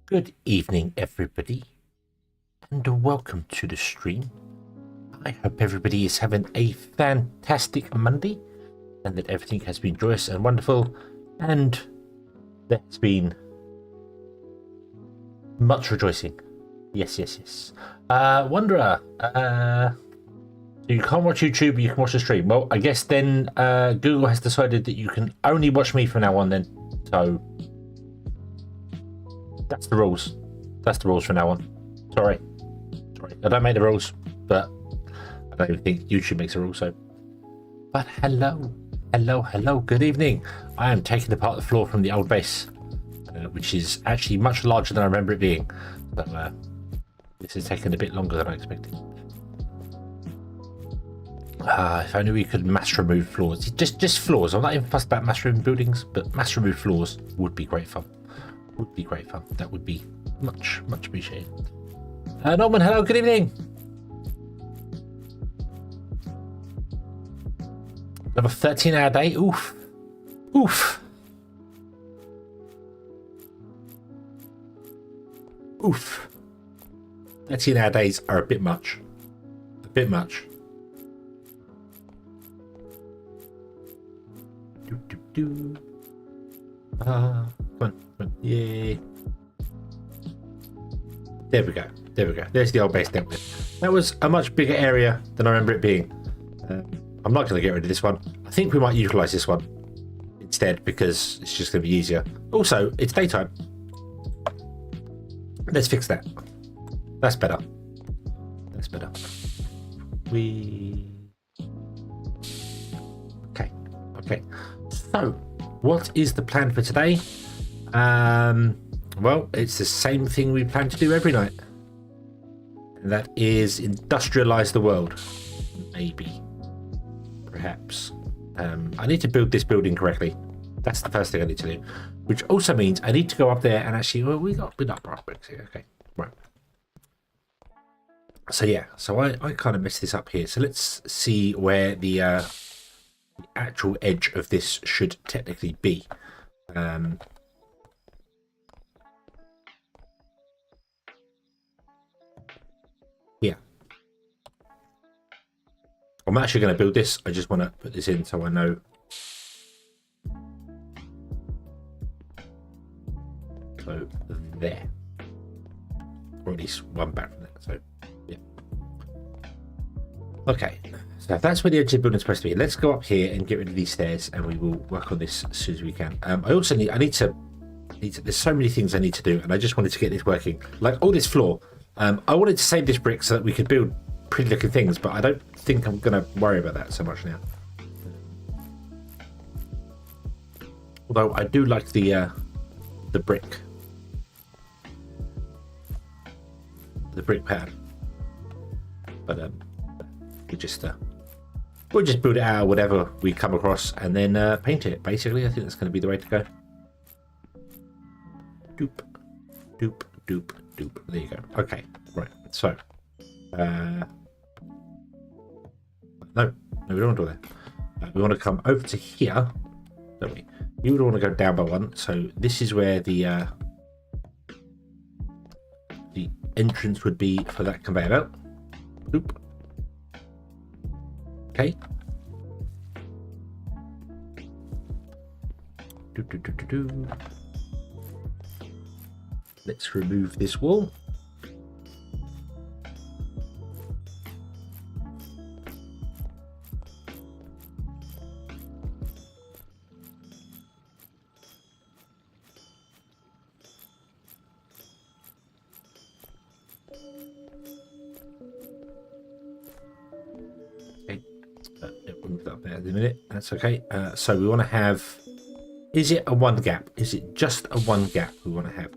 Good evening, everybody, and welcome to the stream. I hope everybody is having a fantastic Monday and that everything has been joyous and wonderful, and there's been much rejoicing. Yes. Wanderer, so you can't watch YouTube, but you can watch the stream. Well, I guess then Google has decided that you can only watch me from now on then, so that's the rules. That's the rules from now on. Sorry. I don't make the rules, but I don't even think YouTube makes the rules. So, but hello. Good evening. I am taking apart the floor from the old base, which is actually much larger than I remember it being. But this is taking a bit longer than I expected. If only we could mass remove floors. Just floors. I'm not even fussed about mass remove buildings, but mass remove floors would be great fun. That would be much appreciated. Norman, hello, good evening. Another 13-hour day. Oof. 13-hour days are a bit much. Come on. Yay. There we go. There's the old base dealt with. That was a much bigger area than I remember it being. I'm not going to get rid of this one. I think we might utilize this one instead because it's just going to be easier. Also, it's daytime. Let's fix that. That's better. Okay. So, what is the plan for today? Well, it's the same thing we plan to do every night. And that is industrialize the world. Maybe. Perhaps. I need to build this building correctly. That's the first thing I need to do. Which also means I need to go up there and actually... Well, we got brass bricks here. Okay, right. So yeah, I kind of messed this up here. So let's see where the actual edge of this should technically be. Here. I'm actually going to build this. I just want to put this in so I know. So there. Or at least one back from there. So yeah. Okay. So if that's where the edge of the building is supposed to be, let's go up here and get rid of these stairs, and we will work on this as soon as we can. I also need to. There's so many things I need to do, and I just wanted to get this working. Like all this floor. I wanted to save this brick so that we could build pretty looking things, but I don't think I'm going to worry about that so much now. Although I do like the brick. The brick pad. But we'll just build it out of whatever we come across and then paint it. Basically, I think that's going to be the way to go. Doop. There you go. Okay, right. So, no, we don't want to do that. We want to come over to here, don't we? You would want to go down by one. So this is where the entrance would be for that conveyor belt. Doop. Okay. Do. Let's remove this wall. Okay, we'll move that up there in a minute. That's okay. So we want to have. Is it a one gap? Is it just a one gap we want to have?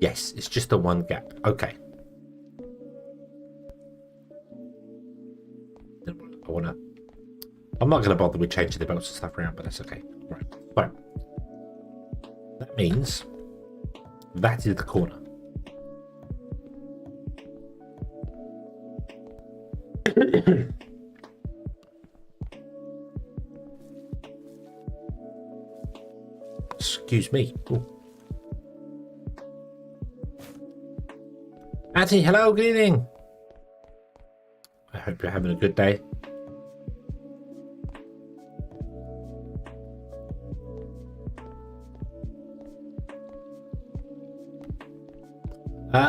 Yes, it's just a one gap. Okay. I'm not going to bother with changing the belts and stuff around, but that's okay. Right. Fine. That means that is the corner. Excuse me. Ooh. Anthony, hello, good evening. I hope you're having a good day.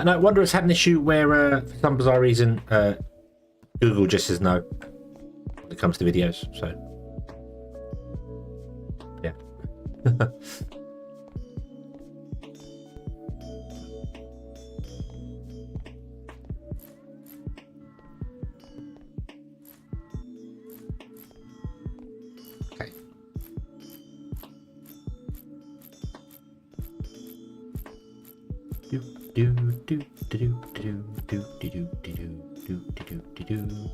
No, Wanderers had an issue where, for some bizarre reason, Google just says no when it comes to videos. So, yeah. Okay. Do do do do do do do do do do do do do.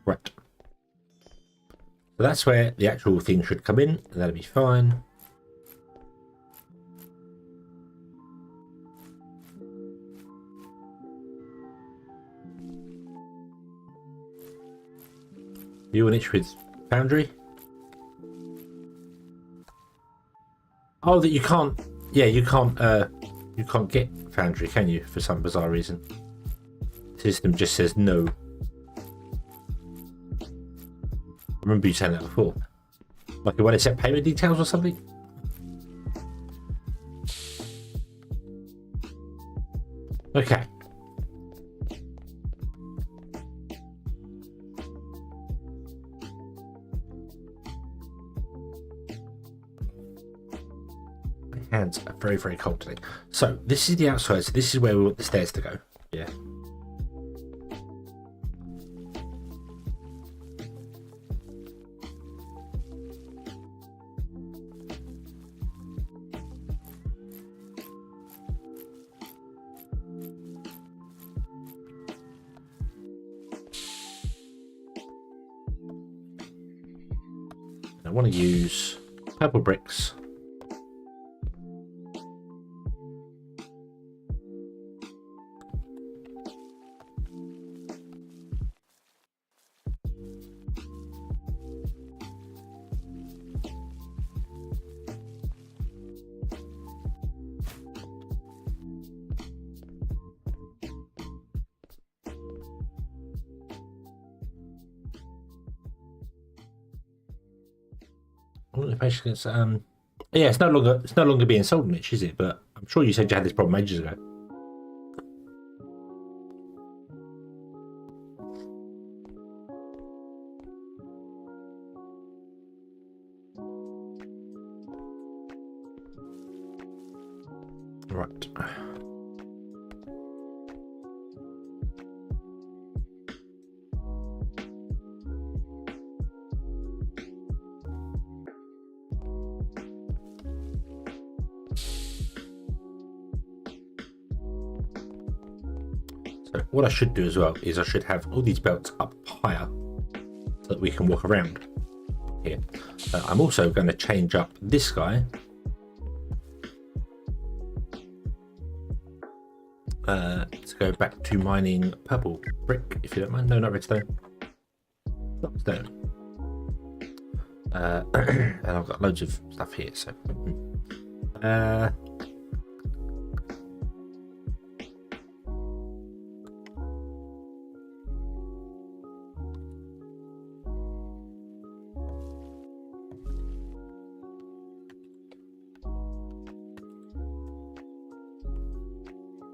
Right. So that's where the actual thing should come in, and that'll be fine. You an itch with Foundry? Oh, that you can't. Yeah, you can't get Foundry, can you? For some bizarre reason, the system just says no. I remember you saying that before. Like when it said payment details or something. Okay. My hands are very, very cold today. So this is the outside. So this is where we want the stairs to go. Yeah. I want to use purple bricks. Yeah, it's no longer being sold, Mitch, is it? But I'm sure you said you had this problem ages ago. Right. So what I should do as well is I should have all these belts up higher so that we can walk around here. I'm also going to change up this guy to go back to mining purple brick, if you don't mind. No, not redstone. Not stone. And I've got loads of stuff here, so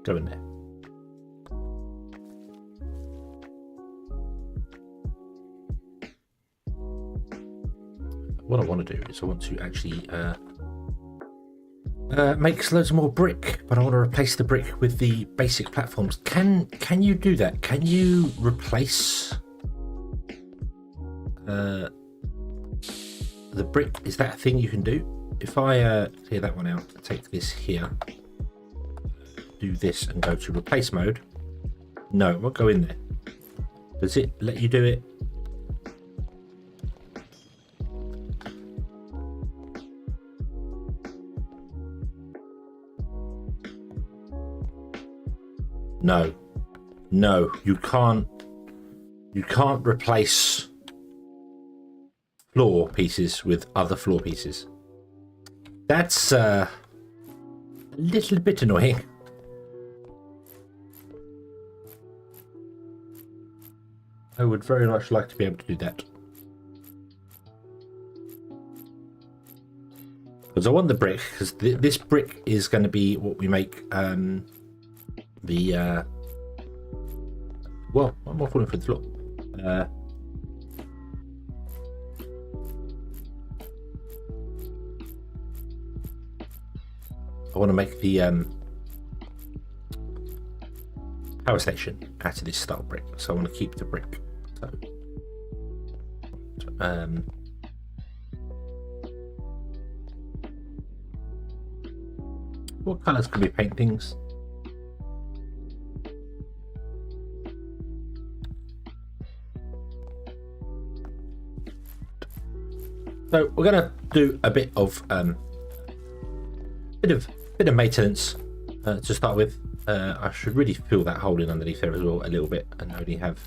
go in there. What I want to do is I want to actually make loads more brick, but I want to replace the brick with the basic platforms. Can you do that? Can you replace the brick? Is that a thing you can do? If I clear that one out, take this here, do this and go to replace mode. No, it won't go in there. Does it let you do it? No, no, you can't. You can't replace floor pieces with other floor pieces. That's a little bit annoying. I would very much like to be able to do that. Because I want the brick, because this brick is going to be what we make well, I'm not falling for the floor. I want to make the power station out of this style brick, so I want to keep the brick. So, what colours can we paint things? So we're gonna do a bit of maintenance to start with. I should really fill that hole in underneath there as well a little bit, and only have.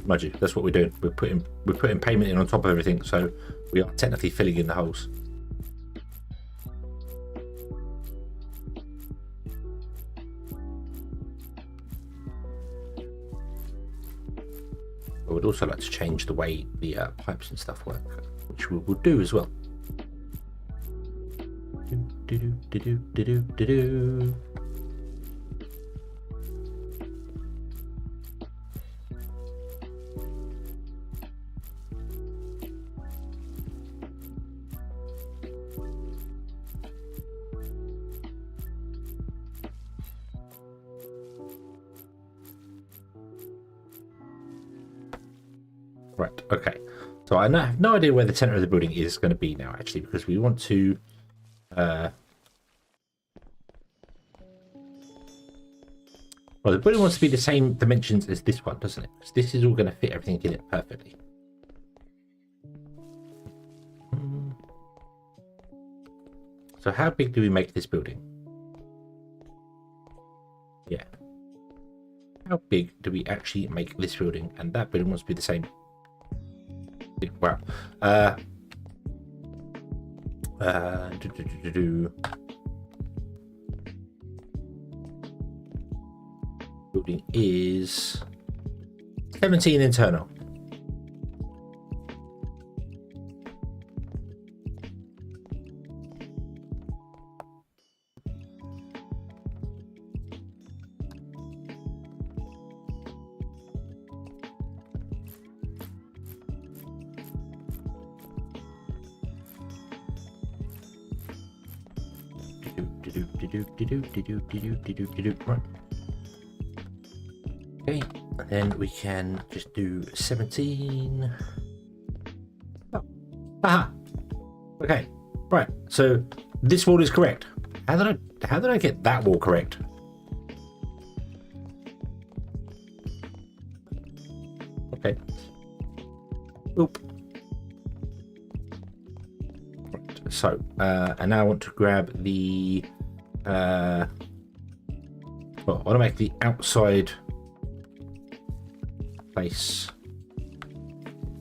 Mind you, that's what we're doing. We're putting pavement in on top of everything, so we are technically filling in the holes. I would also like to change the way the pipes and stuff work, which we will do as well. Right, okay. So I have no idea where the center of the building is going to be now, actually, because we want to... well, the building wants to be the same dimensions as this one, doesn't it? Because this is all going to fit everything in it perfectly. So how big do we make this building? Yeah. How big do we actually make this building? And that building wants to be the same. Wow. Building is 17 internal. Right. Okay, and then we can just do 17. Oh. Aha. Okay. Right. So this wall is correct. How did I get that wall correct? Okay. Oop. Right. So and now I want to grab the well, I want to make the outside place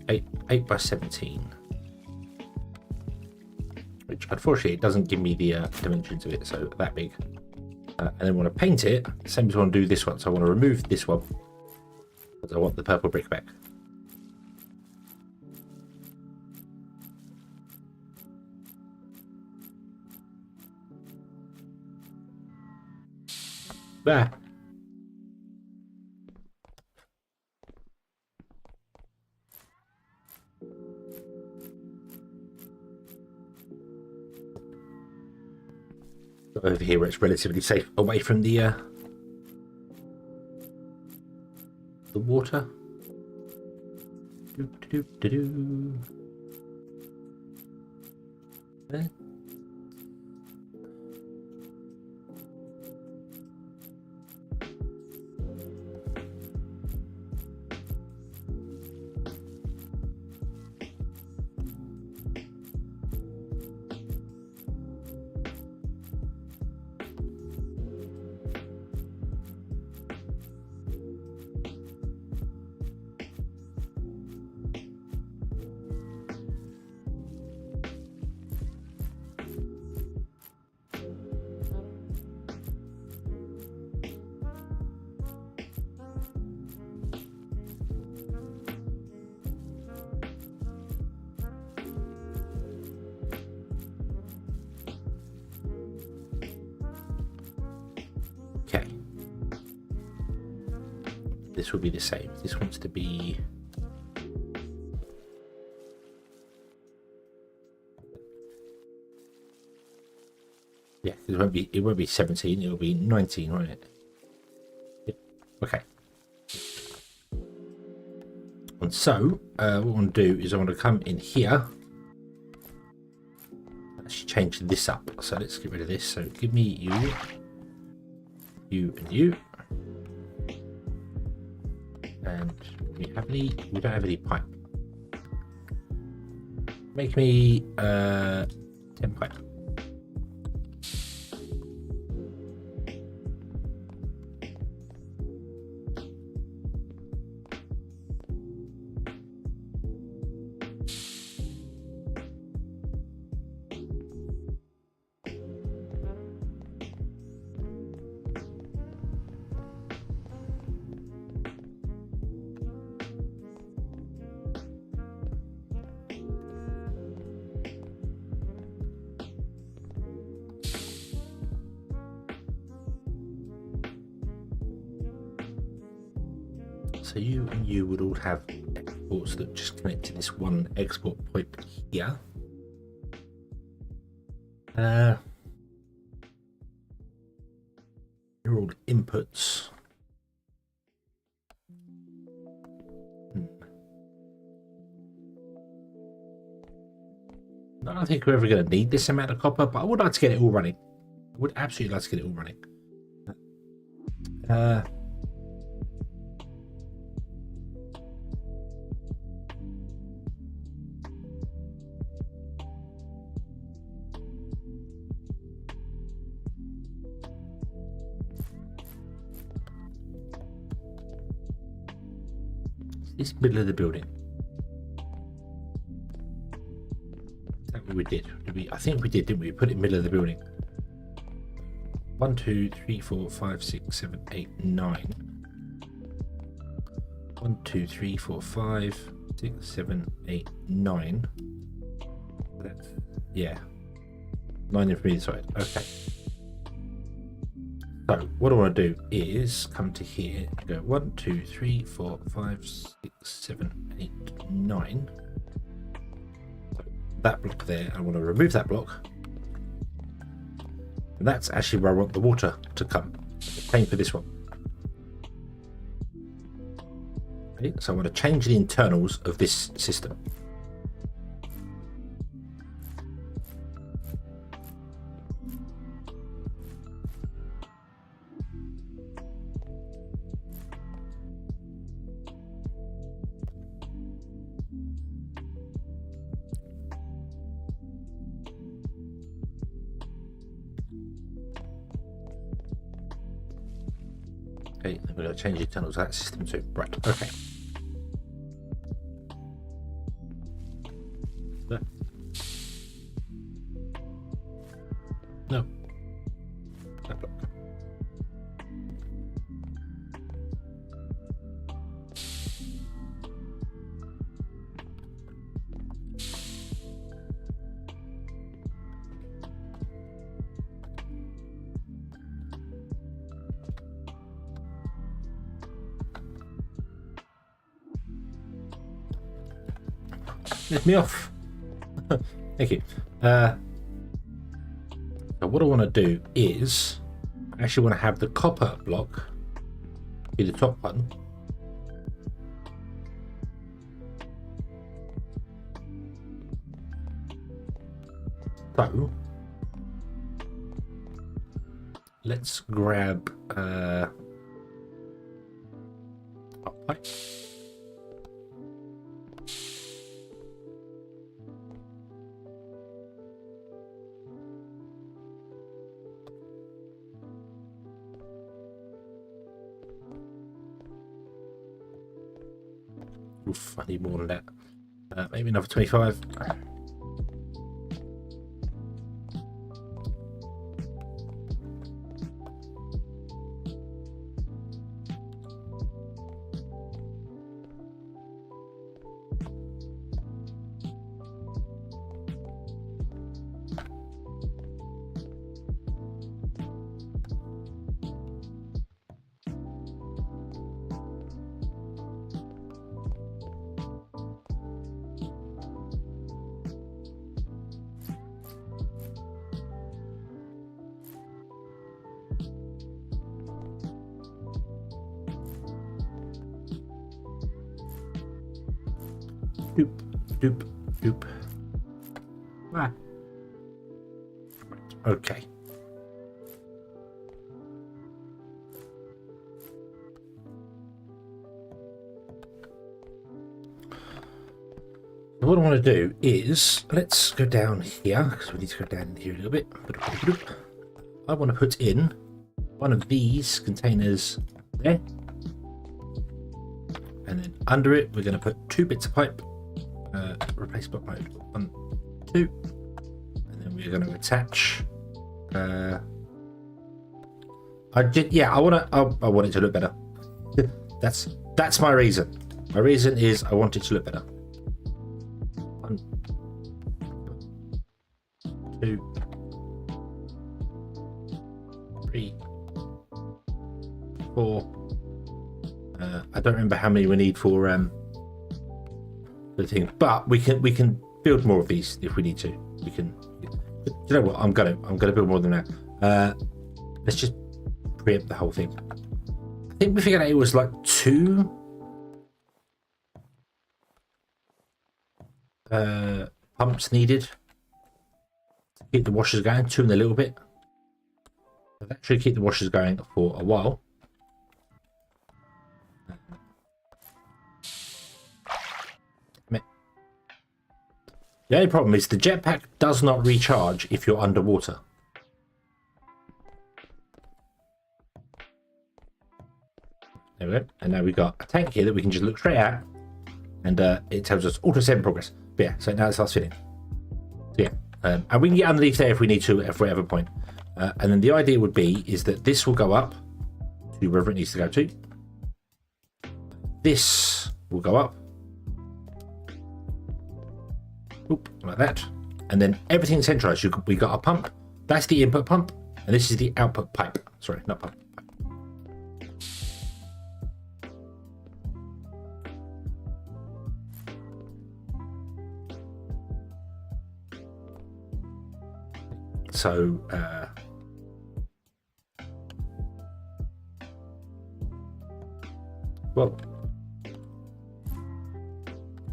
8 by 17, which unfortunately it doesn't give me the dimensions of it, so that big. And then I want to paint it same as I want to do this one, so I want to remove this one because I want the purple brick back. Ah. Over here where it's relatively safe, away from the water. There. this will be the same. This wants to be it won't be 17, it'll be 19, won't it? Yep. Okay. And so what I want to do is I want to come in here. Actually change this up. So let's get rid of this. So give me you, and you. And we don't have any pipe. Make me 10 pipe. So you and you would all have exports that just connect to this one export point here. You're all inputs. I don't think we're ever going to need this amount of copper, but I would like to get it all running. I would absolutely like to get it all running. This middle of the building. Is that what we did? I think we did, didn't we? We put it in the middle of the building. 1, 2, 3, 4, 5, 6, 7, 8, 9. 1, 2, 3, 4, 5, 6, 7, 8, 9. That's, yeah. 9 in from either side. Okay. So what I want to do is come to here and go 1, 2, 3, 4, 5, 6, 7, 8, 9. So that block there, I want to remove that block. And that's actually where I want the water to come. Same for this one. Okay, so I want to change the internals of this system. Okay, then we're going to change the internals of that system too. Right, okay. There. No. That block. Let me off. Thank you. So what I want to do is I actually want to have the copper block be the top one. So let's grab a pipe. Oof, I need more than that. Maybe another 25. Doop, doop, doop. Ah. Okay. What I want to do is, let's go down here, because we need to go down here a little bit. I want to put in one of these containers there. And then under it, we're going to put 2 bits of pipe. Replace block mode 1, 2. And then we're going to attach. I want it to look better. That's my reason. My reason is I want it to look better. 1, 2, 3, 4. I don't remember how many we need for the thing, but we can build more of these if we need to. We can. You know what? I'm gonna build more than that. Let's just preempt the whole thing. I think we figured out it was like 2 pumps needed to keep the washers going. 2 and a little bit. So that should keep the washers going for a while. The only problem is the jetpack does not recharge if you're underwater. There we go. And now we've got a tank here that we can just look straight at, and it tells us auto save in progress. But yeah, so now it starts filling. So yeah, and we can get underneath there if we need to at whatever point. And then the idea would be is that this will go up to wherever it needs to go to. This will go up. Oop, like that, and then everything centralized. We got a pump. That's the input pump, and this is the output pipe. Sorry, not pump. So, well,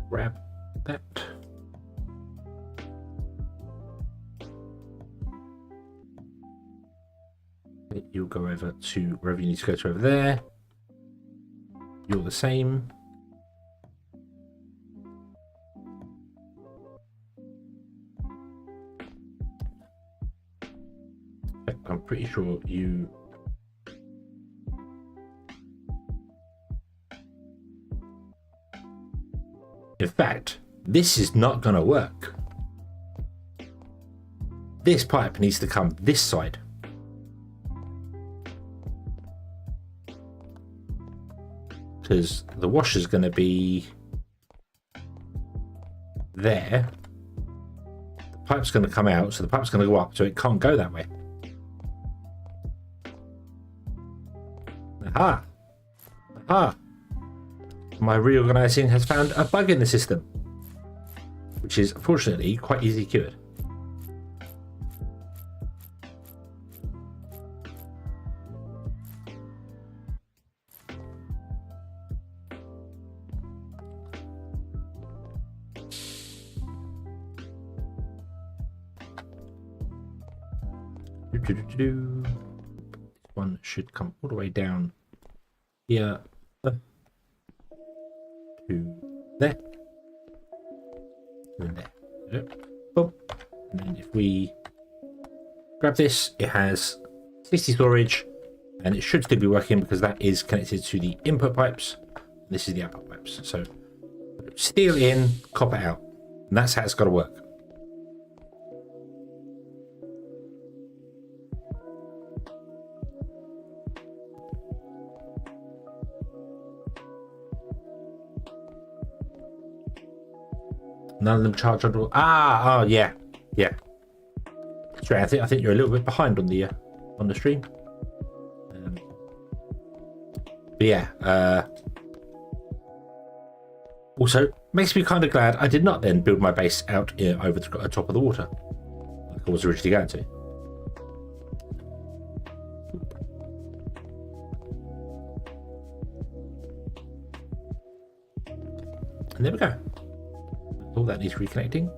grab that. You'll go over to wherever you need to go to over there. You're the same. I'm pretty sure you... In fact, this is not going to work. This pipe needs to come this side. Because the washer's going to be there. The pipe's going to come out, so the pipe's going to go up, so it can't go that way. Aha! Aha! My reorganizing has found a bug in the system, which is fortunately quite easily cured. This one should come all the way down here to there and there. Boom. And then if we grab this, it has 60 storage, and it should still be working because that is connected to the input pipes. This is the output pipes. So steel in, copper out, and that's how it's got to work. None of them charge on. Oh yeah. Sorry, I think you're a little bit behind on the stream. But yeah. Also, makes me kind of glad I did not then build my base out over the top of the water, like I was originally going to. And there we go. Oh, that needs reconnecting.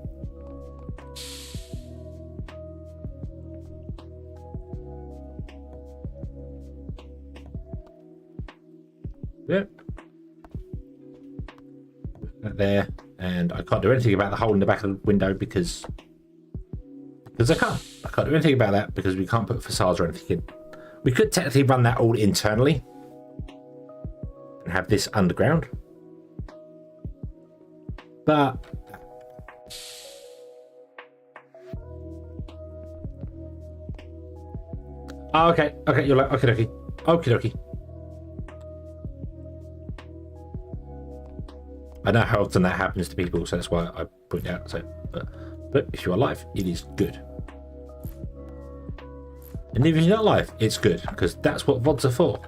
Yep. There, and I can't do anything about the hole in the back of the window because I can't do anything about that because we can't put facades or anything in. We could technically run that all internally and have this underground, but oh, okay, you're like okay. I know how often that happens to people, so that's why I put it out. So, but if you're alive, it is good. And if you're not alive, it's good, because that's what VODs are for.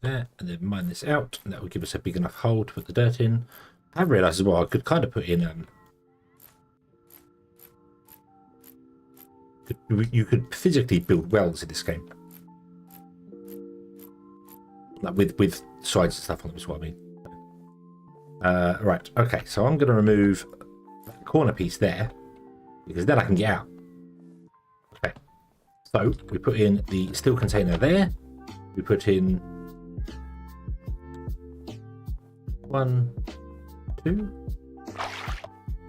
There, and then mine this out, and that will give us a big enough hole to put the dirt in. I realised as well I could kind of put in you could physically build wells in this game, like with sides and stuff on them, is what I mean. Right, okay, so I'm going to remove that corner piece there because then I can get out. Okay, so we put in the steel container there. We put in 1, 2,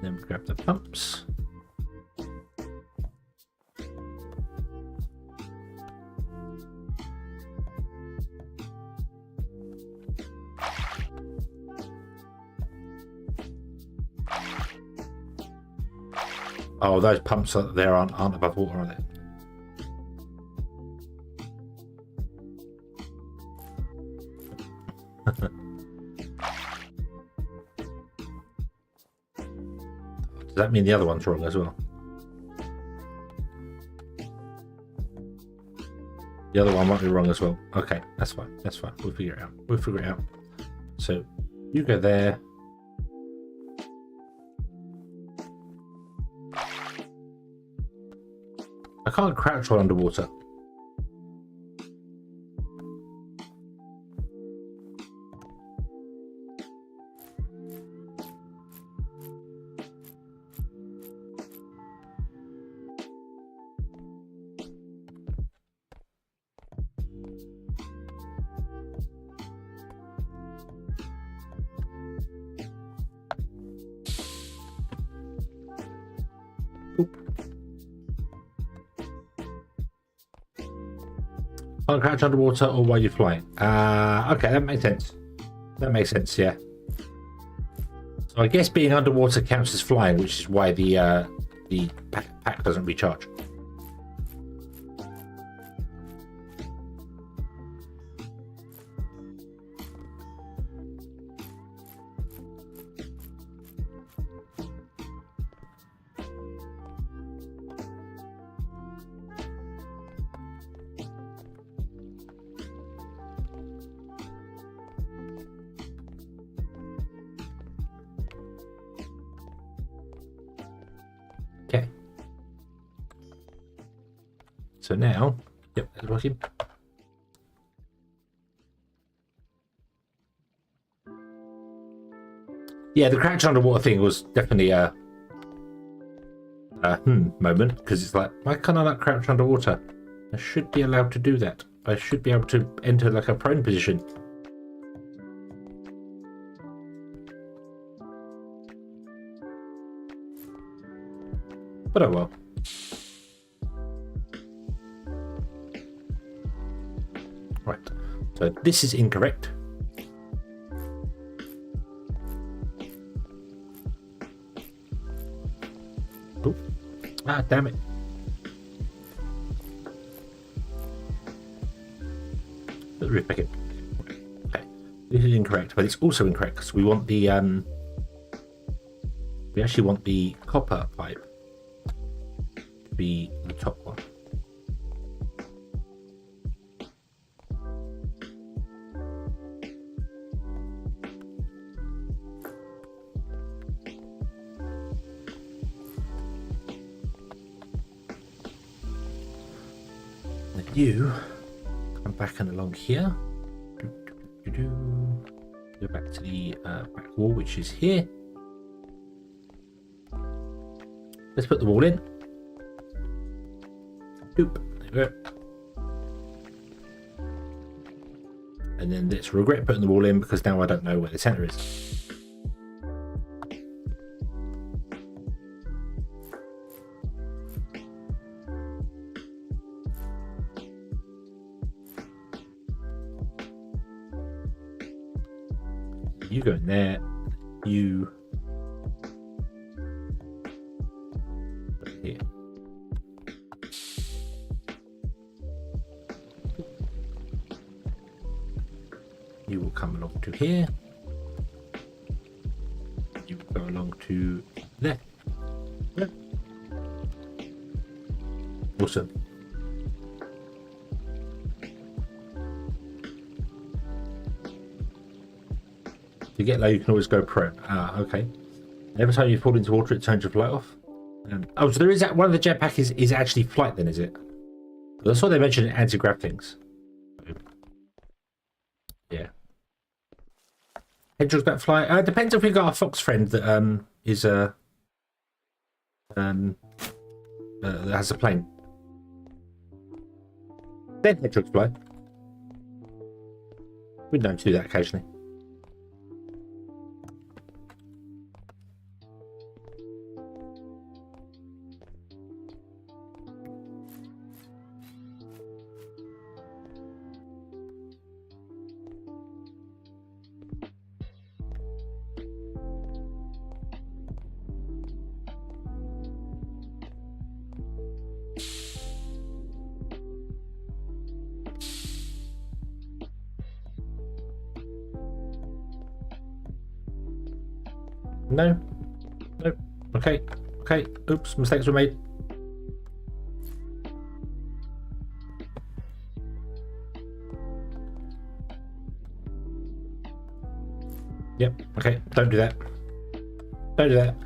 then we grab the pumps. Oh, those pumps there aren't above water, are they? Does that mean the other one's wrong as well? The other one might be wrong as well. Okay, that's fine. That's fine. We'll figure it out. We'll figure it out. So you go there. I can't crouch while underwater. Can't crouch underwater or while you're flying. Okay, that makes sense. That makes sense, yeah. So I guess being underwater counts as flying, which is why the pack doesn't recharge. Okay. So now, yep, that's working. Yeah, the crouch underwater thing was definitely a moment, because it's like, why can't I not crouch underwater? I should be allowed to do that. I should be able to enter like a prone position. But oh well. Right, so this is incorrect. Oh, ah, damn it. Let's repack it. Okay, this is incorrect, but it's also incorrect because we want the we actually want the copper pipe to be the top one. And you come back and along here. Go back to the back wall, which is here. Let's put the wall in. Doop. There we go. And then let's regret putting the wall in because now I don't know where the center is. You go in there. You here. You will come along to here. You will go along to there. Yeah. Awesome. To get low, you can always go pro. Ah, okay. Every time you fall into water, it turns your flight off. Oh, so there is that one of the jetpack is actually flight then, is it? That's what they mentioned in anti-grav things. Yeah. Hedgehog's back fly. Depends if we've got a fox friend that is that has a plane. Then hedgehogs fly. We'd know to do that occasionally. No. Nope. Okay. Okay. Oops. Mistakes were made. Yep. Okay. Don't do that. Don't do that.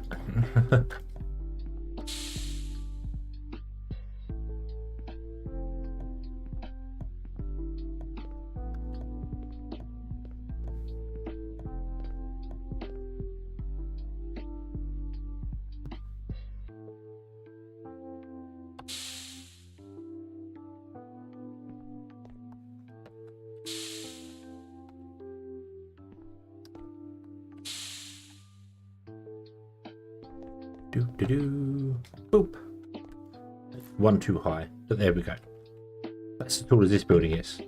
Boop. One too high, but there we go. That's as tall as this building is.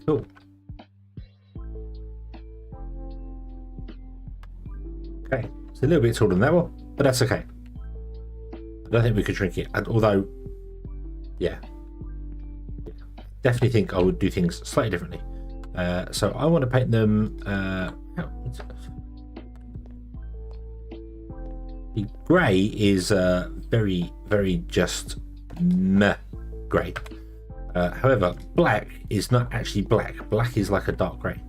Cool. Okay, it's a little bit taller than that one, but that's okay. I don't think we could shrink it, and although, yeah, definitely think I would do things slightly differently. So I want to paint them. The grey is very, very just meh grey. However, black is not actually black. Black is like a dark grey.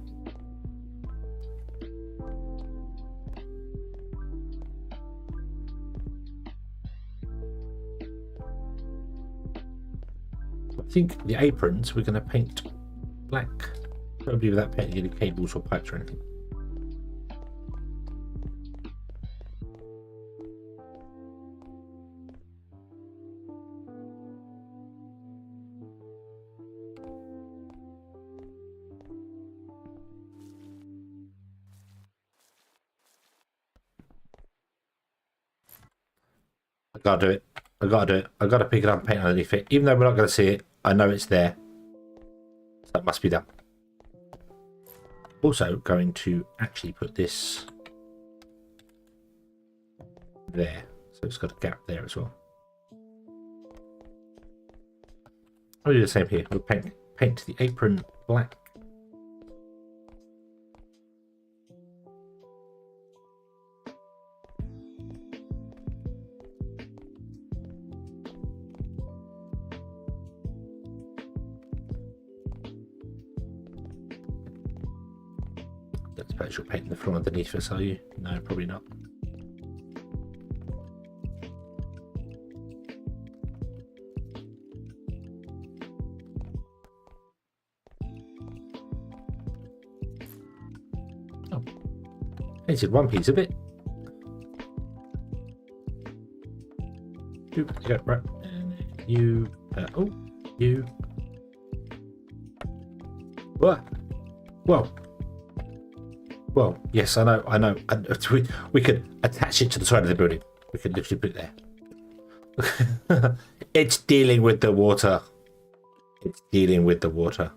I think the aprons we're going to paint black, probably without painting any cables or pipes or anything. I gotta do it. I gotta do it. I gotta pick it up and paint underneath it. Even though we're not gonna see it, I know it's there. So that must be done. Also going to actually put this there. So it's got a gap there as well. I'll do the same here. We'll paint the apron black. Don't suppose you're painting the floor underneath us, are you? No, probably not. Oh, painted one piece of it. Yeah, right. You. Oh, you. What? Whoa. Well, yes, I know. And we could attach it to the side of the building. We could literally put it there. It's dealing with the water. It's dealing with the water.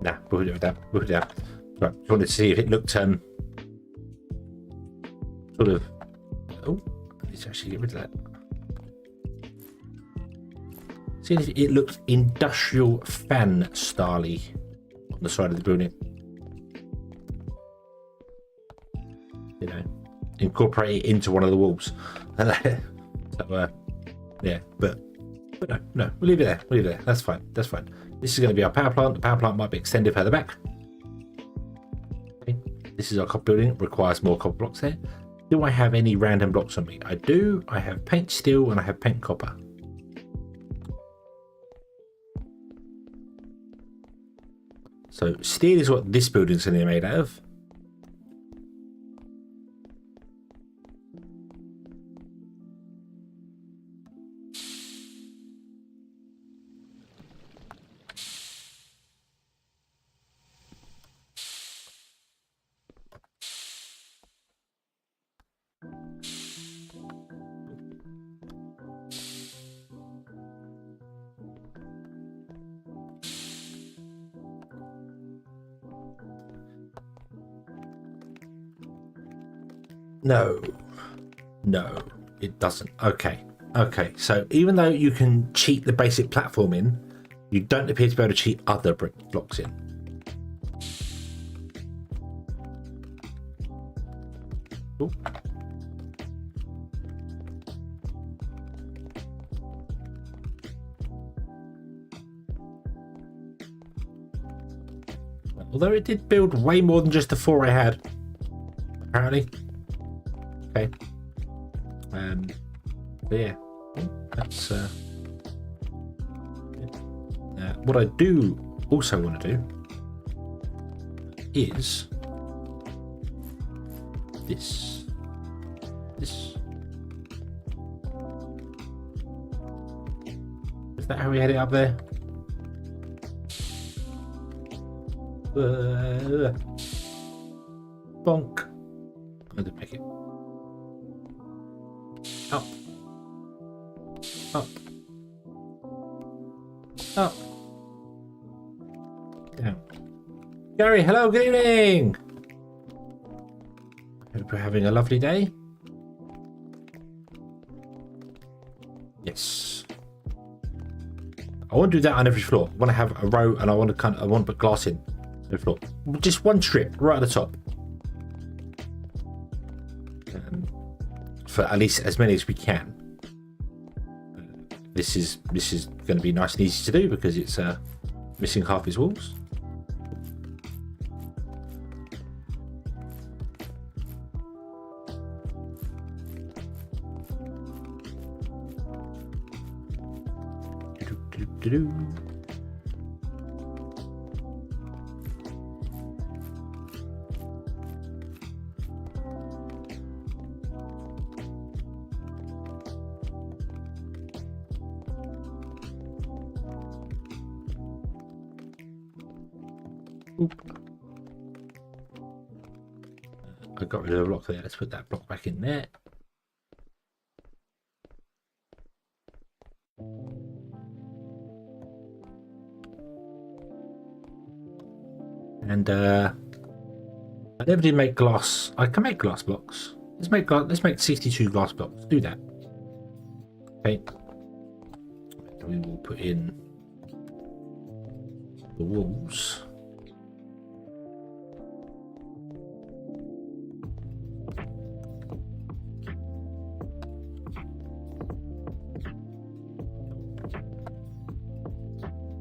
Nah, we'll do that. We'll do that. Right, I wanted to see if it looked sort of. Oh, I need to actually get rid of that. See if it looked industrial fan style-y on the side of the building. You know, incorporate it into one of the walls. So, yeah, but no, we'll leave it there. We'll leave it there. That's fine. That's fine. This is going to be our power plant. The power plant might be extended further back. Okay. This is our copper building. It requires more copper blocks there. Do I have any random blocks on me? I do. I have paint steel and I have paint copper. So steel is what this building's going to be made out of. No, it doesn't. Okay. So even though you can cheat the basic platform in, you don't appear to be able to cheat other brick blocks in. Ooh. Although it did build way more than just the 4 I had, apparently. Okay. But yeah, that's what I do also want to do is this. Is that how we had it up there? Bonk. I'm going to pick it. Up. Down. Gary, hello, good evening. Hope you're having a lovely day. Yes. I want to do that on every floor. I want to have a row, and I want to put glass in every floor. Just one strip right at the top. For at least as many as we can. This is going to be nice and easy to do because it's missing half its walls. Oop. I got rid of a block there. Let's put that block back in there. And I never did make glass. I can make glass blocks. Let's make 62 glass blocks. Let's do that. Okay. We will put in the walls.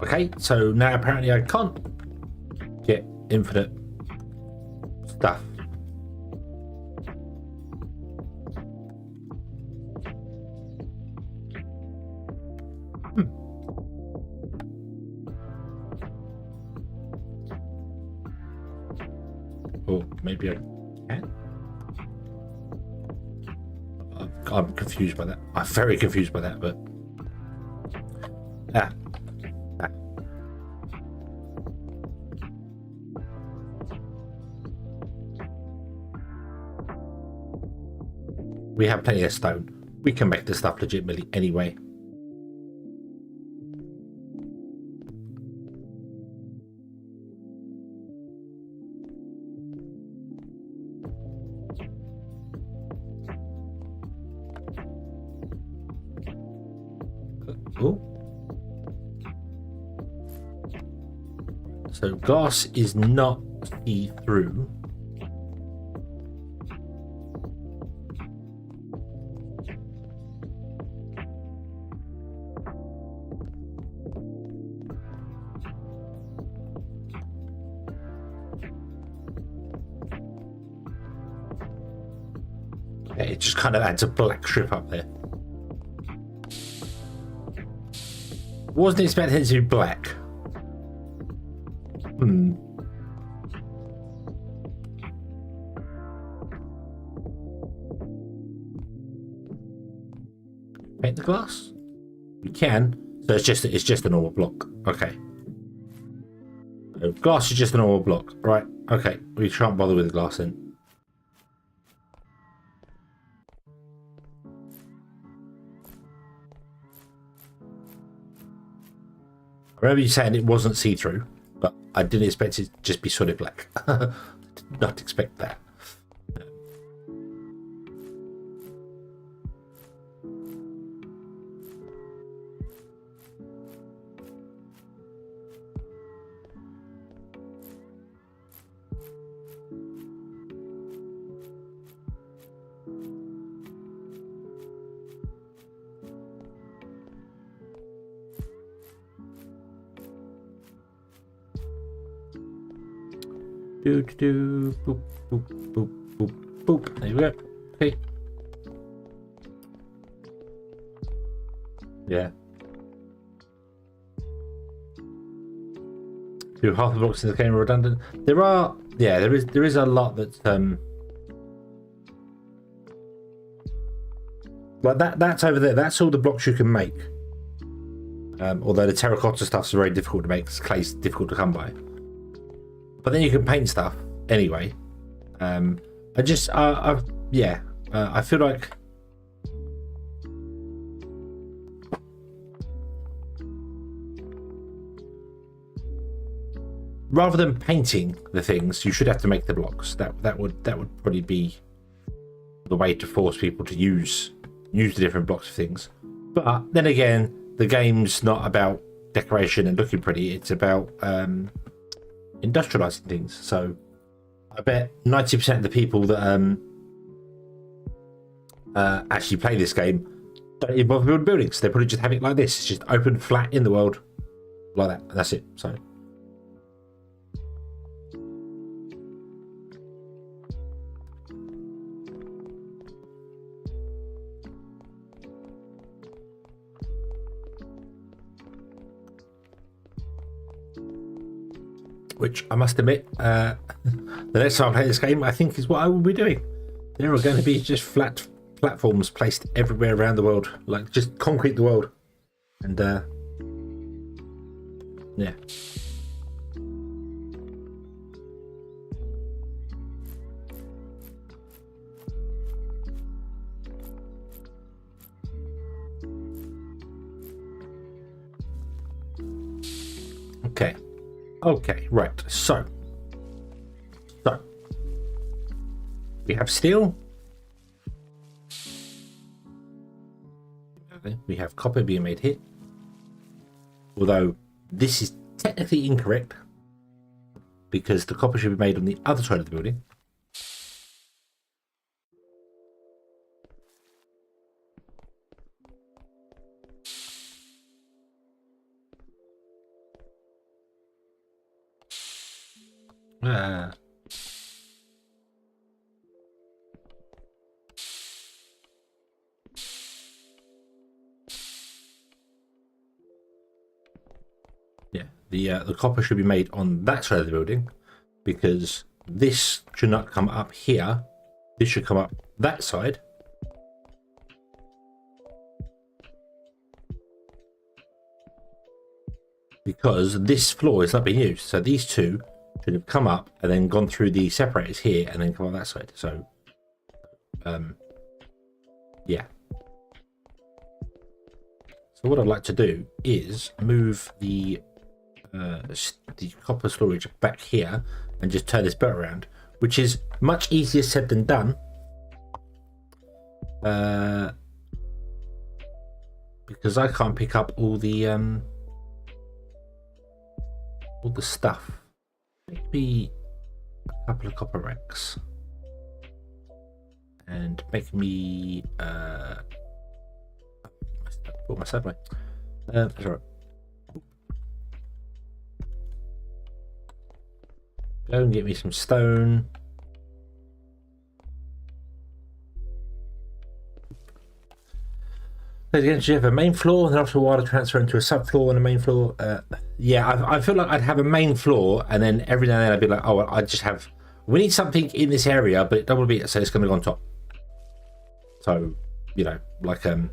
Okay, so now apparently I can't get infinite stuff. Or maybe I can. I'm confused by that. I'm very confused by that, but we have plenty of stone. We can make this stuff legitimately anyway. Oh. So glass is not see-through. It just kind of adds a black strip up there. Wasn't expecting it to be black. Paint the glass? We can. So it's just a normal block. Okay. So glass is just a normal block. Right. Okay. We shan't bother with the glass then. I remember you saying it wasn't see-through, but I didn't expect it to just be solid black. Did not expect that. Boop, boop, boop, boop, boop. There we go. Okay. Yeah. Do half the blocks in the game are redundant? There are. Yeah, there is a lot that's like that's over there. That's all the blocks you can make. Although the terracotta stuff's very difficult to make, because clay's difficult to come by. But then you can paint stuff anyway. I feel like rather than painting the things, you should have to make the blocks. That would probably be the way to force people to use the different blocks of things. But then again, the game's not about decoration and looking pretty. It's about industrializing things. So I bet 90% of the people that actually play this game don't even bother building buildings. They probably just have it like this. It's just open, flat in the world, like that. And that's it. So which I must admit, the next time I play this game, I think is what I will be doing. There are going to be just flat platforms placed everywhere around the world, like just concrete the world, and yeah. Okay, right. So we have steel. Okay, we have copper being made here. Although this is technically incorrect because the copper should be made on the other side of the building. Yeah, the copper should be made on that side of the building because this should not come up here. This should come up that side. Because this floor is not being used. So these two should have come up and then gone through the separators here and then come on that side. So, yeah. So what I'd like to do is move the copper storage back here and just turn this belt around, which is much easier said than done. Because I can't pick up all the stuff. Maybe a couple of copper racks and make me put my sideways. That's all right. Go and get me some stone. Again, you have a main floor, and then after a while to transfer into a subfloor and a main floor. Yeah, I feel like I'd have a main floor, and then every now and then I'd be like, oh, I just have. We need something in this area, but it don't want to be so it's going to go on top. So, you know, like when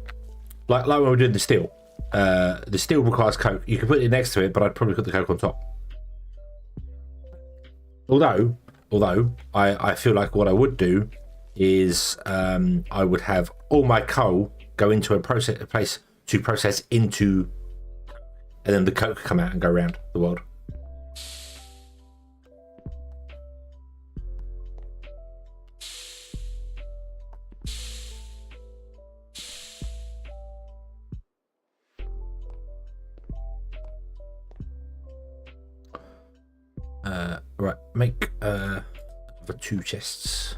we're doing the steel. The steel requires coke. You can put it next to it, but I'd probably put the coke on top. Although I feel like what I would do is I would have all my coal go into a place to process into, and then the coke come out and go around the world. Right, make the 2 chests.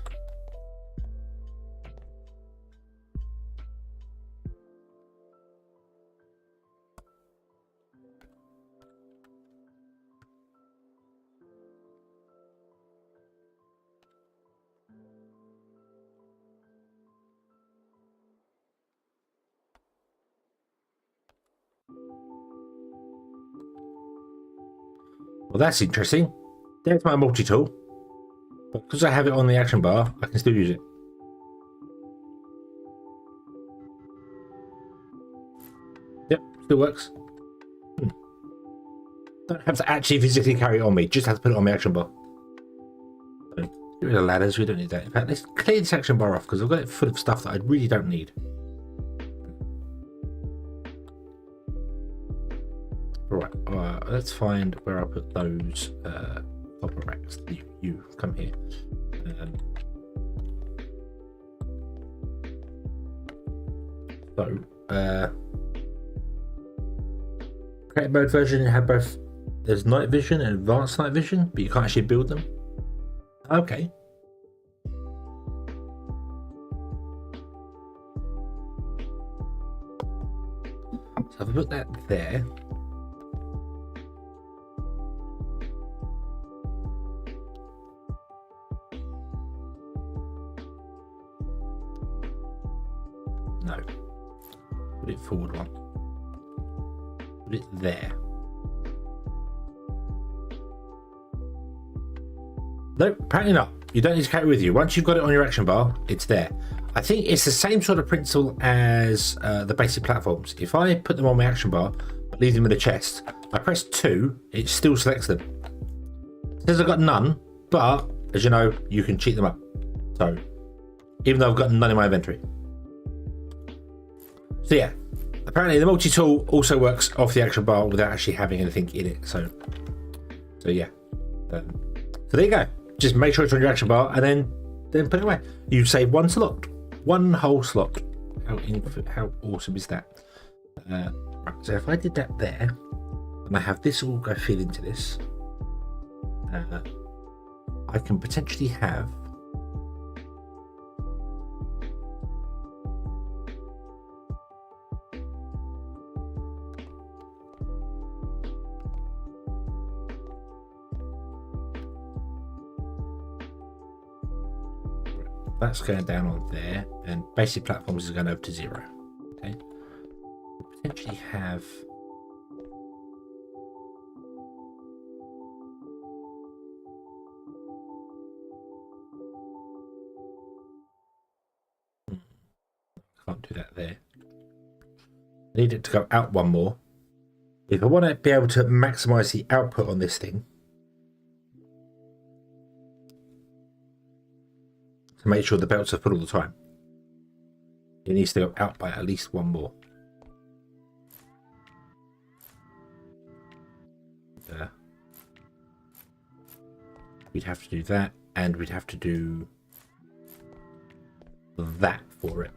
Well, that's interesting. There's my multi-tool. But because I have it on the action bar, I can still use it. Yep, still works. Don't have to actually physically carry it on me, just have to put it on my action bar. So, get rid of ladders, we don't need that. In fact, let's clear this action bar off because I've got it full of stuff that I really don't need. Alright, let's find where I put those copper racks. You come here. Create mode version, you have both. There's night vision and advanced night vision, but you can't actually build them. Okay. So if I put that there. No. Put it forward one. Put it there. Nope, apparently not. You don't need to carry it with you. Once you've got it on your action bar, it's there. I think it's the same sort of principle as the basic platforms. If I put them on my action bar, but leave them in the chest, I press 2, it still selects them. It says I've got none, but as you know, you can cheat them up. So, even though I've got none in my inventory. So yeah, apparently the multi-tool also works off the action bar without actually having anything in it. So So yeah. So there you go. Just make sure it's on your action bar, and then put it away. You save one slot, one whole slot. How awesome is that? Right, so if I did that there, and I have this all go feed into this, I can potentially have that's going down on there, and basic platforms is going over to 0. Okay, potentially have can't do that there. I need it to go out one more. If I want to be able to maximize the output on this thing, to make sure the belts are full all the time, it needs to go out by at least one more. We'd have to do that, and we'd have to do that for it.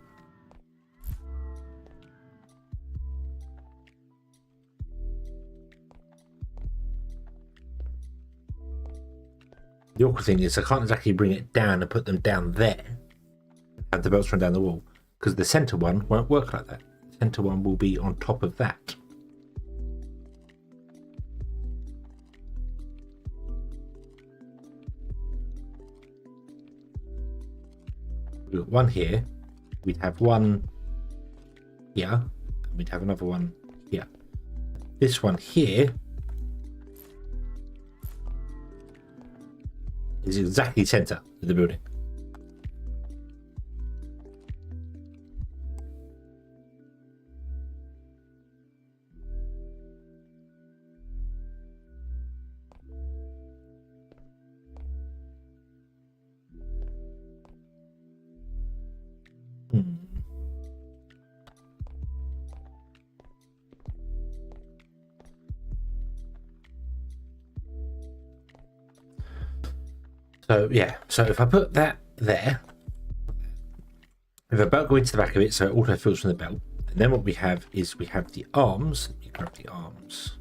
The awkward thing is I can't exactly bring it down and put them down there, have the belts run down the wall, because the center one won't work like that. The center one will be on top of that. We've got one here, we'd have one here, and we'd have another one here. This one here is exactly center of the building. So yeah, so if I put that there, if a belt go into the back of it, so it auto fills from the belt, and then what we have is we have the arms. Let me grab the arms.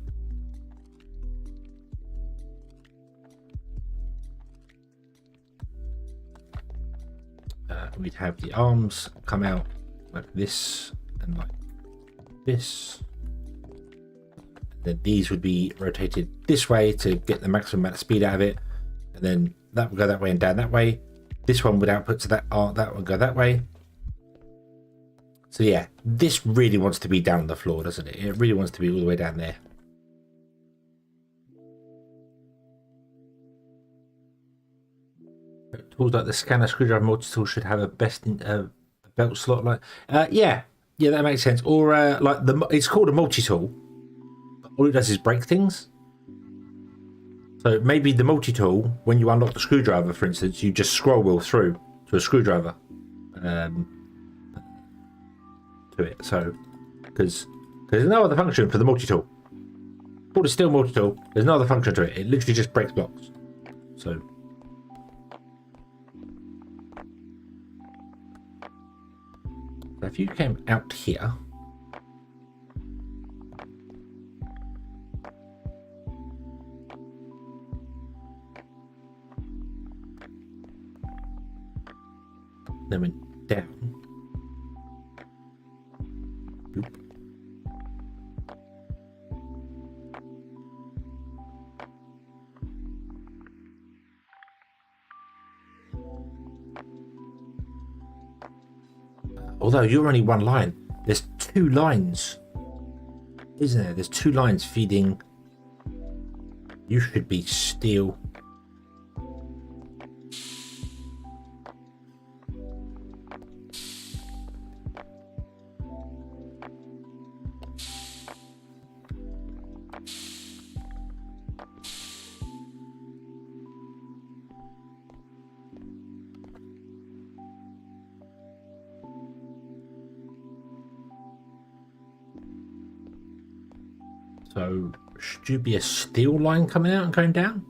We'd have the arms come out like this and like this. And then these would be rotated this way to get the maximum amount of speed out of it, and then that would go that way and down that way. This one would output to that art, that would go that way. So yeah, this really wants to be down on the floor, doesn't it? It really wants to be all the way down there. Tools like the scanner, screwdriver, multi-tool should have a belt slot. Like, yeah, that makes sense. Or like it's called a multi-tool. All it does is break things. So maybe the multi-tool, when you unlock the screwdriver, for instance, you just scroll wheel through to a screwdriver to it. So because there's no other function for the multi-tool. But it's still multi-tool. There's no other function to it. It literally just breaks blocks. So. If you came out here, then went down, oop. Although you're only one line, there's 2 lines, isn't there? There's 2 lines feeding. You should be steel. So should you be a steel line coming out and going down?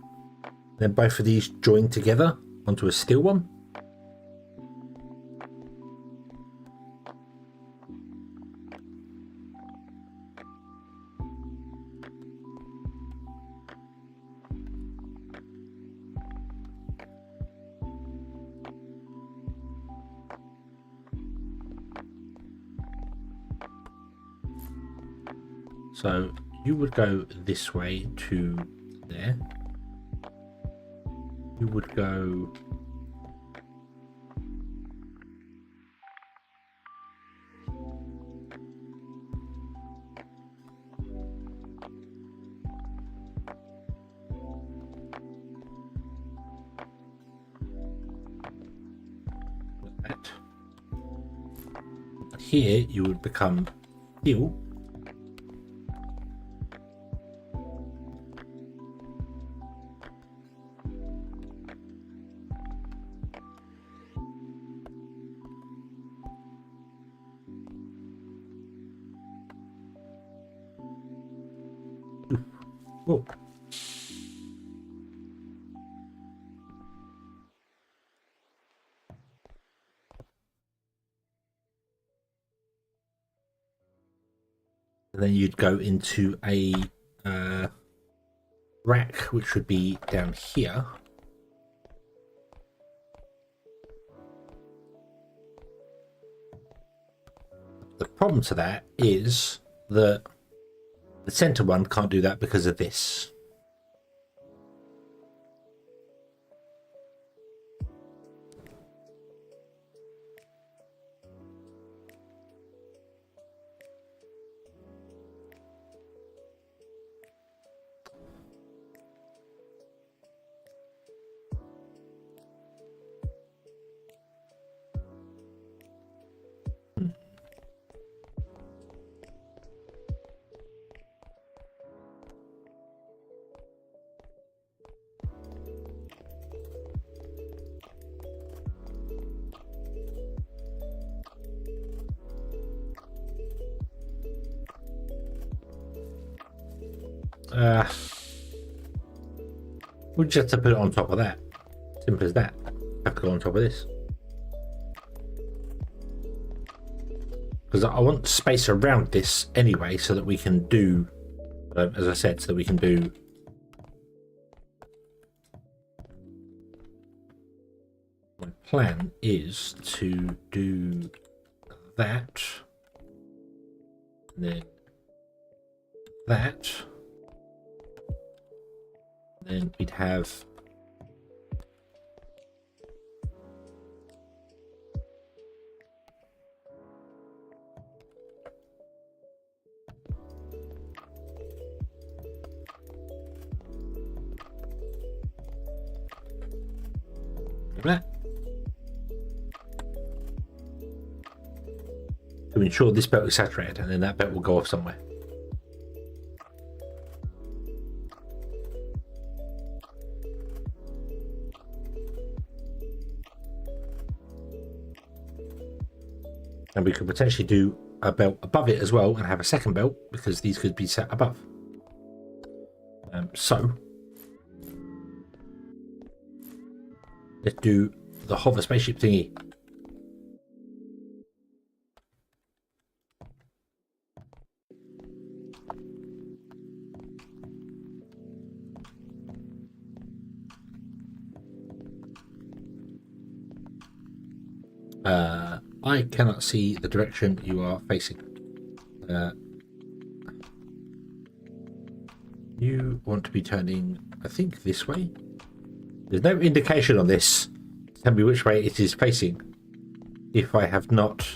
Then both of these join together onto a steel one? So you would go this way to there. You would go like that. Here you would become steel. Whoa. And then you'd go into a rack, which would be down here. The problem to that is that the center one can't do that because of this. We'll just have to put it on top of that. Simple as that. Have to go on top of this. Because I want space around this anyway, so that we can do, as I said, so that we can do my plan is to do that, and then that. Then we'd have that to ensure this belt is saturated, and then that belt will go off somewhere. And we could potentially do a belt above it as well and have a second belt, because these could be set above. So let's do the hover spaceship thingy. I cannot see the direction you are facing. You want to be turning, I think, this way. There's no indication on this to tell me which way it is facing. If I have not...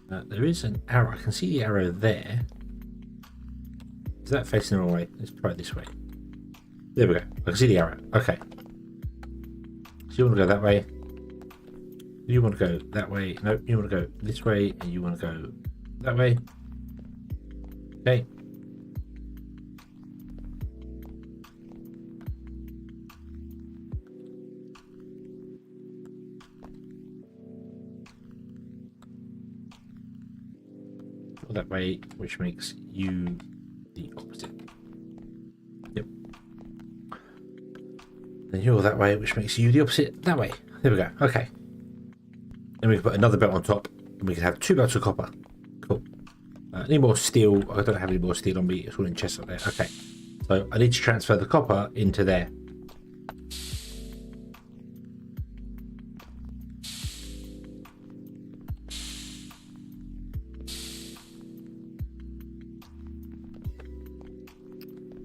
there is an arrow. I can see the arrow there. Is that facing the wrong way? Let's try it this way. There we go. I can see the arrow. Okay. So you want to go that way. You want to go that way. No, you want to go this way, and you want to go that way. Okay. That way, which makes you the opposite. Yep. Then you're that way, which makes you the opposite that way. There we go. Okay. Then we can put another belt on top, and we can have 2 belts of copper. Cool. Any more steel? I don't have any more steel on me. It's all in chests up there. Okay. So I need to transfer the copper into there.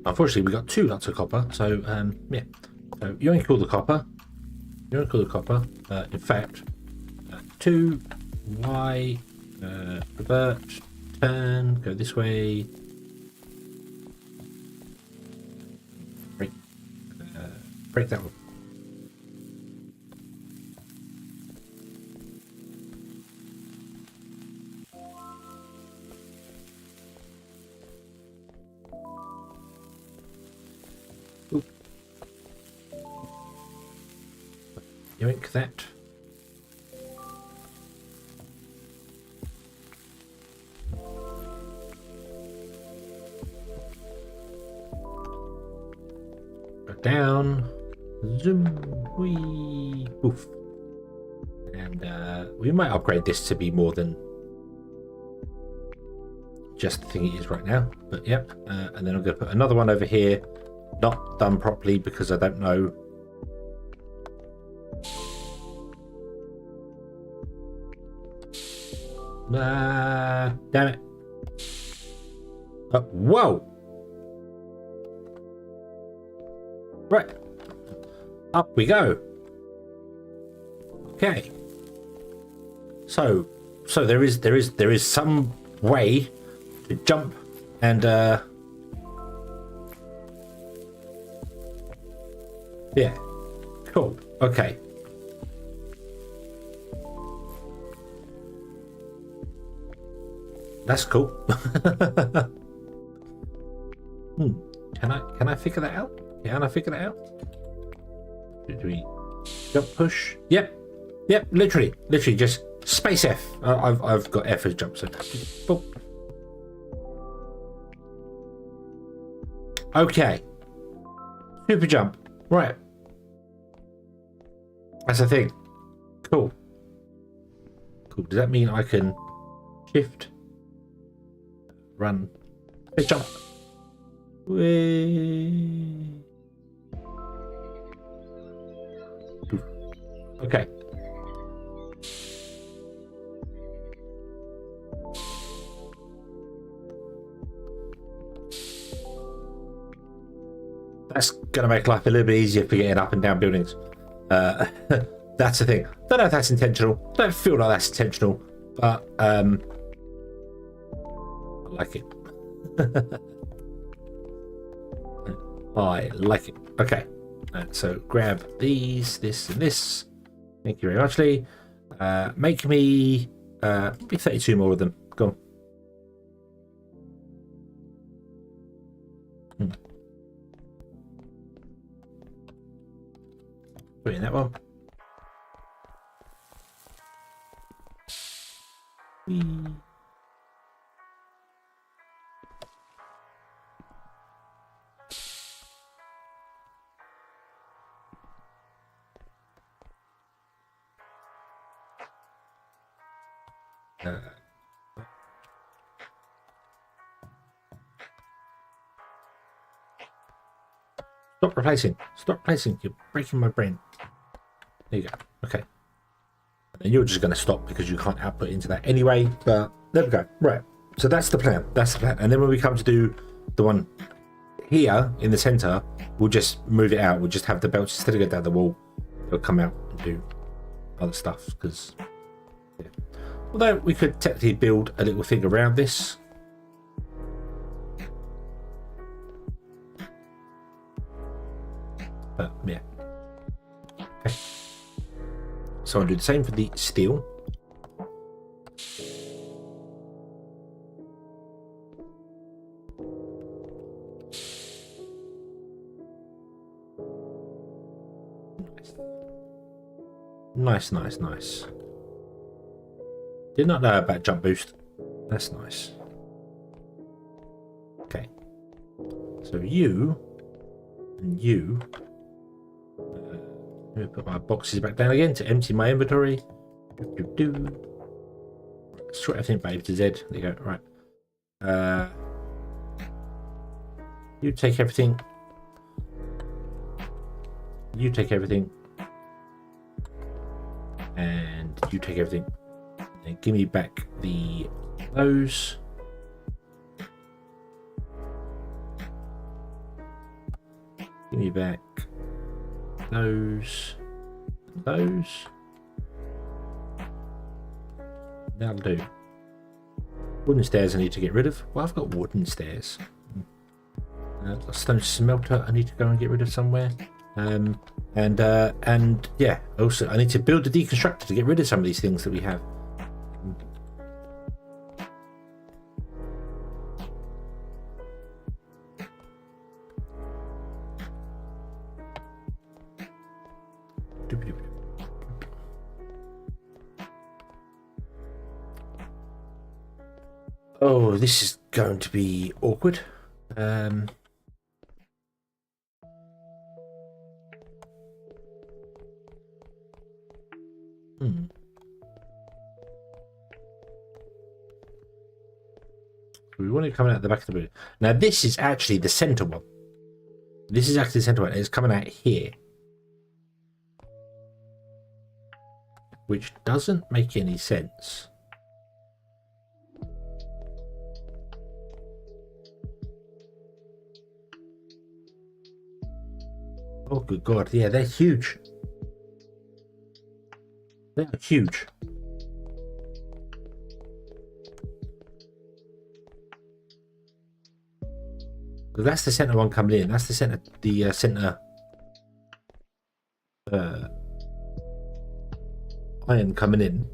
Unfortunately, we got 2 lots of copper. So yeah. So you ain't cool the copper. You ain't cool the copper. In fact, 2 Y revert, turn, go this way. Break that one. Oop. Yoink that. Down, zoom, wee, poof, and we might upgrade this to be more than just the thing it is right now. But yep, and then I'm going to put another one over here, not done properly because I don't know. Damn it! Whoa! Right, up we go. Okay. So there is some way to jump and yeah, cool. Okay. That's cool. Can I figure that out? Can I figure that out? Do we jump push? Yep, literally just space F. I've got F as jump, so boop. Okay, super jump, right? That's the thing. Cool. Does that mean I can shift, run, jump? Whee. Okay. That's gonna make life a little bit easier for getting up and down buildings. That's the thing. Don't know if that's intentional. Don't feel like that's intentional, but I like it. I like it. Okay. So grab these, this, and this. Thank you very much, Lee. Make me maybe 32 more of them. Go on. Put in that one. Whee. Stop replacing. Stop replacing. You're breaking my brain. There you go. Okay. And then you're just going to stop because you can't output into that anyway. But there we go. Right. So that's the plan. That's the plan. And then when we come to do the one here in the center, we'll just move it out. We'll just have the belts instead of go down the wall. They'll come out and do other stuff because. Yeah. Although we could technically build a little thing around this. But yeah. Okay. So I'll do the same for the steel. Nice. Did not know about jump boost. That's nice. Okay. So you and you. Let me put my boxes back down again to empty my inventory. Sort everything back to Z. There you go. Right. You take everything. You take everything. And you take everything. And give me back those. Give me back those. That'll do. Wooden stairs I need to get rid of. Well, I've got wooden stairs. A stone smelter I need to go and get rid of somewhere. And yeah, also I need to build a deconstructor to get rid of some of these things that we have. Oh, this is going to be awkward. We want it coming out the back of the building. Now this is actually the center one. This is actually the center one. It's coming out here, which doesn't make any sense. Oh, good God. Yeah, they're huge. They're huge. That's the center one coming in. That's the center. The center iron coming in.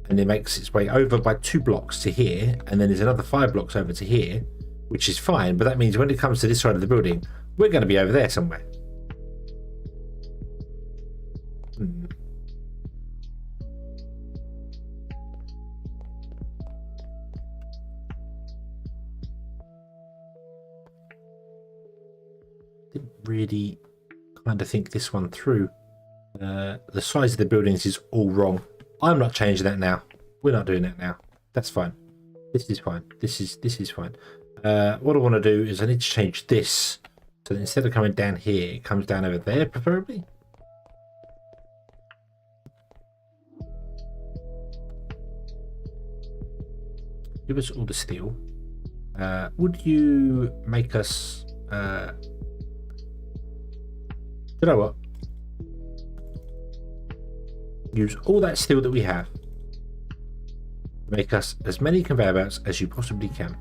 And it makes its way over by 2 blocks to here. And then there's another 5 blocks over to here, which is fine. But that means when it comes to this side of the building, we're going to be over there somewhere. Didn't really kind of think this one through. The size of the buildings is all wrong. I'm not changing that now. We're not doing that now. That's fine. This is fine. This is fine. What I want to do is I need to change this. So that instead of coming down here, it comes down over there, preferably. Give us all the steel. Would you make us... you know what? Use all that steel that we have. Make us as many conveyor belts as you possibly can.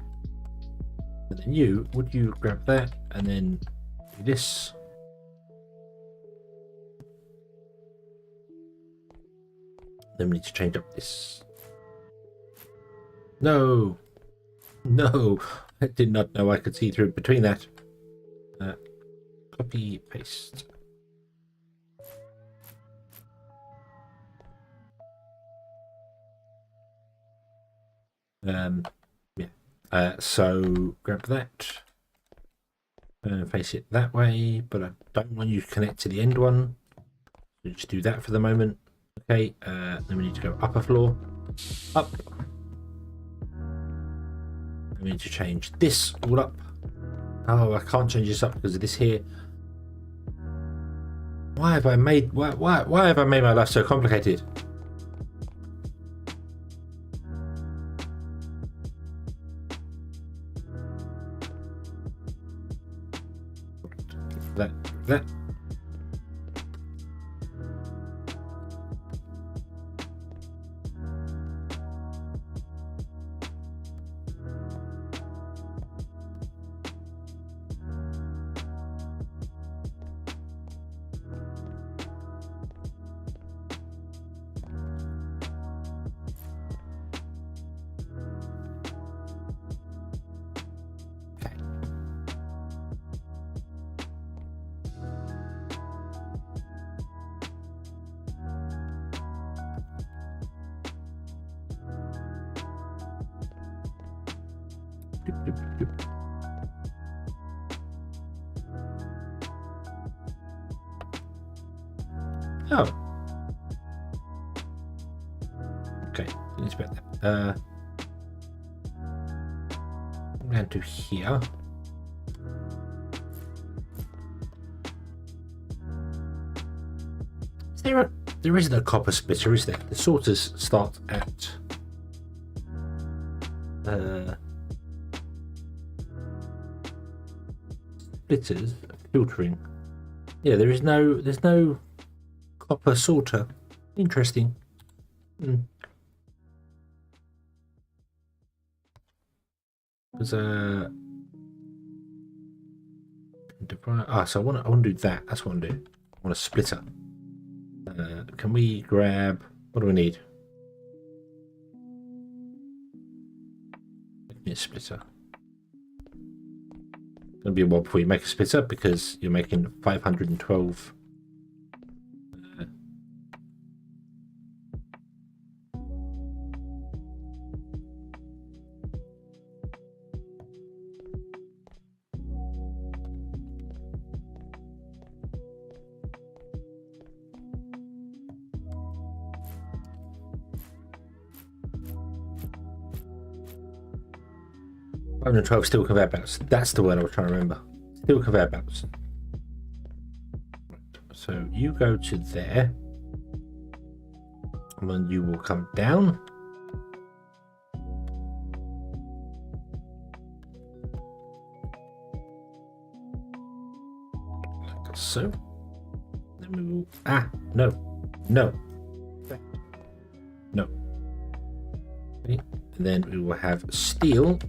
And then would you grab that and then do this? Then we need to change up this. No, I did not know I could see through between that. Copy, paste. Yeah. So grab that and face it that way, but I don't want you to connect to the end one. So just do that for the moment. Okay. Then we need to go upper floor, up. We need to change this all up. Oh, I can't change this up because of this here. Why have I made why have I made my life so complicated? That. Oh. Okay, didn't expect that. I'm going to here. There isn't a copper splitter, is there? The sorters start at splitters filtering. Yeah, there's no copper sorter. Interesting. Because so I want to do that. That's what I want to do. I want a splitter. Can we grab? What do we need? Make me a splitter. It's gonna be a while before you make a splitter because you're making 512. Steel conveyor belts. That's the word I was trying to remember. Steel conveyor belts. Right. So you go to there, and then you will come down. Like so. Then we will. No. Okay. And then we will have steel.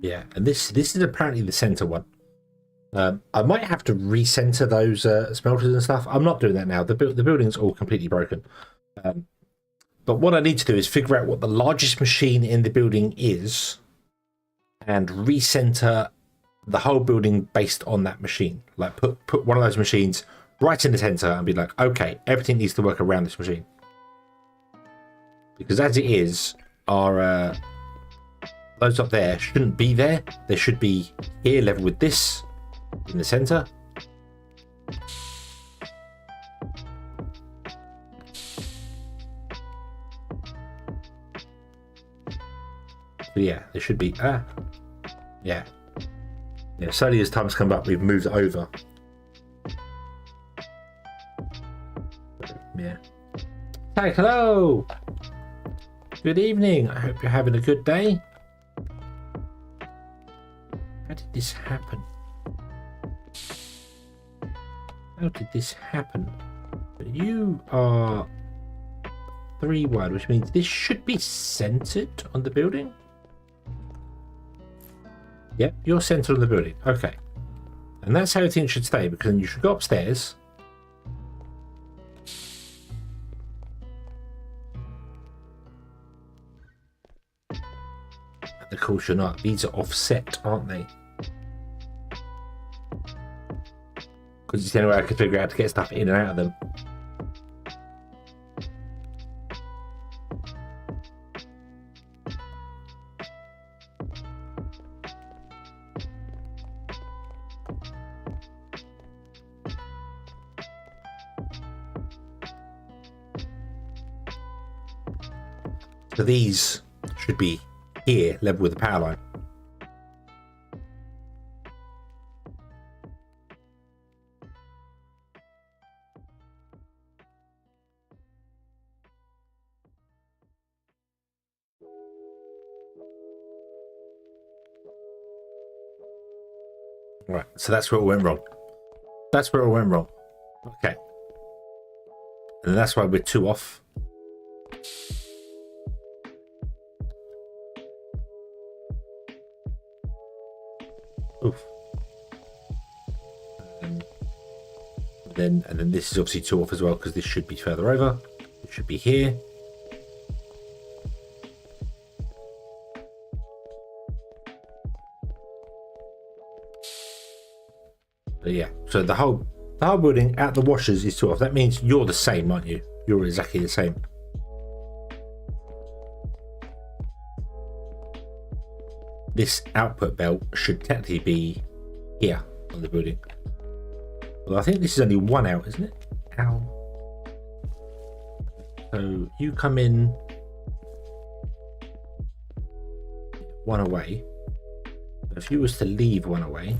Yeah, and this is apparently the center one. I might have to recenter those smelters and stuff. I'm not doing that now. The building's all completely broken. But what I need to do is figure out what the largest machine in the building is and recenter the whole building based on that machine. Like put one of those machines right in the center and be like, okay, everything needs to work around this machine. Because as it is, our those up there shouldn't be there. They should be here, level with this, in the center. But yeah, they should be. Yeah. Slowly as time's come up, we've moved it over. Yeah. Hi, hello. Good evening. I hope you're having a good day. How did this happen? You are 3 wide, which means this should be centered on the building. Yep, you're centered on the building. Okay. And that's how everything should stay, because then you should go upstairs. And of course you're not. These are offset, aren't they? Because it's the only way I could figure out to get stuff in and out of them. So these should be here, level with the power line. Right, so that's where it went wrong. Okay. And that's why we're 2 off. Oof. And then this is obviously 2 off as well, because this should be further over. It should be here. But yeah, so the whole building at the washers is 12. That means you're the same, aren't you? You're exactly the same. This output belt should technically be here on the building. Well, I think this is only one out, isn't it? Ow. So you come in one away. If you was to leave one away.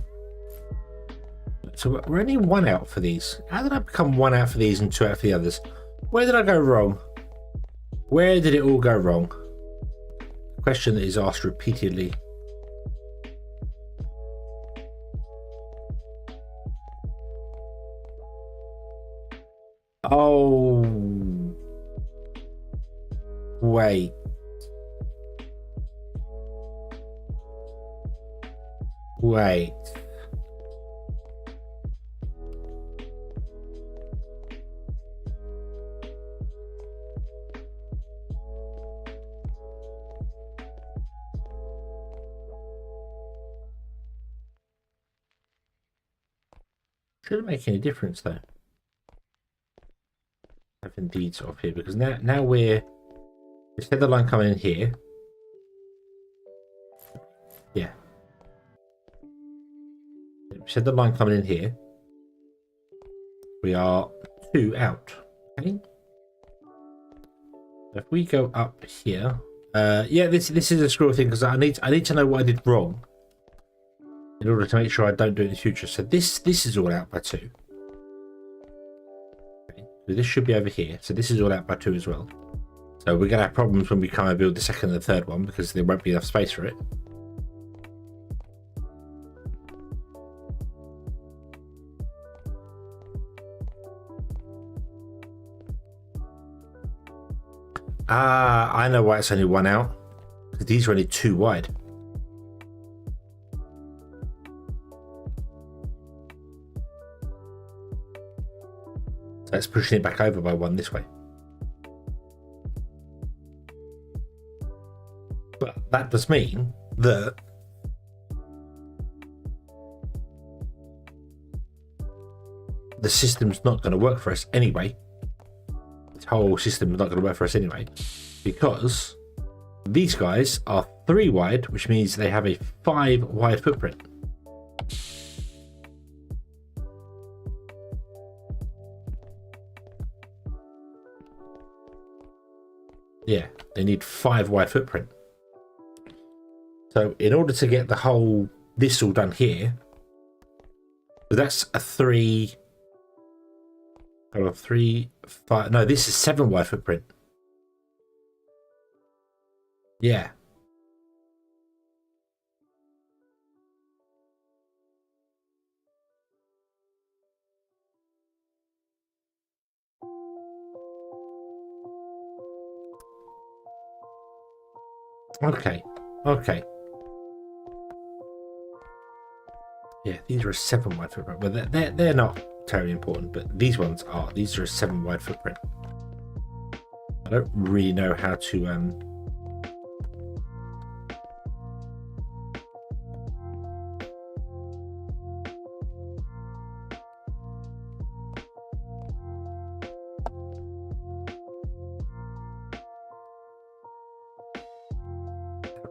So we're only one out for these. How did I become one out for these and two out for the others? Where did I go wrong? Where did it all go wrong? A question that is asked repeatedly. Oh, wait. Wait. Shouldn't make any difference though. Having these off here, because now we're instead of the line coming in here. Yeah. Instead of the line coming in here, we are 2 out. Okay. If we go up here, yeah, this is a screw thing because I need to know what I did wrong in order to make sure I don't do it in the future. So this is all out by 2. Okay. So this should be over here. So this is all out by 2 as well. So we're gonna have problems when we come and build the second and the third one because there won't be enough space for it. Ah, I know why it's only 1 out. Because these are only 2 wide. So it's pushing it back over by 1 this way. But that does mean that the system's not going to work for us anyway. This whole system is not going to work for us anyway, because these guys are 3 wide, which means they have a 5 wide footprint. Yeah, they need 5 wide footprint. So in order to get the whole this all done here, that's a 3. Hold on, 3, 5. No, this is 7 wide footprint. Yeah. Okay. Okay. Yeah, these are a 7 wide footprint. Well, they're not terribly important, but these ones are. These are a 7 wide footprint. I don't really know how to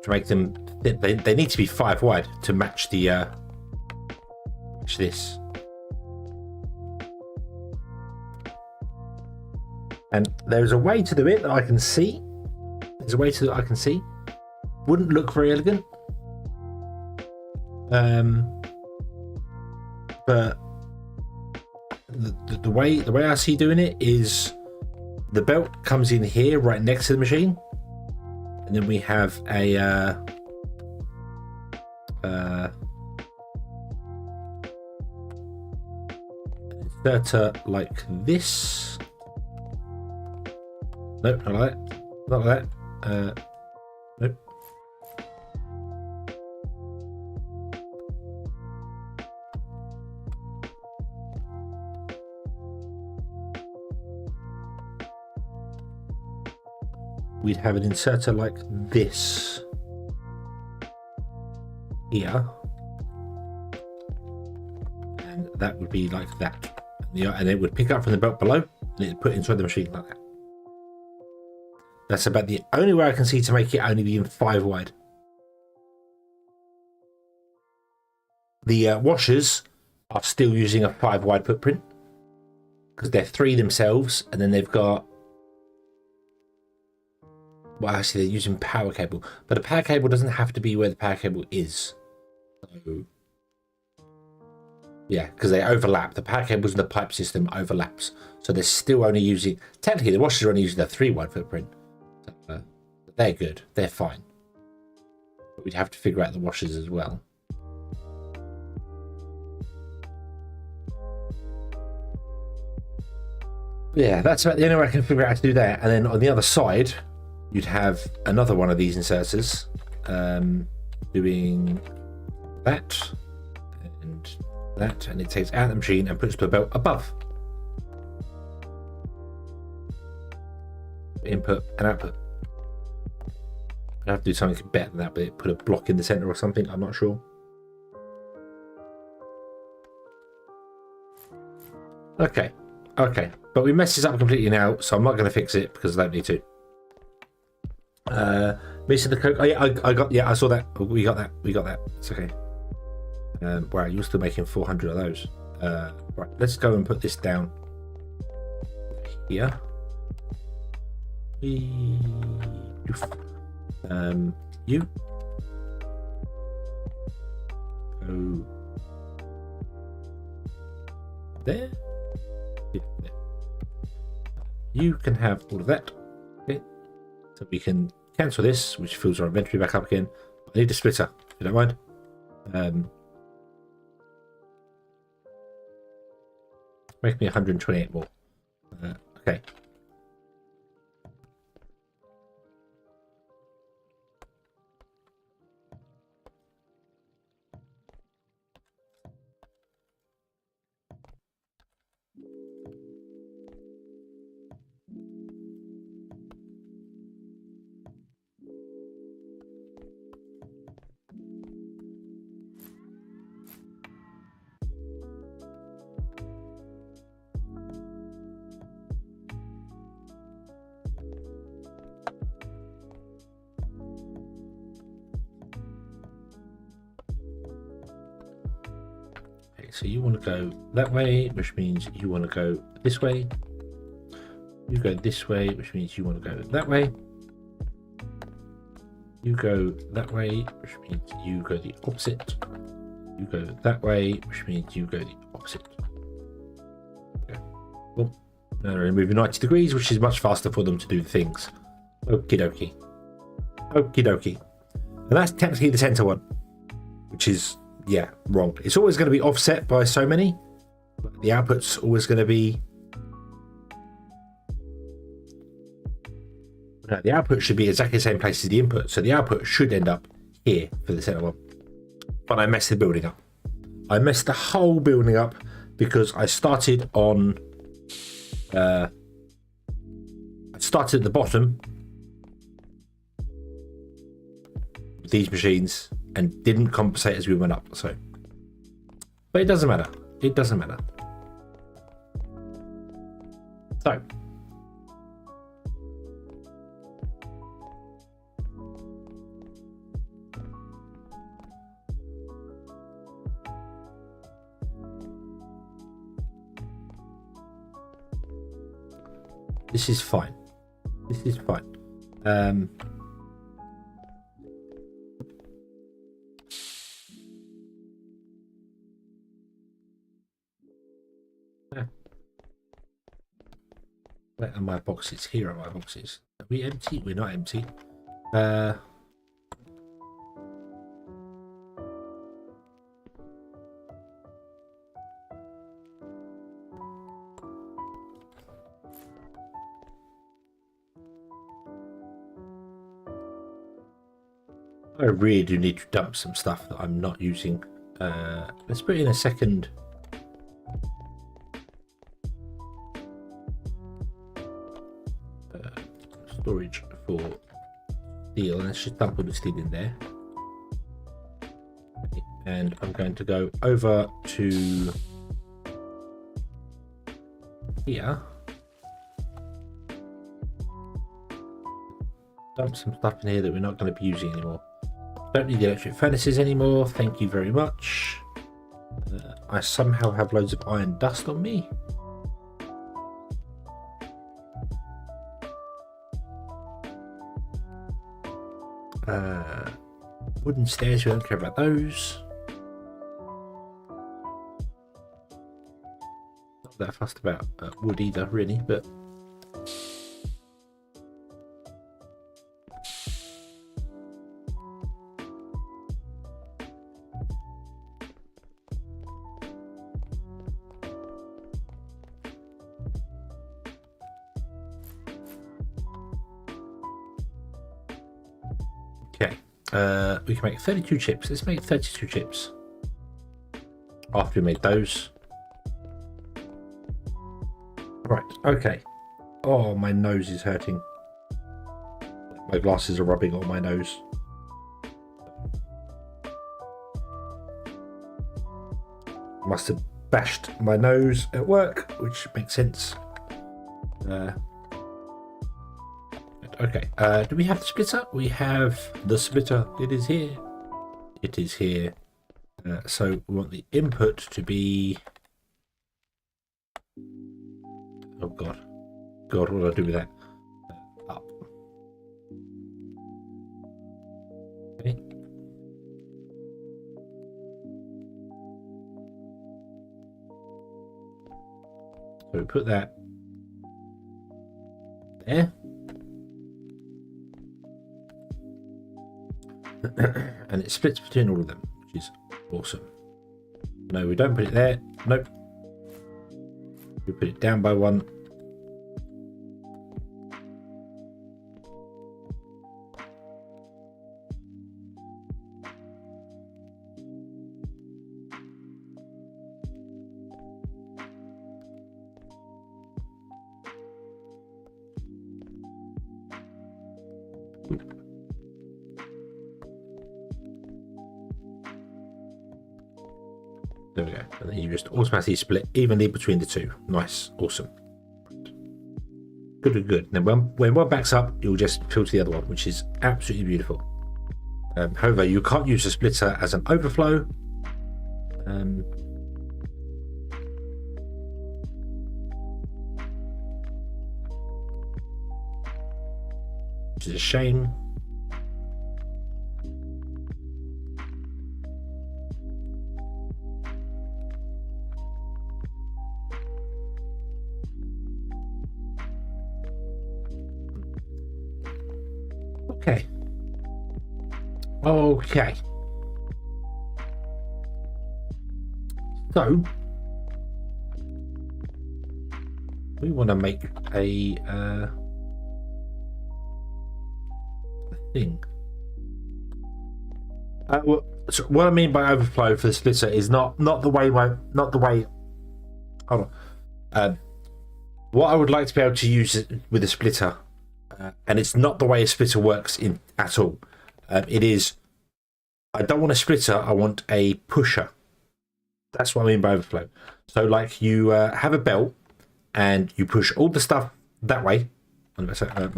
make them. They need to be 5 wide to match the match this. And there's a way to do it that I can see. There's a way to do it I can see. Wouldn't look very elegant. But the way I see doing it is the belt comes in here right next to the machine. And then we have a inserter like this. Nope, not like that. Not like that. Nope. we'd have an inserter like this here, and that would be like that, and it would pick up from the belt below and it'd put inside the machine like that. That's about the only way I can see to make it only being 5 wide. The washers are still using a 5 wide footprint because they're 3 themselves, and then they've got, well, actually they're using power cable, but the power cable doesn't have to be where the power cable is. So, yeah, because they overlap. The power cables and the pipe system overlaps, so they're still only using, technically the washers are only using a 3 wide footprint. So, they're good, they're fine. But we'd have to figure out the washers as well. Yeah, that's about the only way I can figure out how to do that. And then on the other side, you'd have another one of these inserters doing that and that, and it takes out the machine and puts the belt above. Input and output. I'd have to do something better than that, but put a block in the center or something, I'm not sure. Okay, okay. But we messed this up completely now, so I'm not going to fix it because I don't need to. Missing the coke. Oh yeah, I got. Yeah, I saw that. We got that. We got that. It's okay. Wow, you're still making 400 of those. Right, let's go and put this down here. You. Go there. Yeah, there. You can have all of that. Okay, so we can cancel this, which fills our inventory back up again. I need a splitter, if you don't mind. Make me 128 more. Okay. So you want to go that way, which means you want to go this way. You go this way, which means you want to go that way. You go that way, which means you go the opposite. You go that way, which means you go the opposite. Okay. Well, now we're moving 90 degrees, which is much faster for them to do things. Okie dokie. Okie dokie. And that's technically the center one, which is, yeah, wrong. It's always going to be offset by so many. The output's always going to be... No, the output should be exactly the same place as the input. So the output should end up here for the center one. But I messed the building up. I messed the whole building up because I started on... I started at the bottom with these machines and didn't compensate as we went up, so, but it doesn't matter. It doesn't matter. So, this is fine. This is fine. Where are my boxes? Here are my boxes. Are we empty? We're not empty. I really do need to dump some stuff that I'm not using. Let's put in a second. Storage for steel. Let's just dump all the steel in there. Okay. And I'm going to go over to here. Dump some stuff in here that we're not going to be using anymore. Don't need the electric furnaces anymore. Thank you very much. I somehow have loads of iron dust on me. Wooden stairs, we don't care about those. Not that fussed about wood either, really, but okay. We can make 32 chips. Let's make 32 chips. After we made those. Right, okay. Oh, my nose is hurting. My glasses are rubbing on my nose. Must have bashed my nose at work, which makes sense. Okay, do we have the splitter? We have the splitter. It is here. It is here. So we want the input to be... Oh God. God, what do I do with that? Up. Okay. So we put that there. And it splits between all of them, which is awesome. No, we don't put it there. Nope. We put it down by one. There we go. And then you just automatically split evenly between the two. Nice. Awesome. Good, good, good. Then when one backs up, you'll just filter the other one, which is absolutely beautiful. However, you can't use the splitter as an overflow. Which is a shame. Okay. Okay. So we want to make a thing. So what I mean by overflow for the splitter is not the way hold on. What I would like to be able to use it with a splitter. And it's not the way a splitter works at all. It is, I don't want a splitter, I want a pusher. That's what I mean by overflow. So like you have a belt and you push all the stuff that way. Let's let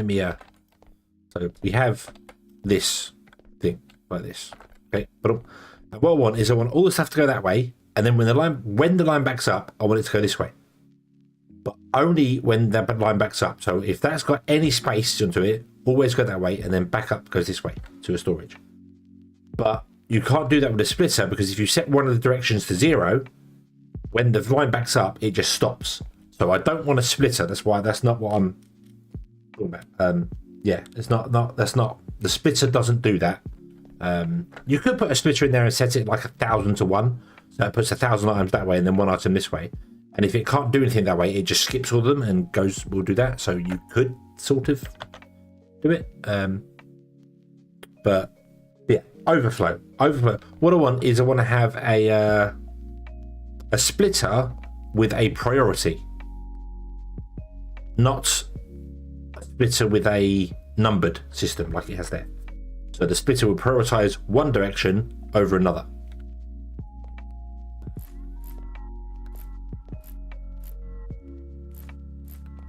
me so we have this thing like this. Okay, but what I want is I want all the stuff to go that way, and then when the line backs up, I want it to go this way. But only when that line backs up. So if that's got any space onto it, always go that way, and then back up goes this way to a storage. But you can't do that with a splitter, because if you set one of the directions to 0, when the line backs up, it just stops. So I don't want a splitter. That's not what I'm talking about. Yeah, that's not the splitter doesn't do that. You could put a splitter in there and set it like 1,000 to 1, so it puts 1,000 items that way and then 1 item this way. And if it can't do anything that way, it just skips all of them and will do that. So you could sort of do it. But yeah, overflow. What I want is I want to have a splitter with a priority. Not splitter with a numbered system like it has there. So the splitter will prioritize one direction over another.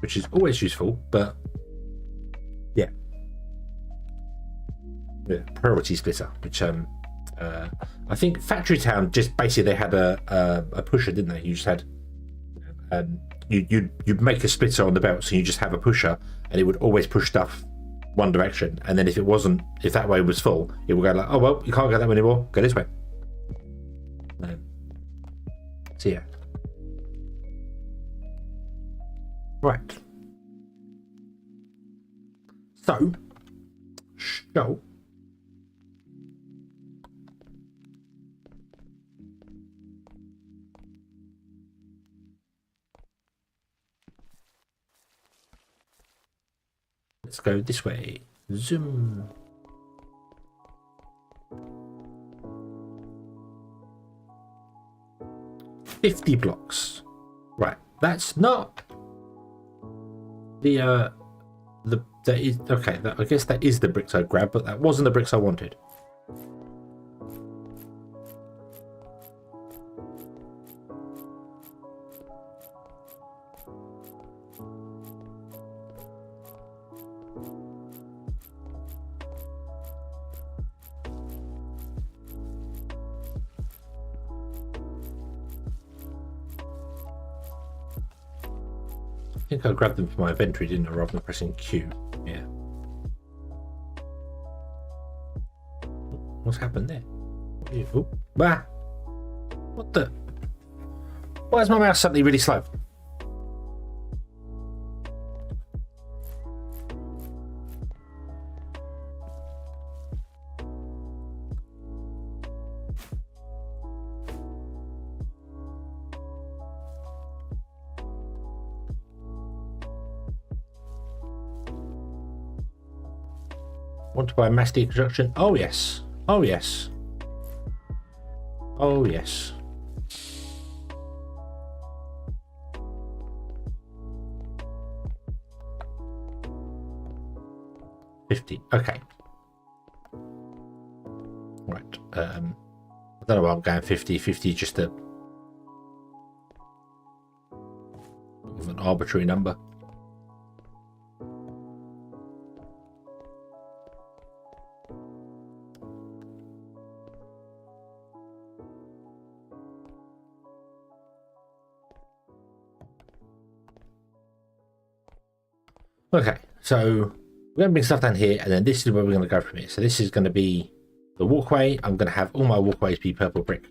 Which is always useful, but yeah. Priority splitter, which I think Factory Town just basically they had a pusher, didn't they? You just had you'd make a splitter on the belt, so you just have a pusher, and it would always push stuff one direction. And then if that way was full, it would go like, oh well, you can't go that way anymore. Go this way. So yeah. Right. So, show. Let's go this way. Zoom. $50 blocks. Right. That's not I guess that is the bricks I grabbed, but that wasn't the bricks I wanted. I think I grabbed them from my inventory, didn't I, rather than pressing Q. Yeah. What's happened there? What the? Why is my mouse suddenly really slow? Want to buy mass deconstruction? Oh yes. Oh yes. Oh yes. $50. Okay. Right. I don't know why I'm going 50. 50 just an arbitrary number. Okay, so we're going to bring stuff down here, and then this is where we're going to go from here. So this is going to be the walkway. I'm going to have all my walkways be purple brick.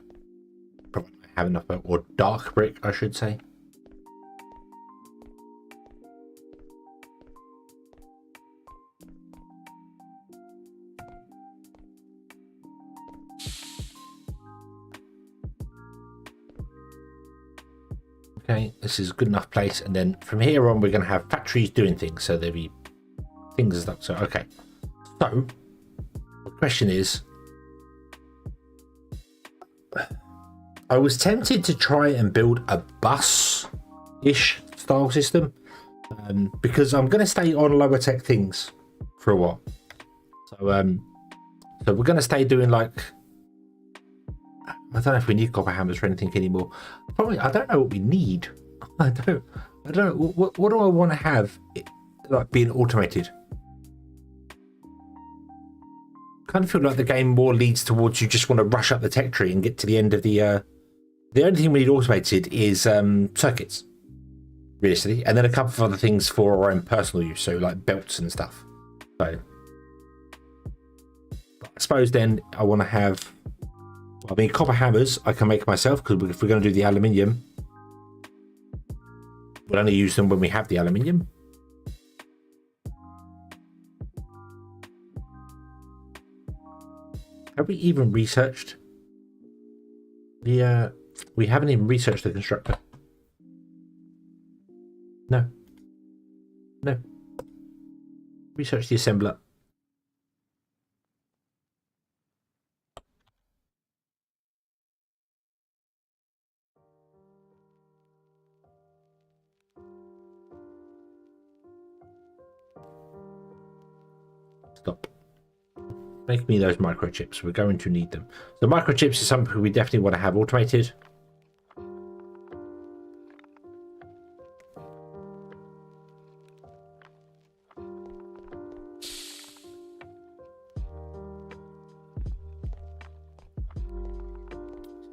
Probably have enough purple, or dark brick, I should say. Okay, this is a good enough place, and then from here on we're going to have factories doing things, so there'll be things and stuff. So okay, so the question is, I was tempted to try and build a bus-ish style system, because I'm going to stay on lower tech things for a while. So so we're going to stay doing like, I don't know if we need copper hammers for anything anymore. Probably, I don't know what we need. I don't know. What do I want to have, like, being automated? Kind of feel like the game more leads towards you just want to rush up the tech tree and get to the end of the only thing we need automated is circuits, realistically, and then a couple of other things for our own personal use, so like belts and stuff. So I suppose then I want to have, I mean, copper hammers I can make myself, because if we're going to do the aluminium, we'll only use them when we have the aluminium. Have we even researched the we haven't even researched the constructor. No. Research the assembler. Stop. Make me those microchips. We're going to need them. The microchips is something we definitely want to have automated.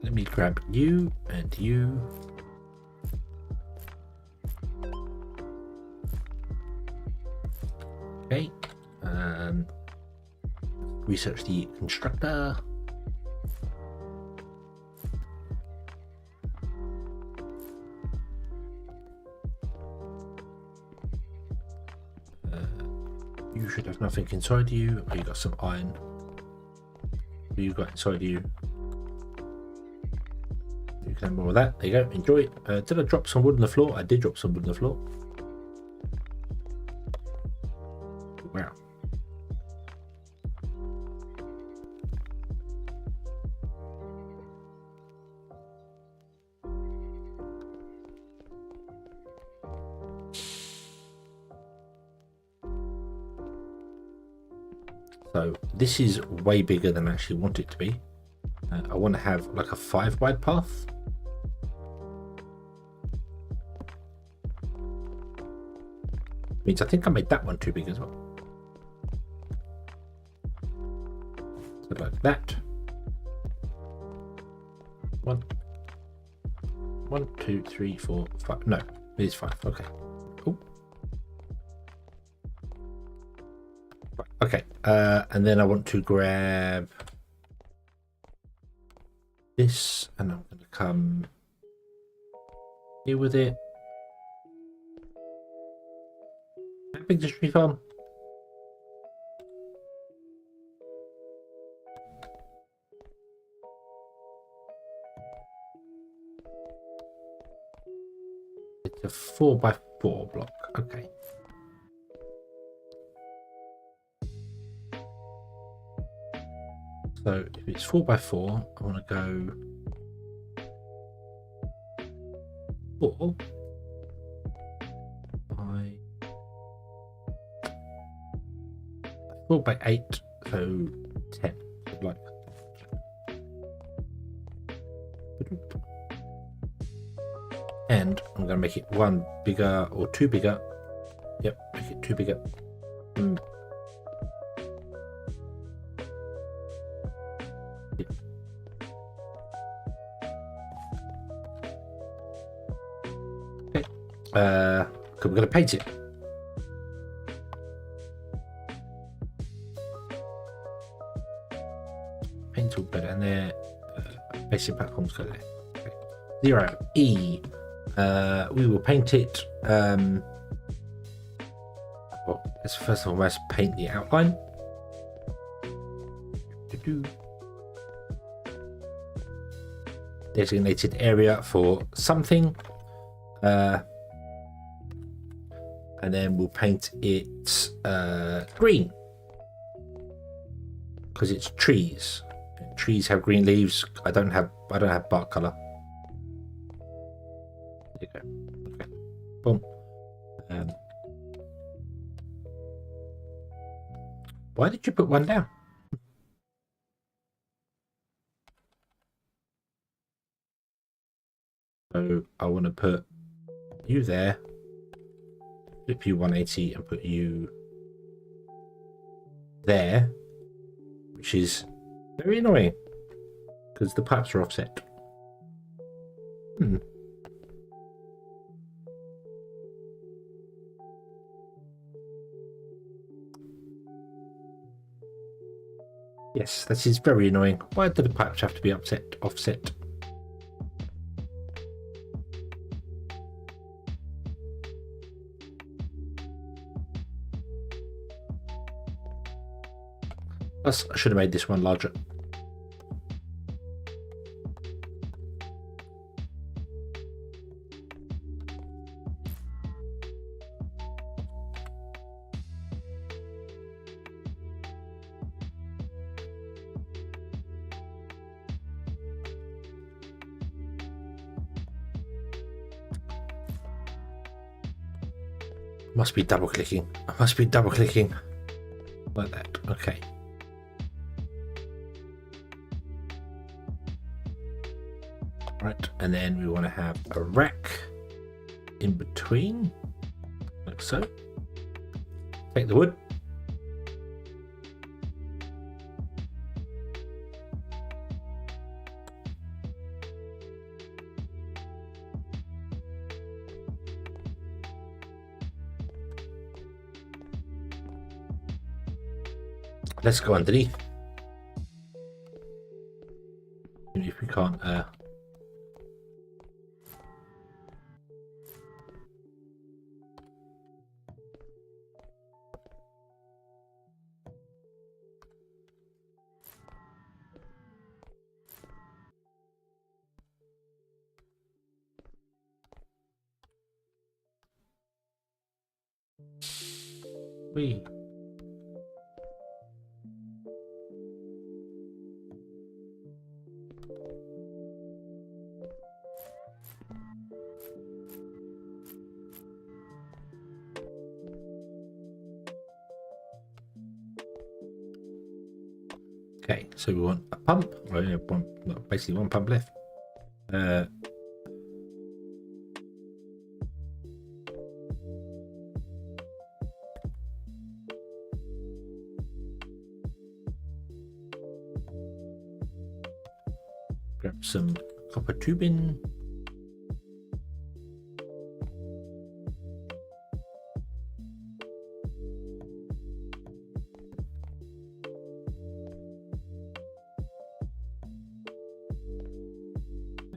Let me grab you and you. Okay. Research the constructor. You should have nothing inside you. Oh, you got some iron. What you got inside you? You can have more of that. There you go. Enjoy. Did I drop some wood on the floor? I did drop some wood on the floor. Wow. So this is way bigger than I actually want it to be. I want to have like a 5 wide path. Means I think I made that one too big as well. So like that. 1, 2, 3, 4, 5. No, it is 5. Okay. Cool. Okay. And then I want to grab this, and I'm going to come here with it. How big is the tree farm? It's a 4x4 block. Okay. So if it's 4x4, I want to go 4 by 4 by 8, so 10. Like, and I'm going to make it 1 bigger or 2 bigger. Yep, make it 2 bigger. We're going to paint it. Paint all better, and there. Basic platforms go there. Okay. 0 E. We will paint it. Well, let's first of all paint the outline. Designated area for something. And then we'll paint it green because it's trees. Trees have green leaves. I don't have bark color. There you go. Okay. Boom. Why did you put one down? So I want to put you there. Flip you 180 and put you there, which is very annoying because the pipes are offset. Yes, that is very annoying. Why do the pipes have to be offset? Plus, I should have made this one larger. Must be double clicking. I must be double clicking. like that. Okay. Right, and then we want to have a rack in between, like so. Take the wood. Let's go underneath. Even if we can't we okay, so we want a pump. Well, yeah, basically one pump left. Grab some copper tubing.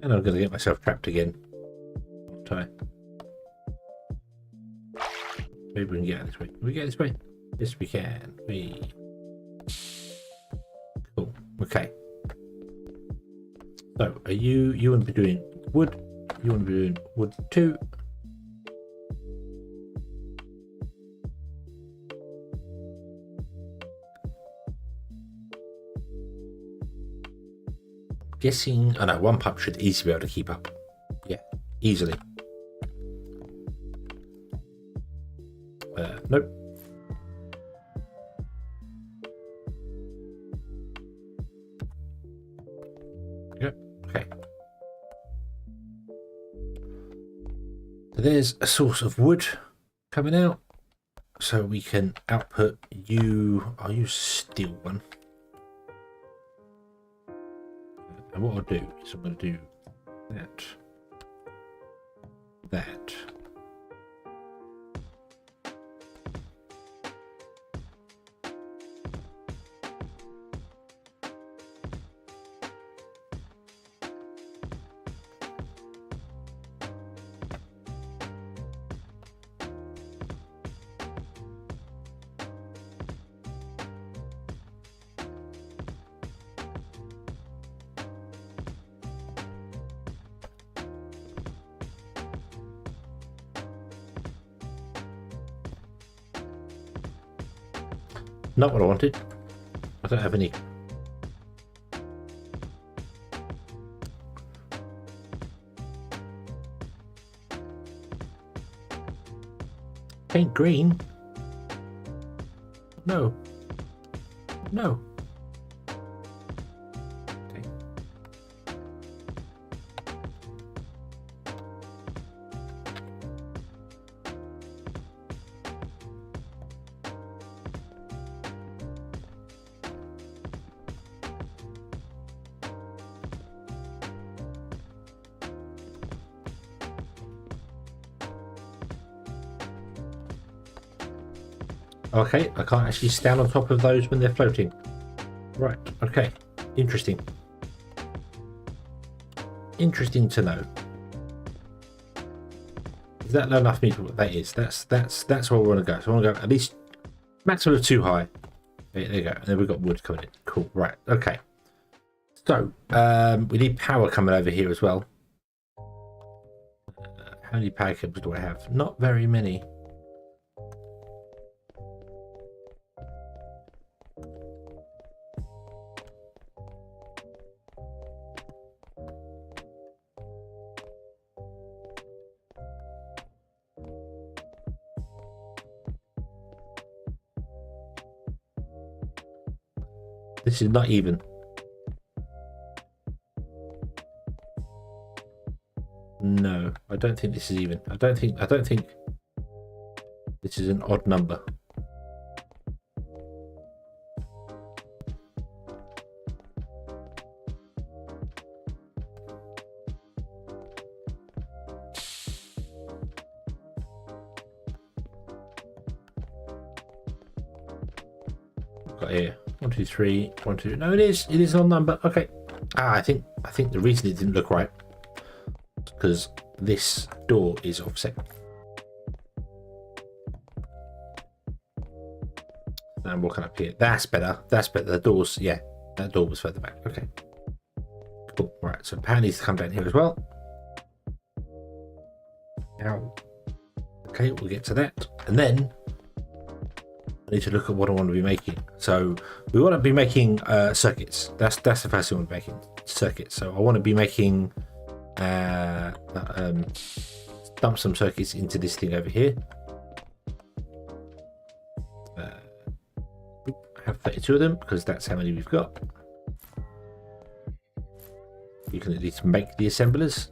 And I'm going to get myself trapped again. Tie. Maybe we can get out this way. Can we get this way? Yes, we can. Cool. Okay. So, are you want to be doing wood? You want to be doing wood too? Guessing, I know one pump should easily be able to keep up. Yeah, easily. Nope. Yep. Okay. So there's a source of wood coming out, so we can output you. I'll use steel one. And what I'll do is I'm going to do that. Not what I wanted. I don't have any. Paint green? No. No. Okay. Okay, I can't actually stand on top of those when they're floating. Right, okay. Interesting. Interesting to know. Is that low enough for me for what that is? That's where we want to go. So I want to go at least maximum of 2 high. There you go. And then we've got wood coming in. Cool. Right. Okay. So we need power coming over here as well. How many power cables do I have? Not very many. This is not even. No, I don't think this is even. I don't think this is an odd number. Got here 1 2 3 1 2. No, it is an odd number. Okay. I think the reason it didn't look right because this door is offset. I'm walking up here. That's better. That's better. The doors, yeah, that door was further back. Okay, cool. All right, so power needs to come down here as well. Now, okay, we'll get to that, and then I need to look at what I want to be making. So we want to be making circuits. That's the first thing I want to be making, circuits. So I want to be making dump some circuits into this thing over here. Have 32 of them because that's how many we've got. You can at least make the assemblers.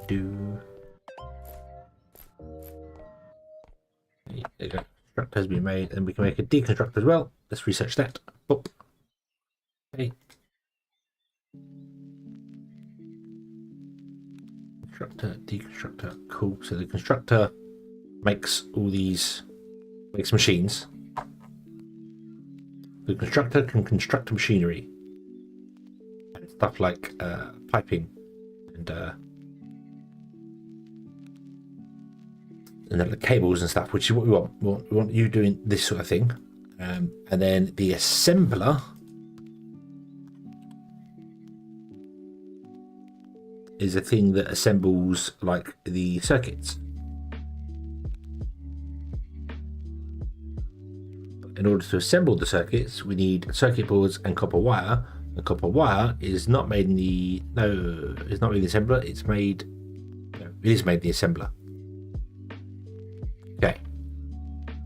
Do. There you go. Constructor has been made, and we can make a deconstructor as well. Let's research that. Oh. Okay. Constructor, deconstructor, cool. So the constructor makes machines. The constructor can construct machinery and stuff like piping and then the cables and stuff, which is what we want. We want you doing this sort of thing, and then the assembler is a thing that assembles like the circuits. In order to assemble the circuits, we need circuit boards and copper wire. The copper wire is not made in the it's not made in the assembler. It is made in the assembler. Okay.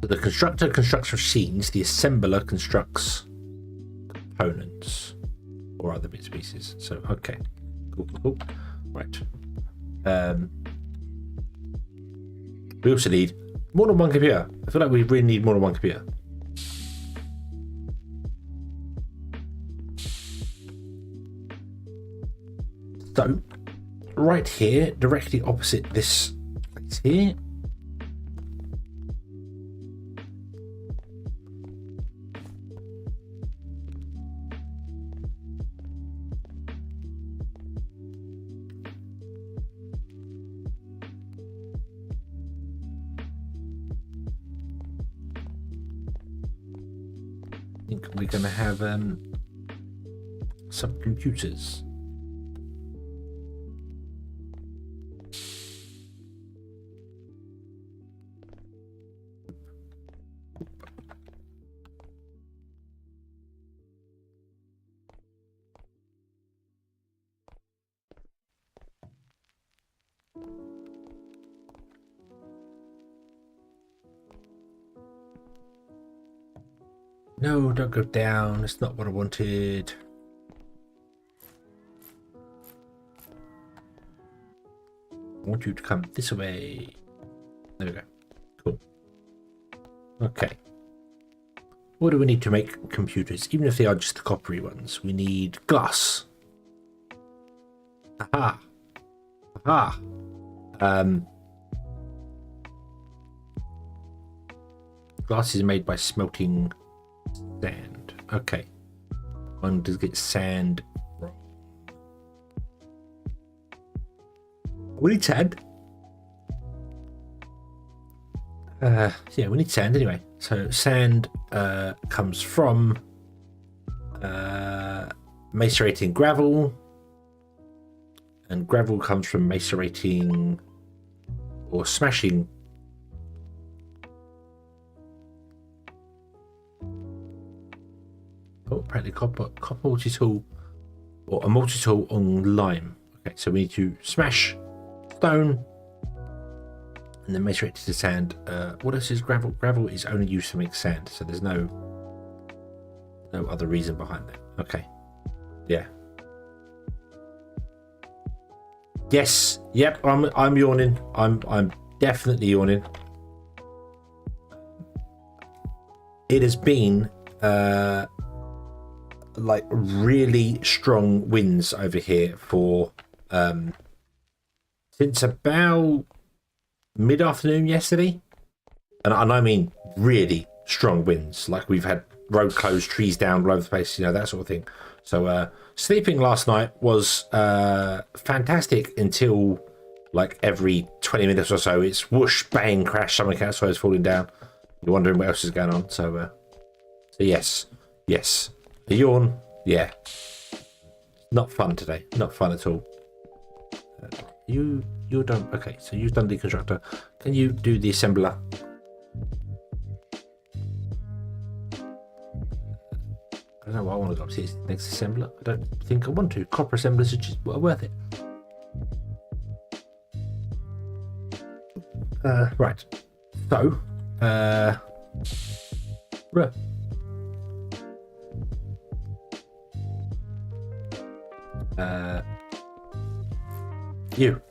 So the constructor constructs machines. The assembler constructs components or other bits and pieces. So okay, cool. Right. We also need more than one computer. I feel like we really need more than one computer. So, right here, directly opposite this place here, I think we're going to have some computers. No, don't go down. That's not what I wanted. I want you to come this way. There we go. Cool. Okay. What do we need to make computers? Even if they are just the coppery ones, we need glass. Aha. Aha. Glass is made by smelting sand. Okay. One does get sand wrong. We need sand. Yeah, we need sand anyway. So sand comes from macerating gravel, and gravel comes from macerating or smashing apparently copper multi-tool or a multi-tool on lime. Okay, so we need to smash stone And then measure it to sand. What else is gravel? Gravel is only used to make sand, so there's no other reason behind that. Okay. Yeah. Yes. Yep. I'm yawning. I'm definitely yawning. It has been like really strong winds over here for since about mid-afternoon yesterday, and I mean really strong winds. Like we've had road closed, trees down all over the place, you know, that sort of thing. So sleeping last night was fantastic until like every 20 minutes or so it's whoosh, bang, crash, something outside is falling down. You're wondering what else is going on. So yes, a yawn. Yeah, not fun today, not fun at all. You're done. Okay, so you've done the constructor. Can you do the assembler? I don't know why I want to go up to the next assembler. I don't think I want to. Copper assemblers are just worth it. Right. So, you.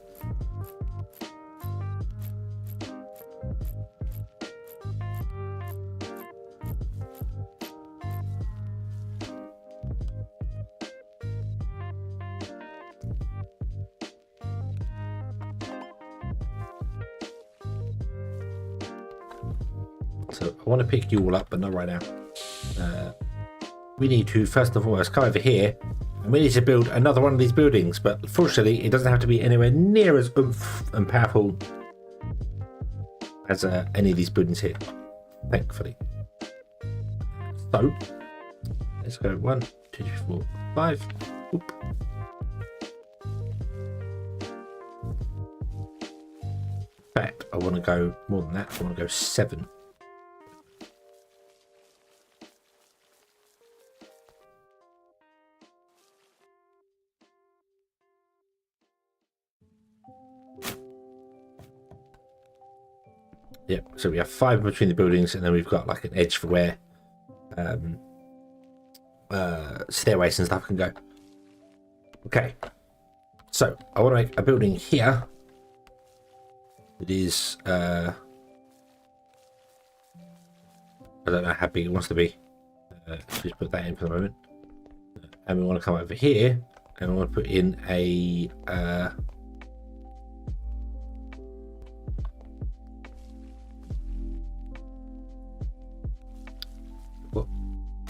So I want to pick you all up, but not right now. We need to first and foremost come over here, and we need to build another one of these buildings. But fortunately, it doesn't have to be anywhere near as oomph and powerful as any of these buildings here, thankfully. So let's go 1, 2, 3, 4, 5. Oop. In fact, I want to go more than that. I want to go 7. Yep, so we have 5 between the buildings, and then we've got like an edge for where stairways and stuff can go. Okay, so I want to make a building here. It is I don't know how big it wants to be. Just put that in for the moment. And we want to come over here, and we want to put in a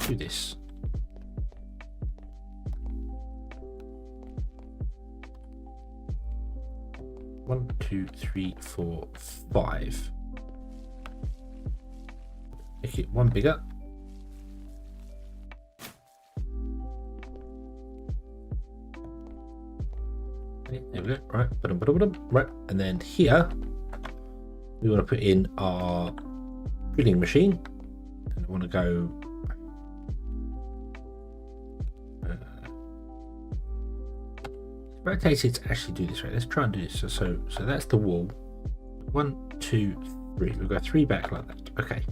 do this. One, 2, 3, 4, 5. Make it one bigger. Okay, there we go. Right, right, and then here we want to put in our drilling machine, and I want to go. Rotate it to actually do this right. Let's try and do this. So that's the wall. 1, 2, 3. We'll go 3 back like that. Okay.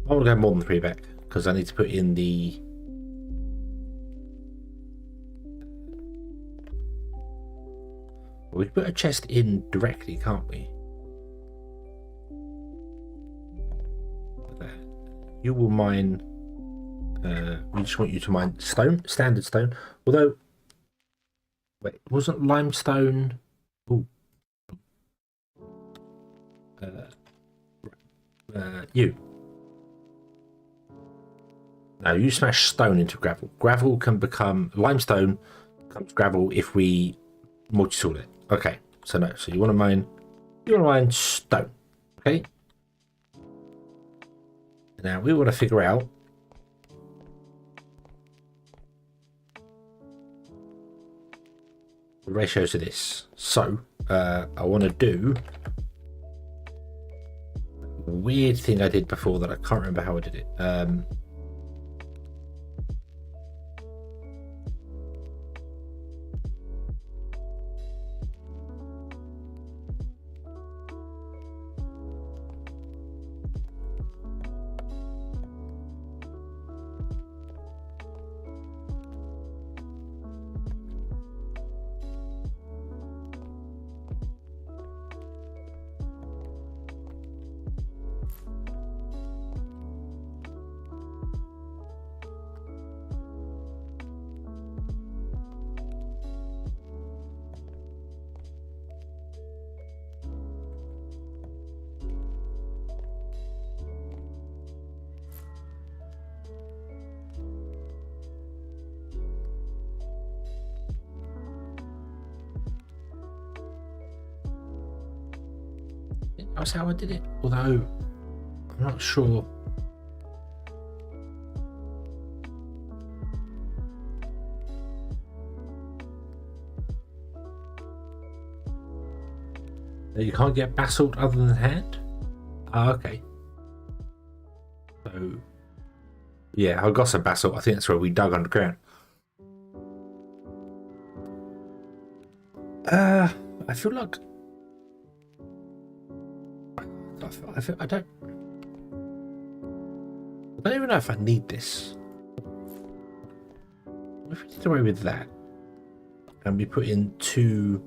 I want to go more than 3 back because I need to put in the we can put a chest in directly, can't we? You will mine. We just want you to mine stone, standard stone. Although, wait, wasn't limestone? Oh, you. No, you smash stone into gravel. Gravel can become limestone. Becomes gravel if we multi-tool it. Okay, so no. So you want to mine. You want to mine stone. Okay. Now we want to figure out the ratios of this. So I want to do a weird thing I did before that I can't remember how I did it. That was how I did it. Although, I'm not sure. You can't get basalt other than hand? Ah, okay. So, yeah, I got some basalt. I think that's where we dug underground. I feel like I don't even know if I need this. If we get away with that, and we put in 2.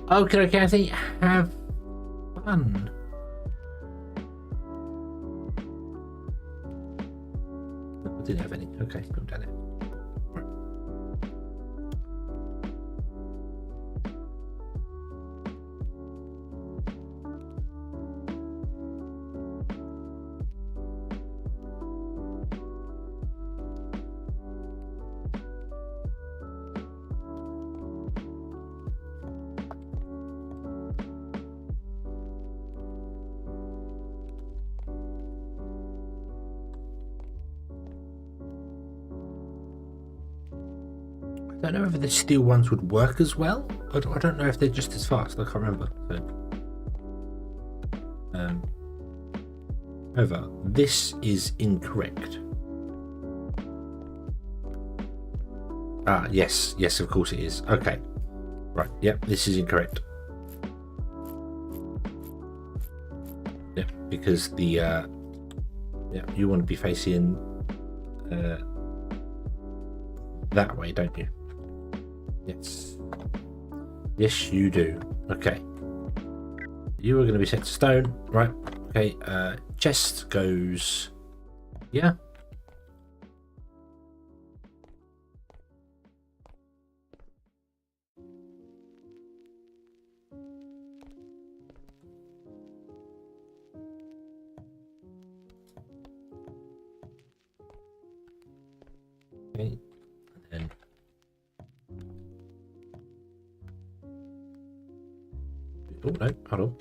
Okay, Kathy, have fun. No, I didn't have any. Okay, go down there. I don't know if the steel ones would work as well. I don't know if they're just as fast. I can't remember. So, however, this is incorrect. Ah, yes, of course it is. Okay, right. Yep, this is incorrect. Yep, because the you want to be facing that way, don't you? Yes, you do. Okay, you are going to be set to stone, right? Okay, chest goes, yeah. Okay, and then oh no, hold on.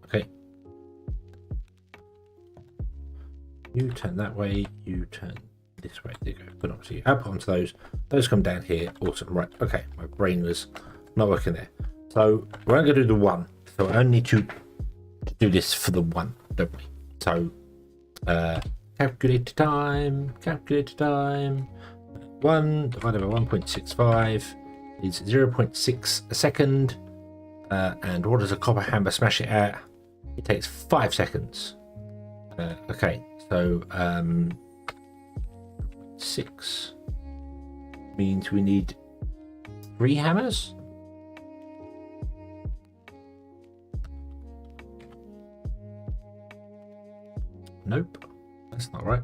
Okay. You turn that way, you turn this way. There you go. Put onto you. Output onto those. Those come down here. Awesome. Right. Okay. My brain was not working there. So we're going to do the 1. So I only need to do this for the 1, don't we? So calculator time. 1 divided by 1.65 is 0.6 a second. And what does a copper hammer smash it at? It takes 5 seconds. Okay, so 6 means we need 3 hammers. Nope, that's not right.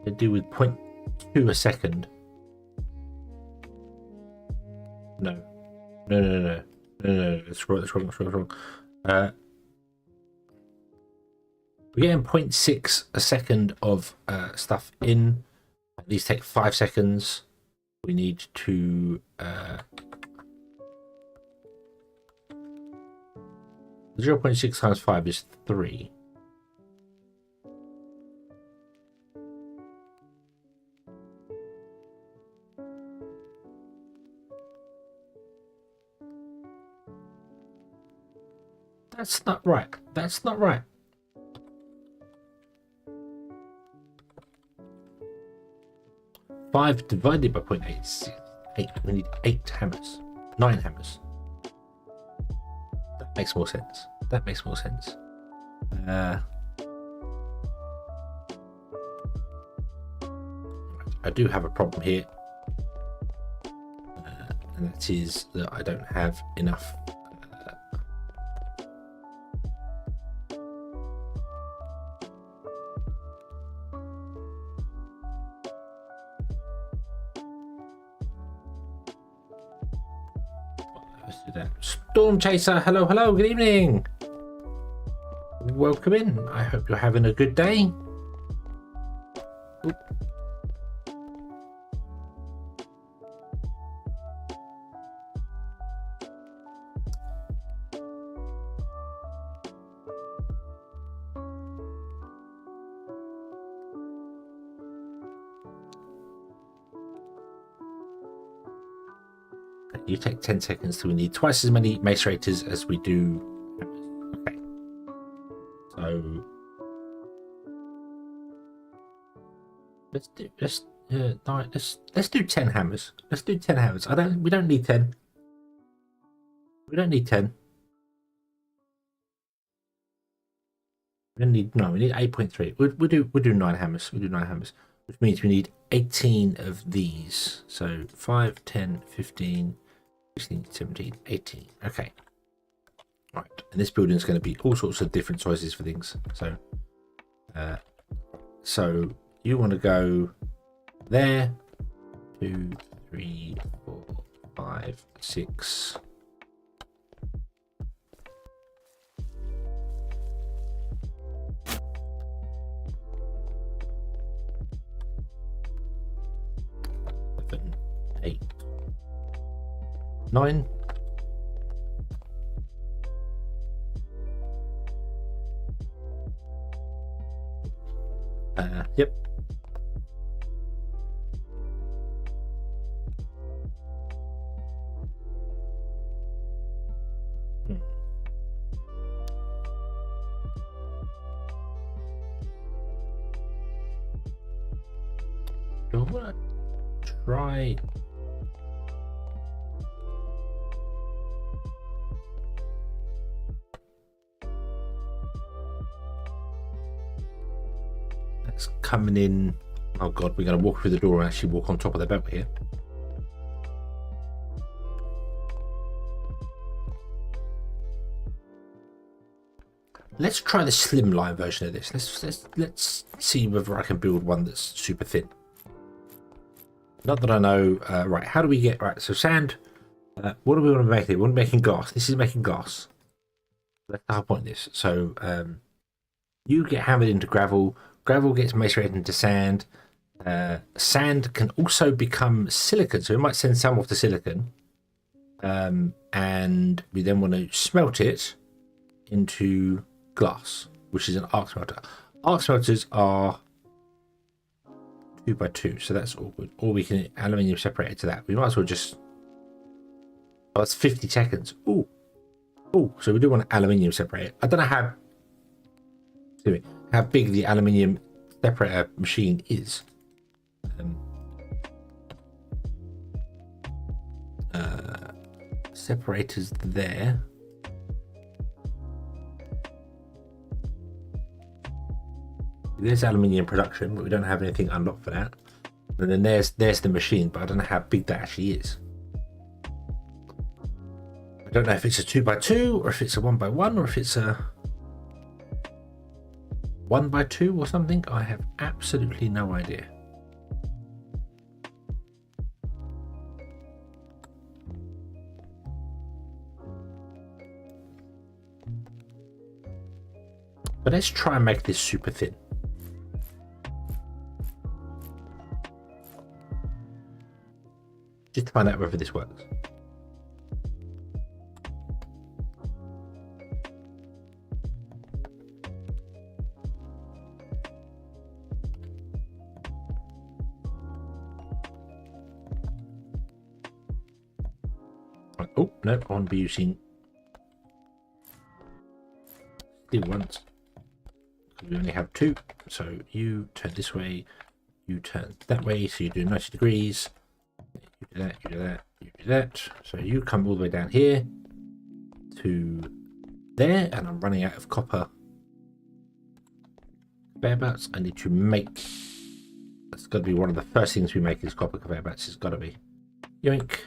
They do with 0.2 a second. No, that's wrong. We're getting 0.6 a second of stuff in. These take 5 seconds. We need to 0.6 times 5 is 3. That's not right. That's not right. Five divided by 0.8 is 8. We need 8 hammers. 9 hammers. That makes more sense. I do have a problem here. and that is that I don't have enough. Let's do that. Storm Chaser, hello, hello, good evening. Welcome in. I hope you're having a good day. Oop. You take 10 seconds till we need twice as many macerators as we do. Okay. So let's do 10 hammers. Let's do 10 hammers. We don't need 10. We don't need 10. We need 8.3. We'll do 9 hammers. We'll do 9 hammers, which means we need 18 of these. So 5, 10, 15, 16, 17, 18. Okay. Right. And this building is going to be all sorts of different sizes for things. So you want to go there, 2, 3, 4, 5, 6. Seven, 8, 9. Yep. Do I want to try? That's coming in. Oh god, we're going to walk through the door and actually walk on top of the belt here. Let's try the slimline version of this. Let's see whether I can build one that's super thin. Not that I know. Right, how do we get right? So sand. What do we want to make here? We want to be making glass. This is making glass. That's the whole point of this. So you get hammered into gravel. Gravel gets macerated into sand. Sand can also become silicon, so we might send some off to silicon, and we then want to smelt it into glass, which is an arc smelter. Arc smelters are 2x2, so that's all good. Or we can aluminium separate it to that. We might as well just. Oh, that's 50 seconds. Ooh, so we do want to aluminium separate it. I don't know how big the aluminium separator machine is. Separators there. There's aluminium production, but we don't have anything unlocked for that. And then there's the machine, but I don't know how big that actually is. I don't know if it's a 2x2 or if it's a 1x1 or if it's a 1x2 or something. I have absolutely no idea. But let's try and make this super thin. Just to find out whether this works. Oh, no, I want to be using steel ones. We only have 2, so you turn this way, you turn that way, so you do 90 degrees. You do that, you do that, you do that. So you come all the way down here to there, and I'm running out of copper conveyor belts. I need to make. That's got to be one of the first things we make is copper conveyor belts. It's got to be. Yoink.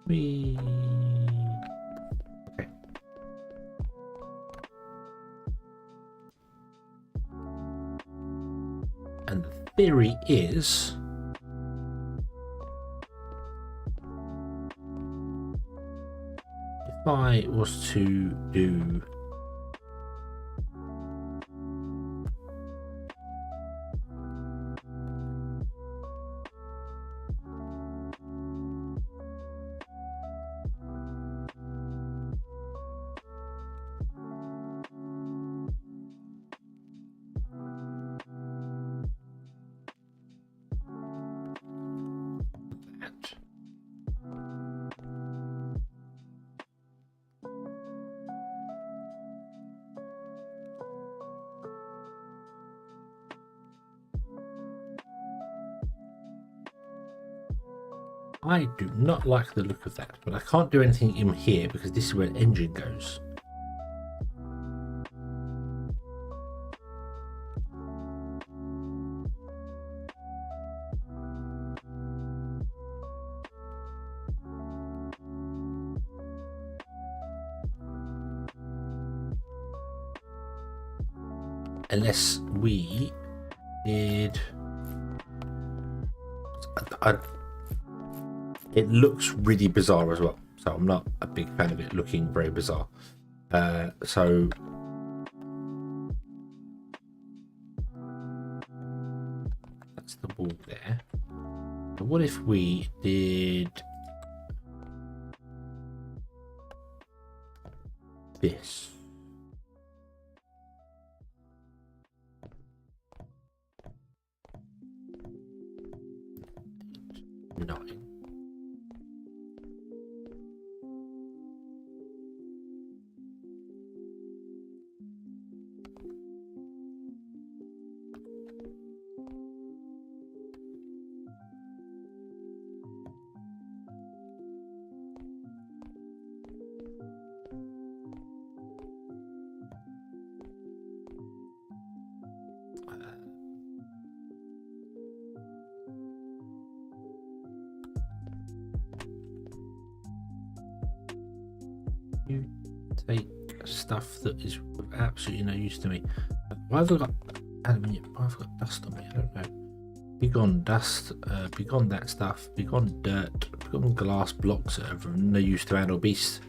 We okay. And the theory is if I was to do that. I do not like the look of that, but I can't do anything in here because this is where the engine goes. Unless we did... it looks really bizarre as well, so I'm not a big fan of it looking very bizarre. So that's the wall there. But what if we did this? Nine. You take stuff that is of absolutely no use to me. Why have I got aluminium? Why have I got dust on me? I don't know. Begone dust, begone that stuff, begone dirt, begone glass blocks that are of no use to man or beast.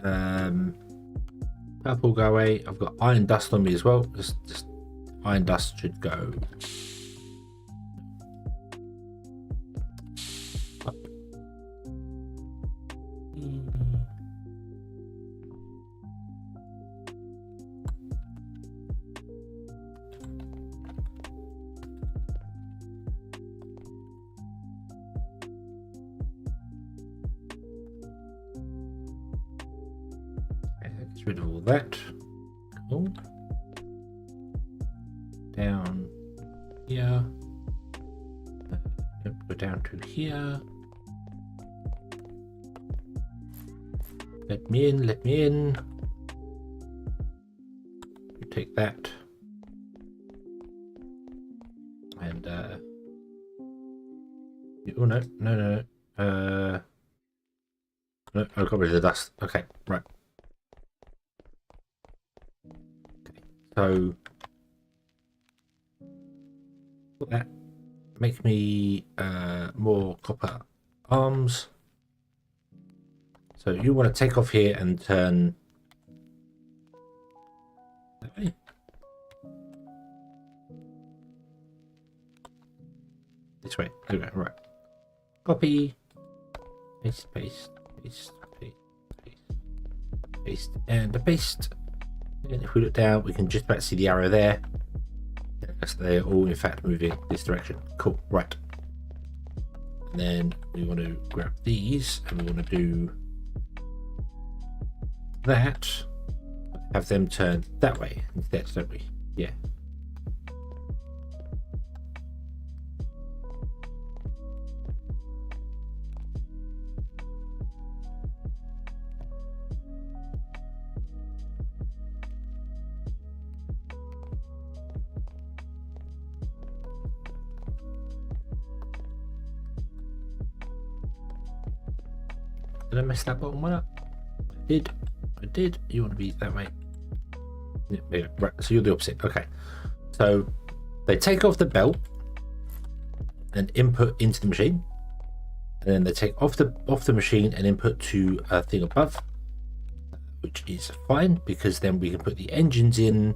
Purple, go away. I've got iron dust on me as well. Just iron dust should go. Get rid of all that. Cool. Down here. Go down to here. Let me in, let me in. You take that. And oh no, no. No, I got rid of the dust. Okay, right. So that make me more copper arms. So you want to take off here and turn that way. This way. Okay, right. Copy. Paste, paste, paste, paste, paste, paste, and paste. And if we look down, we can just about see the arrow there. Yes, they're all in fact moving this direction. Cool, right. And then we want to grab these and we want to do that. Have them turn that way instead, don't we? Yeah. Did I mess that bottom one up? I did. You want to be that way. Yeah, right, so you're the opposite. Okay. So they take off the belt and input into the machine. And then they take off the machine and input to a thing above, which is fine because then we can put the engines in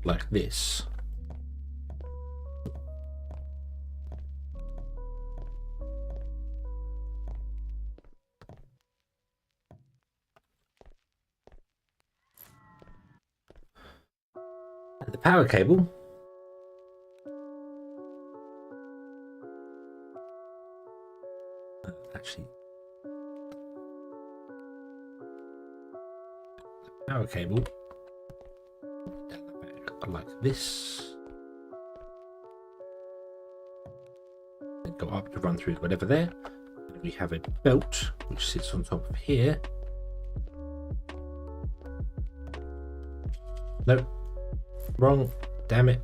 like this. And the power cable actually the power cable like this, and go up to run through whatever there. And we have a belt which sits on top of here. Nope, wrong, damn it.